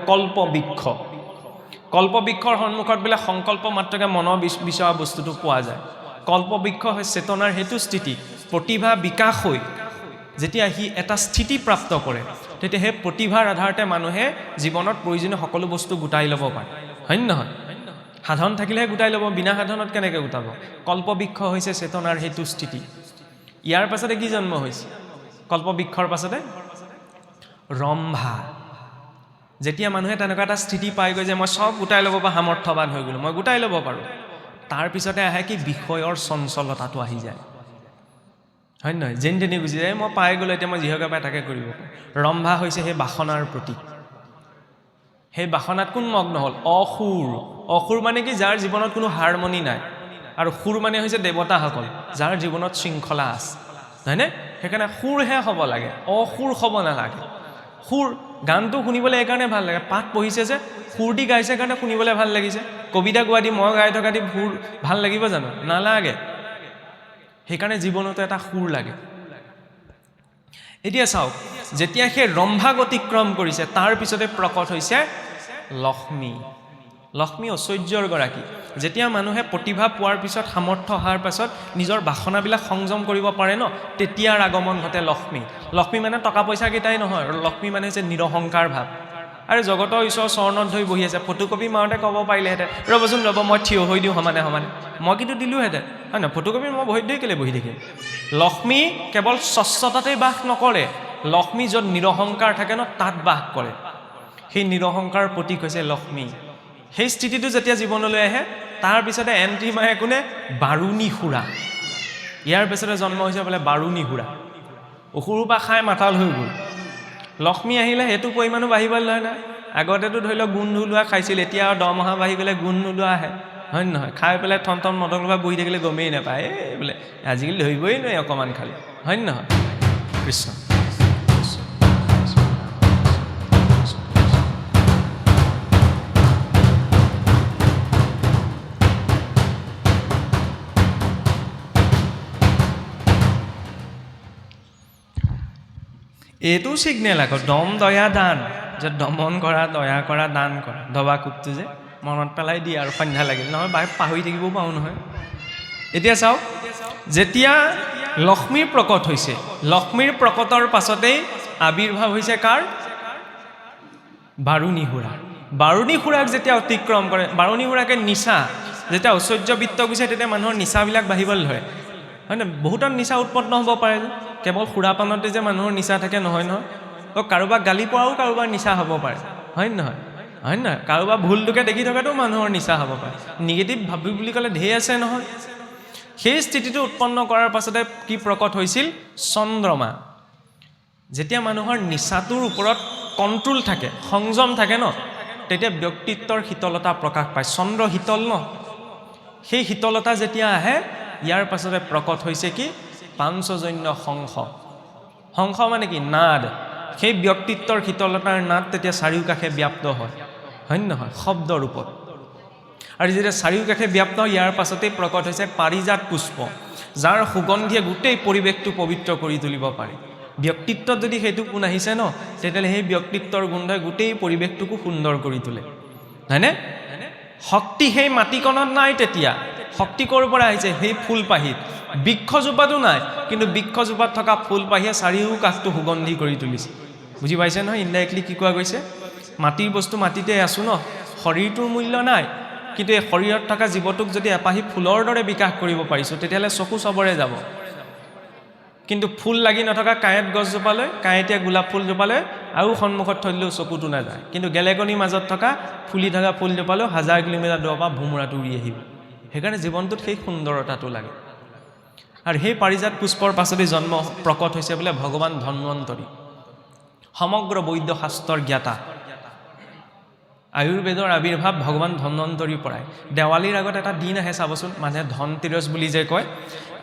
কল্পবৃক্ষৰ সন্মুখত বোলে সংকল্প মাত্ৰকে মনৰ বিচৰা বস্তুটো পোৱা যায় কল্পবৃক্ষ হৈছে চেতনাৰ হেতু স্থিতি প্ৰতিভা বিকাশ হৈ যেতিয়া সি এটা স্থিতি প্ৰাপ্ত কৰে তেতিয়া সেই প্ৰতিভাৰ আধাৰতে মানুহে জীৱনত প্ৰয়োজনীয় সকলো বস্তু গোটাই ল'ব পাৰে হয় নহয় সাধন থাকিলেহে গোটাই ল'ব বিনা সাধনত কেনেকৈ গোটাব কল্পবৃক্ষ হৈছে চেতনাৰ হেতু স্থিতি ইয়াৰ পাছতে কি জন্ম হৈছে কল্পবৃক্ষৰ পাছতে ৰম্ভা যেতিয়া মানুহে তেনেকুৱা এটা স্থিতি পাইগৈ যে মই চব গোটাই ল'ব পৰা সামৰ্থ্যৱান হৈ গ'লোঁ মই গোটাই ল'ব পাৰোঁ তাৰপিছতে আহে কি বিষয়ৰ চঞ্চলতাটো আহি যায় হয় নহয় যেন তেনে গুচি যায় মই পাই গ'লোঁ এতিয়া মই যিহকে পাই তাকে কৰিব পাৰোঁ ৰম্ভা হৈছে সেই বাসনাৰ প্ৰতীক সেই বাসনাত কোন মগ্ন হ'ল অসুৰ মানে কি যাৰ জীৱনত কোনো হাৰমনি নাই আৰু সুৰ মানে হৈছে দেৱতাসকল যাৰ জীৱনত শৃংখলা আছে হয়নে সেইকাৰণে সুৰহে হ'ব লাগে অসুৰ হ'ব নালাগে সুৰ গানটো শুনিবলৈ এইকাৰণে ভাল লাগে পাঠ পঢ়িছে যে সুৰ দি গাইছে কাৰণে শুনিবলৈ ভাল লাগিছে কবিতা গোৱা দি মই গাই থকা দি সুৰ ভাল লাগিব জানো নালাগে সেইকাৰণে জীৱনতো এটা সুৰ লাগে এতিয়া চাওক যেতিয়া সেই ৰম্ভাক অতিক্ৰম কৰিছে তাৰ পিছতে প্ৰকট হৈছে লক্ষ্মী ঐশ্বৰ্যৰ গৰাকী যেতিয়া মানুহে প্ৰতিভা পোৱাৰ পিছত সামৰ্থ্য অহাৰ পাছত নিজৰ বাসনাবিলাক সংযম কৰিব পাৰে ন তেতিয়াৰ আগমন ঘটে লক্ষ্মী মানে টকা পইচা কেইটাই নহয় লক্ষ্মী মানে হৈছে নিৰহংকাৰ ভাৱ আৰু জগতৰ ঈশ্বৰৰ চৰণত ধৰি বহি আছে ফটোকপি মাৰোঁতে ক'ব পাৰিলেহেঁতেন ৰ'বচোন মই থিয় হৈ দিওঁ সমানে মই কিন্তু দিলোঁহেঁতেন হয় নহয় ফটোকপি মই ভৰিত ধৰি কেলৈ বহি থাকিম লক্ষ্মী কেৱল স্বচ্ছতাতেই বাস নকৰে লক্ষ্মী য'ত নিৰহংকাৰ থাকে ন তাত বাস কৰে সেই নিৰহংকাৰ প্ৰতীক হৈছে লক্ষ্মী সেই স্থিতিটো যেতিয়া জীৱনলৈ আহে তাৰপিছতে এণ্ট্ৰি মাৰে কোনে বাৰুণী সুৰা ইয়াৰ পিছতে জন্ম হৈছে বোলে বাৰুণী সুৰা অসুৰৰ পৰা খাই মাতাল হৈ গ'ল লক্ষ্মী আহিলে সেইটো পৰিমাণো বাঢ়িবলৈ লয় নাই আগতেতো ধৰি লওক গোন্ধ ওলোৱা খাইছিল এতিয়া আৰু দৰমহা বাঢ়ি গ'লে গোন্ধ ওলোৱা আহে হয় নহয় খাই পেলাই থন মটন পৰা বহি থাকিলে গমেই নাপায় এই বোলে আজিকালি ধৰিবই নোৱাৰি অকণমান খালে হয় নহয় কৃষ্ণ এইটো চিগনেল আকৌ দম দয়া দান যে দমন কৰা দয়া কৰা দান কৰা দবা কোপটো যে মনত পেলাই দিয়ে আৰু সন্ধ্যা লাগিল নহয় পাহৰি থাকিব পাৰোঁ নহয় এতিয়া চাওক যেতিয়া লক্ষ্মীৰ প্ৰকট হৈছে লক্ষ্মীৰ প্ৰকটৰ পাছতেই আবিৰ্ভাৱ হৈছে কাৰ বাৰুণী খুৰাক যেতিয়া অতিক্ৰম কৰে বাৰুণী খুৰাকে নিচা যেতিয়া ঐশ্বৰ্য বৃত্ত গৈছে তেতিয়া মানুহৰ নিচাবিলাক বাঢ়িবলৈ ধৰে হয় নে বহুতৰ নিচা উৎপন্ন হ'ব পাৰে কেৱল সুৰাপানতে যে মানুহৰ নিচা থাকে নহয় কাৰোবাক গালি পোৱাও কাৰোবাৰ নিচা হ'ব পাৰে হয় নহয় কাৰোবাৰ ভুলটোকে দেখি থকাটো মানুহৰ নিচা হ'ব পাৰে নিগেটিভ ভাবি বুলি ক'লে ঢেৰ আছে নহয় সেই স্থিতিটো উৎপন্ন কৰাৰ পাছতে কি প্ৰকট হৈছিল চন্দ্ৰমা যেতিয়া মানুহৰ নিচাটোৰ ওপৰত কণ্ট্ৰোল থাকে সংযম থাকে ন তেতিয়া ব্যক্তিত্বৰ শীতলতা প্ৰকাশ পায় চন্দ্ৰ শীতল ন সেই শীতলতা যেতিয়া আহে ইয়াৰ পাছতে প্ৰকট হৈছে কি পাঞ্চজন্য হংস মানে কি নাদ সেই ব্যক্তিত্বৰ শীতলতাৰ নাদ তেতিয়া চাৰিওকাষে ব্যাপ্ত হয় নহয় শব্দ ৰূপত আৰু যেতিয়া চাৰিওকাষে ব্যাপ্ত ইয়াৰ পাছতেই প্ৰকট হৈছে পাৰিজাত পুষ্প যাৰ সুগন্ধিয়ে গোটেই পৰিৱেশটো পবিত্ৰ কৰি তুলিব পাৰে ব্যক্তিত্বত যদি সেইটো গুণ আহিছে ন তেতিয়াহ'লে সেই ব্যক্তিত্বৰ গোন্ধই গোটেই পৰিৱেশটোকো সুন্দৰ কৰি তোলে হয়নে শক্তি সেই মাটিকণত নাই তেতিয়া শক্তি ক'ৰ পৰা আহিছে সেই ফুলপাহিত বৃক্ষজোপাতো নাই কিন্তু বৃক্ষজোপাত থকা ফুলপাহিয়ে চাৰিওকাষটো সুগন্ধি কৰি তুলিছে বুজি পাইছে নহয় ইনডাইৰেক্টলি কি কোৱা গৈছে মাটিৰ বস্তু মাটিতে আছোঁ ন শৰীৰটোৰ মূল্য নাই কিন্তু এই শৰীৰত থকা জীৱটোক যদি এপাহি ফুলৰ দৰে বিকাশ কৰিব পাৰিছোঁ তেতিয়াহ'লে চকু চবৰে যাব কিন্তু ফুল লাগি নথকা কাঁইট গছজোপালৈ কাঁইটীয়া গোলাপ ফুলজোপালৈ আৰু সন্মুখত থৈ দিলেও চকুটো নাযায় কিন্তু গেলেকনিৰ মাজত থকা ফুলি থকা ফুলজোপালৈ 1000 কিলোমিটাৰ দূৰৰ পৰা ভোমোৰাটো উৰি আহিব সেইকাৰণে জীৱনটোত সেই সুন্দৰতাটো লাগে আৰু সেই পাৰিজাত পুষ্পৰ পাছতে জন্ম প্ৰকট হৈছে বোলে ভগৱান ধন্বন্তৰী সমগ্ৰ বৈদ্য শাস্ত্ৰৰ জ্ঞাতা আয়ুৰ্বেদৰ আবিৰ্ভাৱ ভগৱান ধন্বন্তৰীৰ পৰাই দেৱালীৰ আগত এটা দিন আহে চাবচোন মানুহে ধনতেৰছ বুলি যে কয়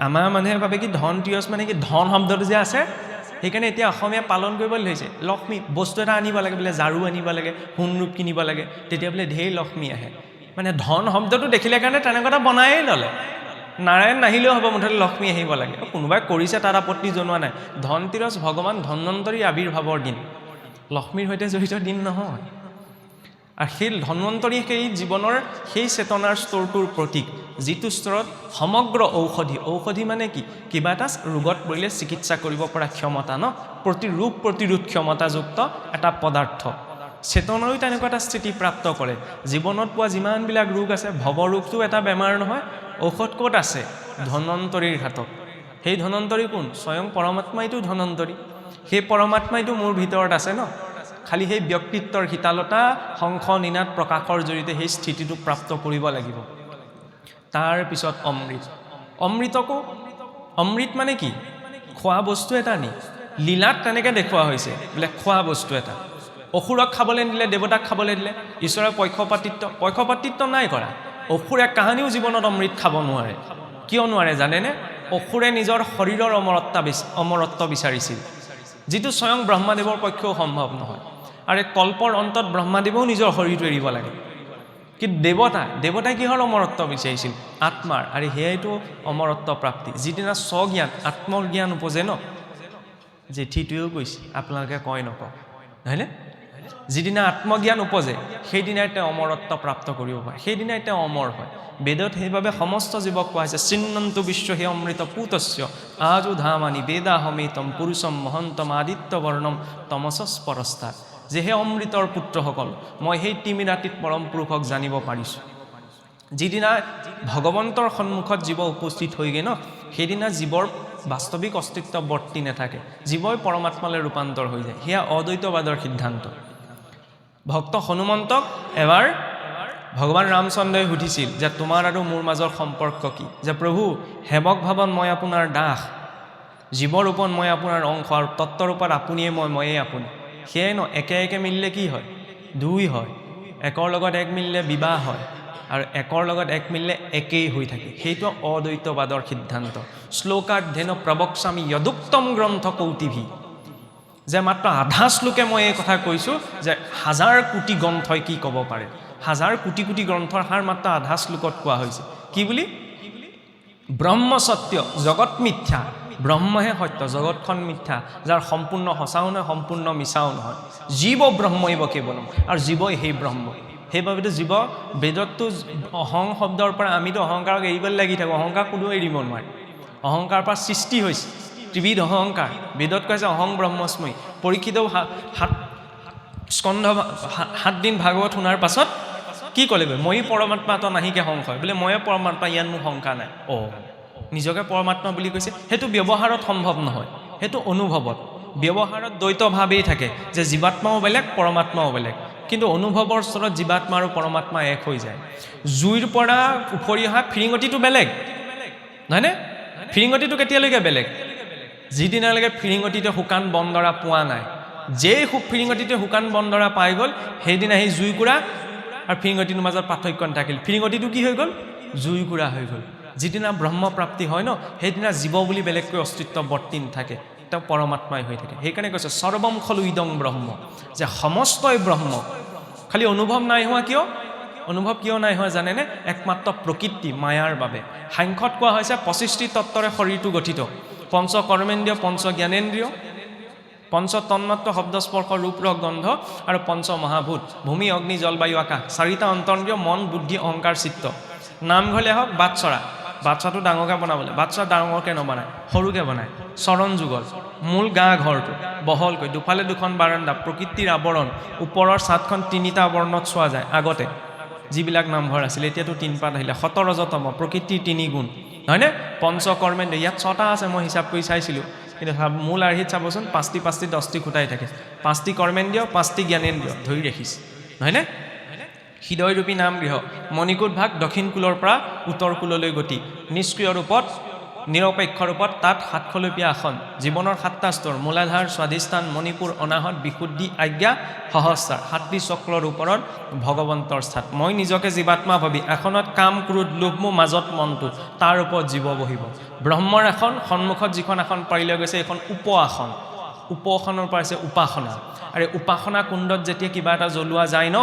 আমাৰ মানুহে ভাবে কি ধনতেৰছ মানে কি ধন শব্দটো যে আছে সেইকাৰণে এতিয়া অসমীয়া পালন কৰিবলৈ লৈছে লক্ষ্মী বস্তু এটা আনিব লাগে বোলে ঝাৰু আনিব লাগে সোণৰূপ কিনিব লাগে তেতিয়া বোলে ঢেৰ লক্ষ্মী আহে মানে ধন শব্দটো দেখিলে কাৰণে তেনেকুৱা এটা বনায়েই ল'লে নাৰায়ণ নাহিলেও হ'ব মুঠতে লক্ষ্মী আহিব লাগে কোনোবাই কৰিছে তাৰ আপত্তি জনোৱা নাই ধনতেৰছ ভগৱান ধন্বন্তৰী আবিৰ্ভাৱৰ দিন লক্ষ্মীৰ সৈতে জড়িত দিন নহয় আৰু সেই ধন্বন্তৰী সেই জীৱনৰ সেই চেতনাৰ স্তৰটোৰ প্ৰতীক যিটো স্তৰত সমগ্ৰ ঔষধি মানে কি কিবা এটা ৰোগত পৰিলে চিকিৎসা কৰিব পৰা ক্ষমতা ন ৰোগ প্ৰতিৰোধ ক্ষমতাযুক্ত এটা পদাৰ্থ চেতনাৰো তেনেকুৱা এটা স্থিতি প্ৰাপ্ত কৰে জীৱনত পোৱা যিমানবিলাক ৰোগ আছে ভৱৰোগটো এটা বেমাৰ নহয় ঔষধ ক'ত আছে ধন্বন্তৰীৰ হাতত সেই ধন্বন্তৰী কোন স্বয়ং পৰমাত্মাইতো ধন্বন্তৰী সেই পৰমাত্মাইতো মোৰ ভিতৰত আছে ন খালি সেই ব্যক্তিত্বৰ শীতলতা শংখ নিনাদ প্ৰকাশৰ জৰিয়তে সেই স্থিতিটো প্ৰাপ্ত কৰিব লাগিব তাৰ পিছত অমৃতকো অমৃত মানে কি খোৱা বস্তু এটা নি লীলাত তেনেকৈ দেখুওৱা হৈছে বোলে খোৱা বস্তু এটা অসুৰক খাবলৈ দিলে দেৱতাক খাবলৈ দিলে ঈশ্বৰৰ পক্ষপাতিত্ব নাই কৰা অসুৰে কাহানিও জীৱনত অমৃত খাব নোৱাৰে কিয় নোৱাৰে জানেনে অসুৰে নিজৰ শৰীৰৰ অমৰত্ব বিচাৰিছিল যিটো স্বয়ং ব্ৰহ্মাদেৱৰ পক্ষেও সম্ভৱ নহয় আৰু কল্পৰ অন্তত ব্ৰহ্মাদেৱেও নিজৰ শৰীৰটো এৰিব লাগে কিন্তু দেৱতাই কিহৰ অমৰত্ব বিচাৰিছিল আত্মাৰ আৰু সেয়াইতো অমৰত্ব প্ৰাপ্তি যিদিনা স্বজ্ঞান আত্মজ্ঞান উপজে ন জেঠীটোৱেও কৈছে আপোনালোকে কয় নকওঁ হয়নে যিদিনা আত্মজ্ঞান উপজে সেইদিনাই তেওঁ অমৰত্ব প্ৰাপ্ত কৰিব পাৰে সেইদিনাই তেওঁ অমৰ হয় বেদত সেইবাবে সমস্ত জীৱক কোৱা হৈছে চিন্নন্তু বিশ্ব হে অমৃত পুতস্য আজু ধামানি বেদাহমেতম পুৰুষম মহন্তম আদিত্য বৰ্ণম তমসস্পৰস্তাত যে হে অমৃতৰ পুত্ৰসকল মই সেই তিমিৰাতিত পৰম পুৰুষক জানিব পাৰিছোঁ যিদিনা ভগৱন্তৰ সন্মুখত জীৱ উপস্থিত হৈগে ন সেইদিনা জীৱৰ বাস্তৱিক অস্তিত্ব বৰ্তি নাথাকে জীৱই পৰমাত্মালৈ ৰূপান্তৰ হৈ যায় সেয়া অদ্বৈতবাদৰ সিদ্ধান্ত ভক্ত হনুমন্তক এবাৰ ভগৱান ৰামচন্দ্ৰই সুধিছিল যে তোমাৰ আৰু মোৰ মাজৰ সম্পৰ্ক কি যে প্ৰভু সেৱক ভাৱন মই আপোনাৰ দাস জীৱৰূপত মই আপোনাৰ অংশ আৰু তত্ত্বৰূপত আপুনিয়ে ময়েই আপুনি সেয়াই ন একে মিলিলে কি হয় দুই হয় একৰ লগত এক মিলিলে বিবাহ হয় আৰু একৰ লগত এক মিলিলে একেই হৈ থাকে সেইটো অদ্বৈতবাদৰ সিদ্ধান্ত শ্লোকাৰ্ধেন প্ৰবক্সামি যদুক্তম গ্ৰন্থ কৌটিভি যে মাত্ৰ আধা শ্লোকে মই এই কথা কৈছোঁ যে 1000 কোটি গ্ৰন্থই কি ক'ব পাৰে 1000 কোটি গ্ৰন্থৰ সাৰ মাত্ৰ আধা শ্লোকত কোৱা হৈছে কি বুলি ব্ৰহ্ম সত্য জগত মিথ্যা ব্ৰহ্মহে সত্য জগতখন মিথ্যা যাৰ সম্পূৰ্ণ সঁচাও নহয় সম্পূৰ্ণ মিছাও নহয় জীৱ ব্ৰহ্মইব কেৱলম আৰু জীৱই সেই ব্ৰহ্ম সেইবাবেতো জীৱ বেদততো অহং শব্দৰ পৰা আমিতো অহংকাৰক এৰিবলৈ লাগি থাকোঁ, অহংকাৰ কোনো এৰিব নোৱাৰে। অহংকাৰৰ পৰা সৃষ্টি হৈছে ত্ৰিবিধ অহংকাৰ। বেদত কৈছে অহং ব্ৰহ্মস্মৈ। পৰীক্ষিতেও 7 দিন ভাগৱত শুনাৰ পাছত কি ক'লেগৈ? মই পৰমাত্মা তই নাহিকে সংশয়, বোলে ময়ে পৰমাত্মা, ইয়াত মোৰ শংকা নাই। নিজকে পৰমাত্মা বুলি কৈছে। সেইটো ব্যৱহাৰত সম্ভৱ নহয়, সেইটো অনুভৱত। ব্যৱহাৰত দ্বৈতভাৱেই থাকে যে জীৱাত্মাও বেলেগ পৰমাত্মাও বেলেগ, কিন্তু অনুভৱৰ স্তৰত জীৱাত্মা আৰু পৰমাত্মা এক হৈ যায়। জুইৰ পৰা উফৰি অহা ফিৰিঙতিটো বেলেগ, নহয়নে? ফিৰিঙতিটো কেতিয়ালৈকে বেলেগ? যিদিনালৈকে ফিৰিঙতিতে শুকান বনডৰা পোৱা নাই। যেই ফিৰিঙতিতে শুকান বনডৰা পাই গ'ল, সেইদিনা সেই জুইকুৰা আৰু ফিৰিঙতিটোৰ মাজত পাৰ্থক্য নাথাকিল। ফিৰিঙতিটো কি হৈ গ'ল? জুইকুৰা হৈ গ'ল। যিদিনা ব্ৰহ্মপ্ৰাপ্তি হয় ন, সেইদিনা জীৱ বুলি বেলেগকৈ অস্তিত্ব বৰ্তি নাথাকে, তেওঁ পৰমাত্মাই হৈ থাকে। সেইকাৰণে কৈছে সৰ্বম খলু ইদং ব্ৰহ্ম, যে সমস্তই ব্ৰহ্ম। খালি অনুভৱ নাই হোৱা কিয়? অনুভৱ কিয় নাই হোৱা জানেনে? একমাত্ৰ প্ৰকৃতি মায়াৰ বাবে। সাংখ্যত কোৱা হৈছে 25টি তত্ত্বৰে শৰীৰটো গঠিত। পঞ্চ কৰ্মেন্দ্ৰিয়, পঞ্চ জ্ঞানেন্দ্ৰিয়, পঞ্চ তন্মাত্ৰ শব্দ স্পৰ্শ ৰূপ ৰস গন্ধ আৰু পঞ্চ মহাভূত ভূমি অগ্নি জলবায়ু আকাশ। 4টা অন্তৰন্দ্ৰিয় মন বুদ্ধি অহংকাৰ চিত্ত। নামঘৰলৈ হওক বাটচৰা, বাটচৰাটো ডাঙৰকৈ বনাবলৈ, বাটচৰা ডাঙৰকৈ নবনায়, সৰুকৈ বনায়। চৰণ যুগল, মূল গা ঘৰটো বহলকৈ, দুফালে 2খন বাৰাণ্ডা, প্ৰকৃতিৰ আৱৰণ, ওপৰৰ ছাদখন 3টা আৱৰণত চোৱা যায়। আগতে যিবিলাক নামঘৰ আছিল, এতিয়াতো 3 পাত আহিলে। 17তম প্ৰকৃতিৰ 3 গুণ, হয়নে? পঞ্চকৰ্মেন্দ্ৰিয়, ইয়াত 6টা আছে, মই হিচাপ কৰি চাইছিলোঁ, কিন্তু মূল আৰ্হিত চাবচোন 5টি 10টি খুটাই থাকে। 5টি কৰ্মেন্দ্ৰিয়, 5টি জ্ঞানেন্দ্ৰিয় ধৰি ৰাখিছে, নহয়নে? হৃদয়ৰূপী নাম গৃহ, মণিকূট ভাগ, দক্ষিণ কূলৰ পৰা উত্তৰ কূললৈ গতি, নিষ্ক্ৰিয় ৰূপত নিৰপেক্ষ ৰূপত তাত 7খলপীয়া আসন, জীৱনৰ 7টা স্তৰ, মূলাধাৰ, স্বাধিষ্ঠান, মণিপুৰ, অনাহত, বিশুদ্ধি, আজ্ঞা, সহস্ৰাৰ, 7টি চক্ৰৰ ওপৰত ভগৱন্তৰ স্থান। মই নিজকে জীৱাত্মা ভাবি এখনত কাম ক্ৰোধ লোভ মোহ মাজত মনটো, তাৰ ওপৰত জীৱ বহিব। ব্ৰহ্মৰ এখন সন্মুখত যিখন আসন পাৰিলৈ গৈছে, এইখন উপ আসন। উপ আসনৰ পৰা আছে উপাসনা। আৰু উপাসনা কুণ্ডত যেতিয়া কিবা এটা জ্বলোৱা যায় ন,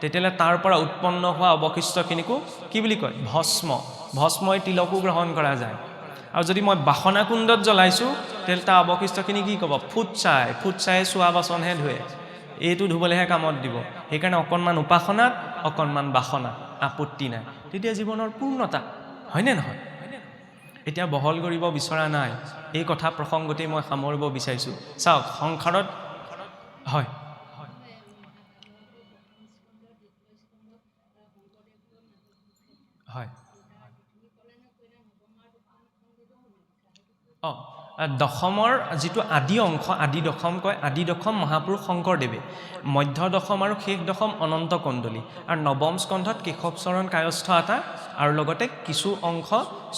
তেতিয়াহ'লে তাৰ পৰা উৎপন্ন হোৱা অৱশিষ্টখিনিকো কি বুলি কয়? ভস্ম। ভস্মই তিলকো গ্ৰহণ কৰা যায়। আৰু যদি মই বাসনা কুণ্ডত জ্বলাইছোঁ, তেতিয়াহ'লে তাৰ অৱশিষ্টখিনি কি ক'ব? ফুটছাই চোৱা বাচনহে ধুৱে, এইটো ধুবলৈহে কামত দিব। সেইকাৰণে অকণমান উপাসনাত, অকণমান বাসনাত, আপত্তি নাই, তেতিয়া জীৱনৰ পূৰ্ণতা, হয়নে নহয়? এতিয়া বহল কৰিব বিচৰা নাই, এই কথা প্ৰসংগতেই মই সামৰিব বিচাৰিছোঁ। চাওক, সংসাৰত হয় হয় দশমৰ যিটো আদি অংশ, আদি দশম কয়, আদি দশম মহাপুৰুষ শংকৰদেৱে, মধ্য দশম আৰু শেষ দশম অনন্ত কণ্ডলী, আৰু নৱম স্কন্ধত কেশৱচৰণ কায়স্থ এটা, আৰু লগতে কিছু অংশ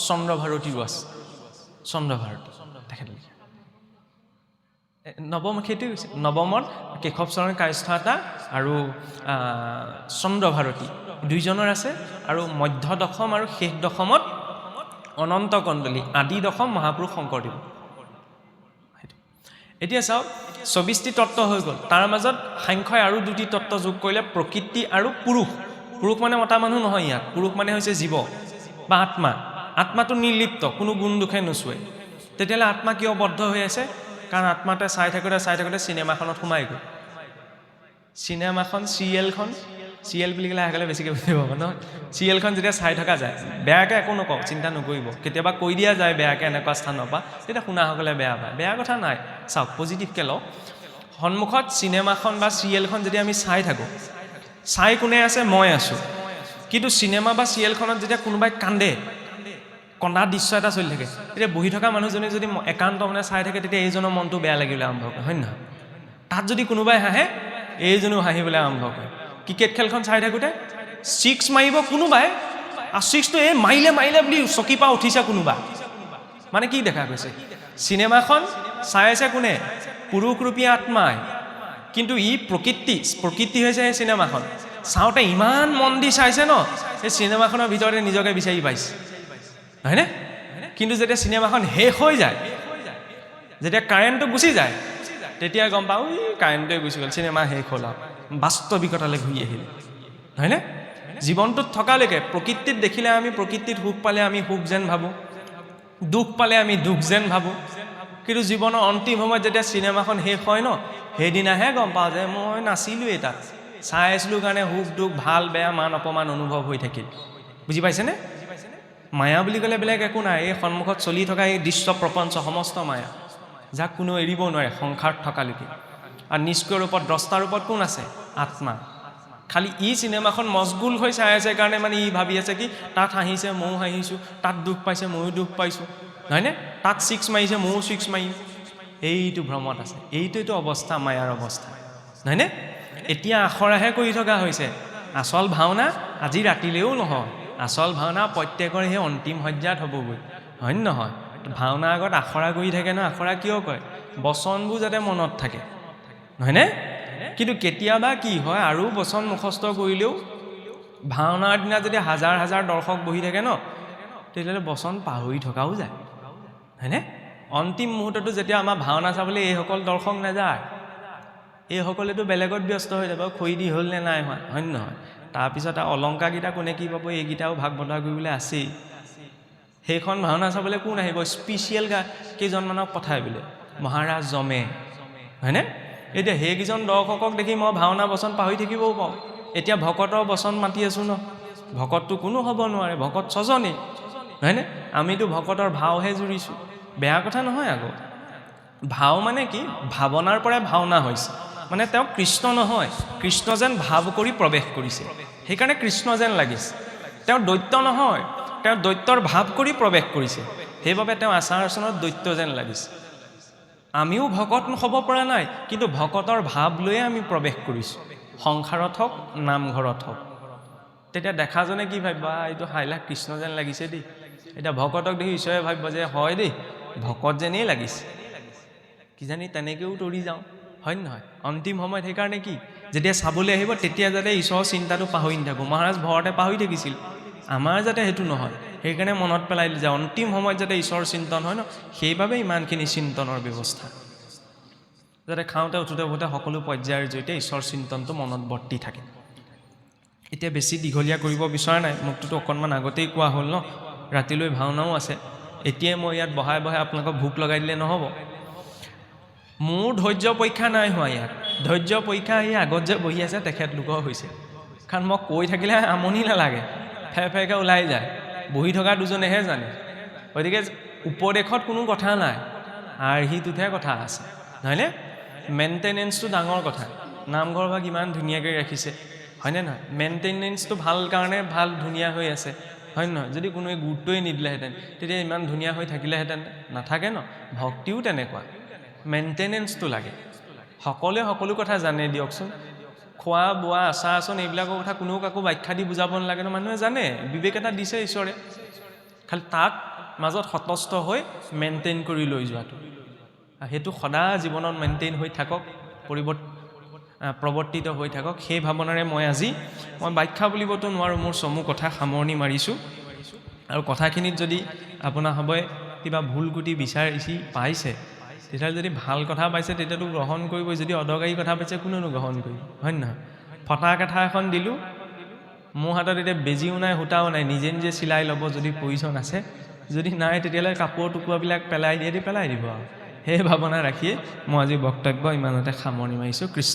চন্দ্ৰভাৰতীৰো আছে। চন্দ্ৰভাৰতী তেখেতলোকে নৱম, সেইটোৱে কৈছে, নৱমত কেশৱচৰণ কায়স্থ এটা আৰু চন্দ্ৰভাৰতী 2জনৰ আছে, আৰু মধ্য দশম আৰু শেষ দশমত অনন্ত কণ্ডলী, আদি দশম মহাপুৰুষ শংকৰদেৱ। এতিয়া চাওক, 24টি তত্ত্ব হৈ গ'ল, তাৰ মাজত সাংখ্যই আৰু 2টি তত্ত্ব যোগ কৰিলে, প্ৰকৃতি আৰু পুৰুষ। পুৰুষ মানে মতা মানুহ নহয়, ইয়াত পুৰুষ মানে হৈছে জীৱ বা আত্মা। আত্মাটো নিৰ্লিপ্ত, কোনো গুণ দুখে নোচোৱে। তেতিয়াহ'লে আত্মা কিয় বদ্ধ হৈ আছে? কাৰণ আত্মাটোৱে চাই থাকোঁতে চিনেমাখনত সোমাই গ'ল। চিনেমাখন, চিৰিয়েল বুলি ক'লে আগলৈ বেছিকৈ বুজি পাব ন। চিৰিয়েলখন যেতিয়া চাই থকা যায়, বেয়াকৈ একো নকওঁ, চিন্তা নকৰিব, কেতিয়াবা কৈ দিয়া যায় বেয়াকৈ এনেকুৱা স্থানৰ পৰা, তেতিয়া শুনাসকলে বেয়া পায়, বেয়া কথা নাই। চাওক, পজিটিভকৈ লওক। সন্মুখত চিনেমাখন বা চিৰিয়েলখন যেতিয়া আমি চাই থাকোঁ, চাই কোনে আছে? মই আছোঁ। কিন্তু চিনেমা বা চিৰিয়েলখনত যেতিয়া কোনোবাই কান্দে, কন্দা দৃশ্য এটা চলি থাকে, তেতিয়া বহি থকা মানুহজনে যদি একান্ত মানে চাই থাকে, তেতিয়া এইজনৰ মনটো বেয়া লাগিবলৈ আৰম্ভ কৰে, হয় নহয়? তাত যদি কোনোবাই হাঁহে, এইজনেও হাঁহিবলৈ আৰম্ভ কৰে। ক্ৰিকেট খেলখন চাই থাকোঁতে 6 মাৰিব কোনোবাই, আৰু 6টো মাৰিলে বুলি চকী পৰা উঠিছে কোনোবা, মানে কি দেখা গৈছে? চিনেমাখন চাই আছে কোনে? পুৰুষৰূপী আত্মাই, কিন্তু ই প্ৰকৃতি হৈছে এই চিনেমাখন। চাওঁতে ইমান মন দি চাইছে ন, সেই চিনেমাখনৰ ভিতৰতে নিজকে বিচাৰি পাইছে, হয়নে? কিন্তু যেতিয়া চিনেমাখন শেষ হৈ যায়, যেতিয়া কাৰেণ্টটো গুচি যায়, তেতিয়া গম পাওঁ কাৰেণ্টটোৱে গুচি গ'ল, চিনেমা শেষ হ'ল, আৰু বাস্তৱিকতালৈ ঘূৰি আহিল, হয়নে? জীৱনটোত থকালৈকে প্ৰকৃতিত দেখিলে আমি প্ৰকৃতিত সুখ পালে আমি সুখ যেন ভাবোঁ, দুখ পালে আমি দুখ যেন ভাবোঁ। কিন্তু জীৱনৰ অন্তিম সময়ত যেতিয়া চিনেমাখন শেষ হয় ন, সেইদিনাহে গম পাওঁ যে মই নাছিলোঁৱেই তাত, চাই আছিলোঁ কাৰণে সুখ দুখ ভাল বেয়া মান অপমান অনুভৱ হৈ থাকিল। বুজি পাইছেনে? মায়া বুলি ক'লে বেলেগ একো নাই, এই সন্মুখত চলি থকা এই দৃশ্য প্ৰপঞ্চ সমস্ত মায়া, যাক কোনো এৰিব নোৱাৰে সংসাৰত থকালৈকে। আৰু নিষ্ক্ৰিয় ৰূপত দ্ৰষ্টাৰ ৰূপত কোন আছে? আত্মা। খালি ই চিনেমাখন মছগুল হৈ চাই আছে কাৰণে মানে ই ভাবি আছে কি তাত হাঁহিছে ময়ো হাঁহিছোঁ, তাত দুখ পাইছে ময়ো দুখ পাইছোঁ, নহয়নে? তাত 6 মাৰিছে ময়ো 6 মাৰিম, এইটো ভ্ৰমত আছে। এইটোতো অৱস্থা মায়াৰ অৱস্থা, নহয়নে? এতিয়া আখৰাহে কৰি থকা হৈছে। আচল ভাওনা আজি ৰাতিলেও নহয়, আচল ভাওনা প্ৰত্যেকৰ সেই অন্তিম সজ্জাত হ'বগৈ, হয় নহয়? ভাওনাৰ আগত আখৰা কৰি থাকে ন। আখৰা কিয় কৰে? বচনবোৰ যাতে মনত থাকে, নহয়নে? কিন্তু কেতিয়াবা কি হয়, আৰু বচন মুখস্থ কৰিলেও ভাওনাৰ দিনা যদি হাজাৰ হাজাৰ দৰ্শক বহি থাকে ন, তেতিয়াহ'লে বচন পাহৰি থকাও যায়, হয়নে? অন্তিম মুহূৰ্ততো যেতিয়া আমাৰ ভাওনা চাবলৈ এইসকল দৰ্শক নাযায়, এইসকলেতো বেলেগত ব্যস্ত হৈ যাব, খৰি দি হ'ল নে নাই হোৱা, হয় নহয়? তাৰপিছত অলংকাৰকেইটা কোনে কি পাব এইকেইটাও ভাগ বতৰা কৰিবলৈ আছেই। সেইখন ভাওনা চাবলৈ কোন আহিব? স্পেচিয়েল কেইজনমানক পঠাই বোলে, মহাৰাজ জমে, হয়নে? এতিয়া সেইকেইজন দৰ্শকক দেখি মই ভাওনা বচন পাহৰি থাকিবও পাওঁ। এতিয়া ভকতৰ বচন মাতি আছোঁ ন, ভকতটো কোনো হ'ব নোৱাৰে, ভকত 6জনেই, হয়নে? আমিতো ভকতৰ ভাওহে জুৰিছোঁ, বেয়া কথা নহয় আকৌ। ভাও মানে কি? ভাৱনাৰ পৰাই ভাওনা হৈছে, মানে তেওঁ কৃষ্ণ নহয়, কৃষ্ণ যেন ভাৱ কৰি প্ৰৱেশ কৰিছে, সেইকাৰণে কৃষ্ণ যেন লাগিছে। তেওঁ দৈত্য নহয়, তেওঁ দৈত্যৰ ভাৱ কৰি প্ৰৱেশ কৰিছে, সেইবাবে তেওঁ আচাৰ আচৰণত দৈত্য যেন লাগিছে। আমিও ভকত হ'ব পৰা নাই, কিন্তু ভকতৰ ভাৱ লৈয়ে আমি প্ৰৱেশ কৰিছোঁ, সংসাৰত হওক নামঘৰত হওক। তেতিয়া দেখাজনে কি ভাবিব? এইটো হাইলাখ কৃষ্ণ যেন লাগিছে দেই। এতিয়া ভকতক দেখি ঈশ্বৰে ভাবিব যে হয় দেই, ভকত যেনেই লাগিছে, কিজানি তেনেকৈও তৰি যাওঁ, হয় নহয়? অন্তিম সময়ত সেইকাৰণে কি, যেতিয়া চাবলৈ আহিব তেতিয়া যাতে ঈশ্বৰৰ চিন্তাটো পাহৰি নাথাকোঁ। মহাৰাজ ভৰতে পাহৰি থাকিছিল, আমাৰ যাতে সেইটো নহয়, সেইকাৰণে মনত পেলাই দিলে যে অন্তিম সময়ত যাতে ঈশ্বৰৰ চিন্তন হয় ন, সেইবাবে ইমানখিনি চিন্তনৰ ব্যৱস্থা, যাতে খাওঁতে উঠোতে উঠোতে সকলো পৰ্যায়ৰ জৰিয়তে ঈশ্বৰ চিন্তনটো মনত বৰ্তি থাকে। এতিয়া বেছি দীঘলীয়া কৰিব বিচৰা নাই, মোকটোতো অকণমান আগতেই কোৱা হ'ল ন, ৰাতিলৈ ভাওনাও আছে। এতিয়াই মই ইয়াত বহাই বহাই আপোনালোকক ভোক লগাই দিলে নহ'ব। মোৰ ধৈৰ্য পৰীক্ষা নাই হোৱা ইয়াত, ধৈৰ্য পৰীক্ষা এই আগত যে বহি আছে তেখেতলোকৰ হৈছে। কাৰণ মই কৈ থাকিলে আমনি নালাগে, ফেৰ ফেৰকৈ ওলাই যায়, বহি থকা দুজনেহে জানে। গতিকে উপদেশত কোনো কথা নাই, আৰ্হিটোতহে কথা আছে, নহয়নে? মেইনটেনেঞ্চটো ডাঙৰ কথা। নামঘৰ ভাগ ইমান ধুনীয়াকৈ ৰাখিছে, হয়নে নহয়? মেইনটেনেঞ্চটো ভাল কাৰণে ভাল ধুনীয়া হৈ আছে, হয় নহয়? যদি কোনোৱে গুৰুত্বই নিদিলেহেঁতেন তেতিয়া ইমান ধুনীয়া হৈ থাকিলেহেঁতেন, নাথাকে ন। ভক্তিও তেনেকুৱা, মেইনটেনেঞ্চটো লাগে। সকলোৱে সকলো কথা জানে দিয়কচোন, খোৱা বোৱা আচাৰ আচৰণ এইবিলাকৰ কথা কোনেও কাকো ব্যাখ্যা দি বুজাব নালাগে ন, মানুহে জানে, বিবেক এটা দিছে ঈশ্বৰে। খালি তাক মাজত সতস্থ হৈ মেইনটেইন কৰি লৈ যোৱাটো, সেইটো সদায় জীৱনত মেইনটেইন হৈ থাকক, প্ৰৱৰ্তিত হৈ থাকক, সেই ভাৱনাৰে মই ব্যাখ্যা বুলিবতো নোৱাৰোঁ, মোৰ চমু কথা সামৰণি মাৰিছোঁ। আৰু কথাখিনিত যদি আপোনাৰ হবে কিবা ভুল কুটি বিচাৰিছি পাইছে, তেতিয়াহ'লে যদি ভাল কথা পাইছে তেতিয়াতো গ্ৰহণ কৰিবই, যদি অদৰকাৰী কথা পাইছে কোনেনো গ্ৰহণ কৰিব, হয় নহয়? ফটা কাঠা এখন দিলোঁ, মোৰ হাতত এতিয়া বেজিও নাই সূতাও নাই, নিজে নিজে চিলাই ল'ব যদি প্ৰয়োজন আছে, যদি নাই তেতিয়াহ'লে কাপোৰৰ টুকুৰাবিলাক পেলাই দিব আৰু। সেই ভাৱনা ৰাখিয়ে মই আজি বক্তব্য ইমানতে সামৰণি মাৰিছোঁ। কৃষ্ণ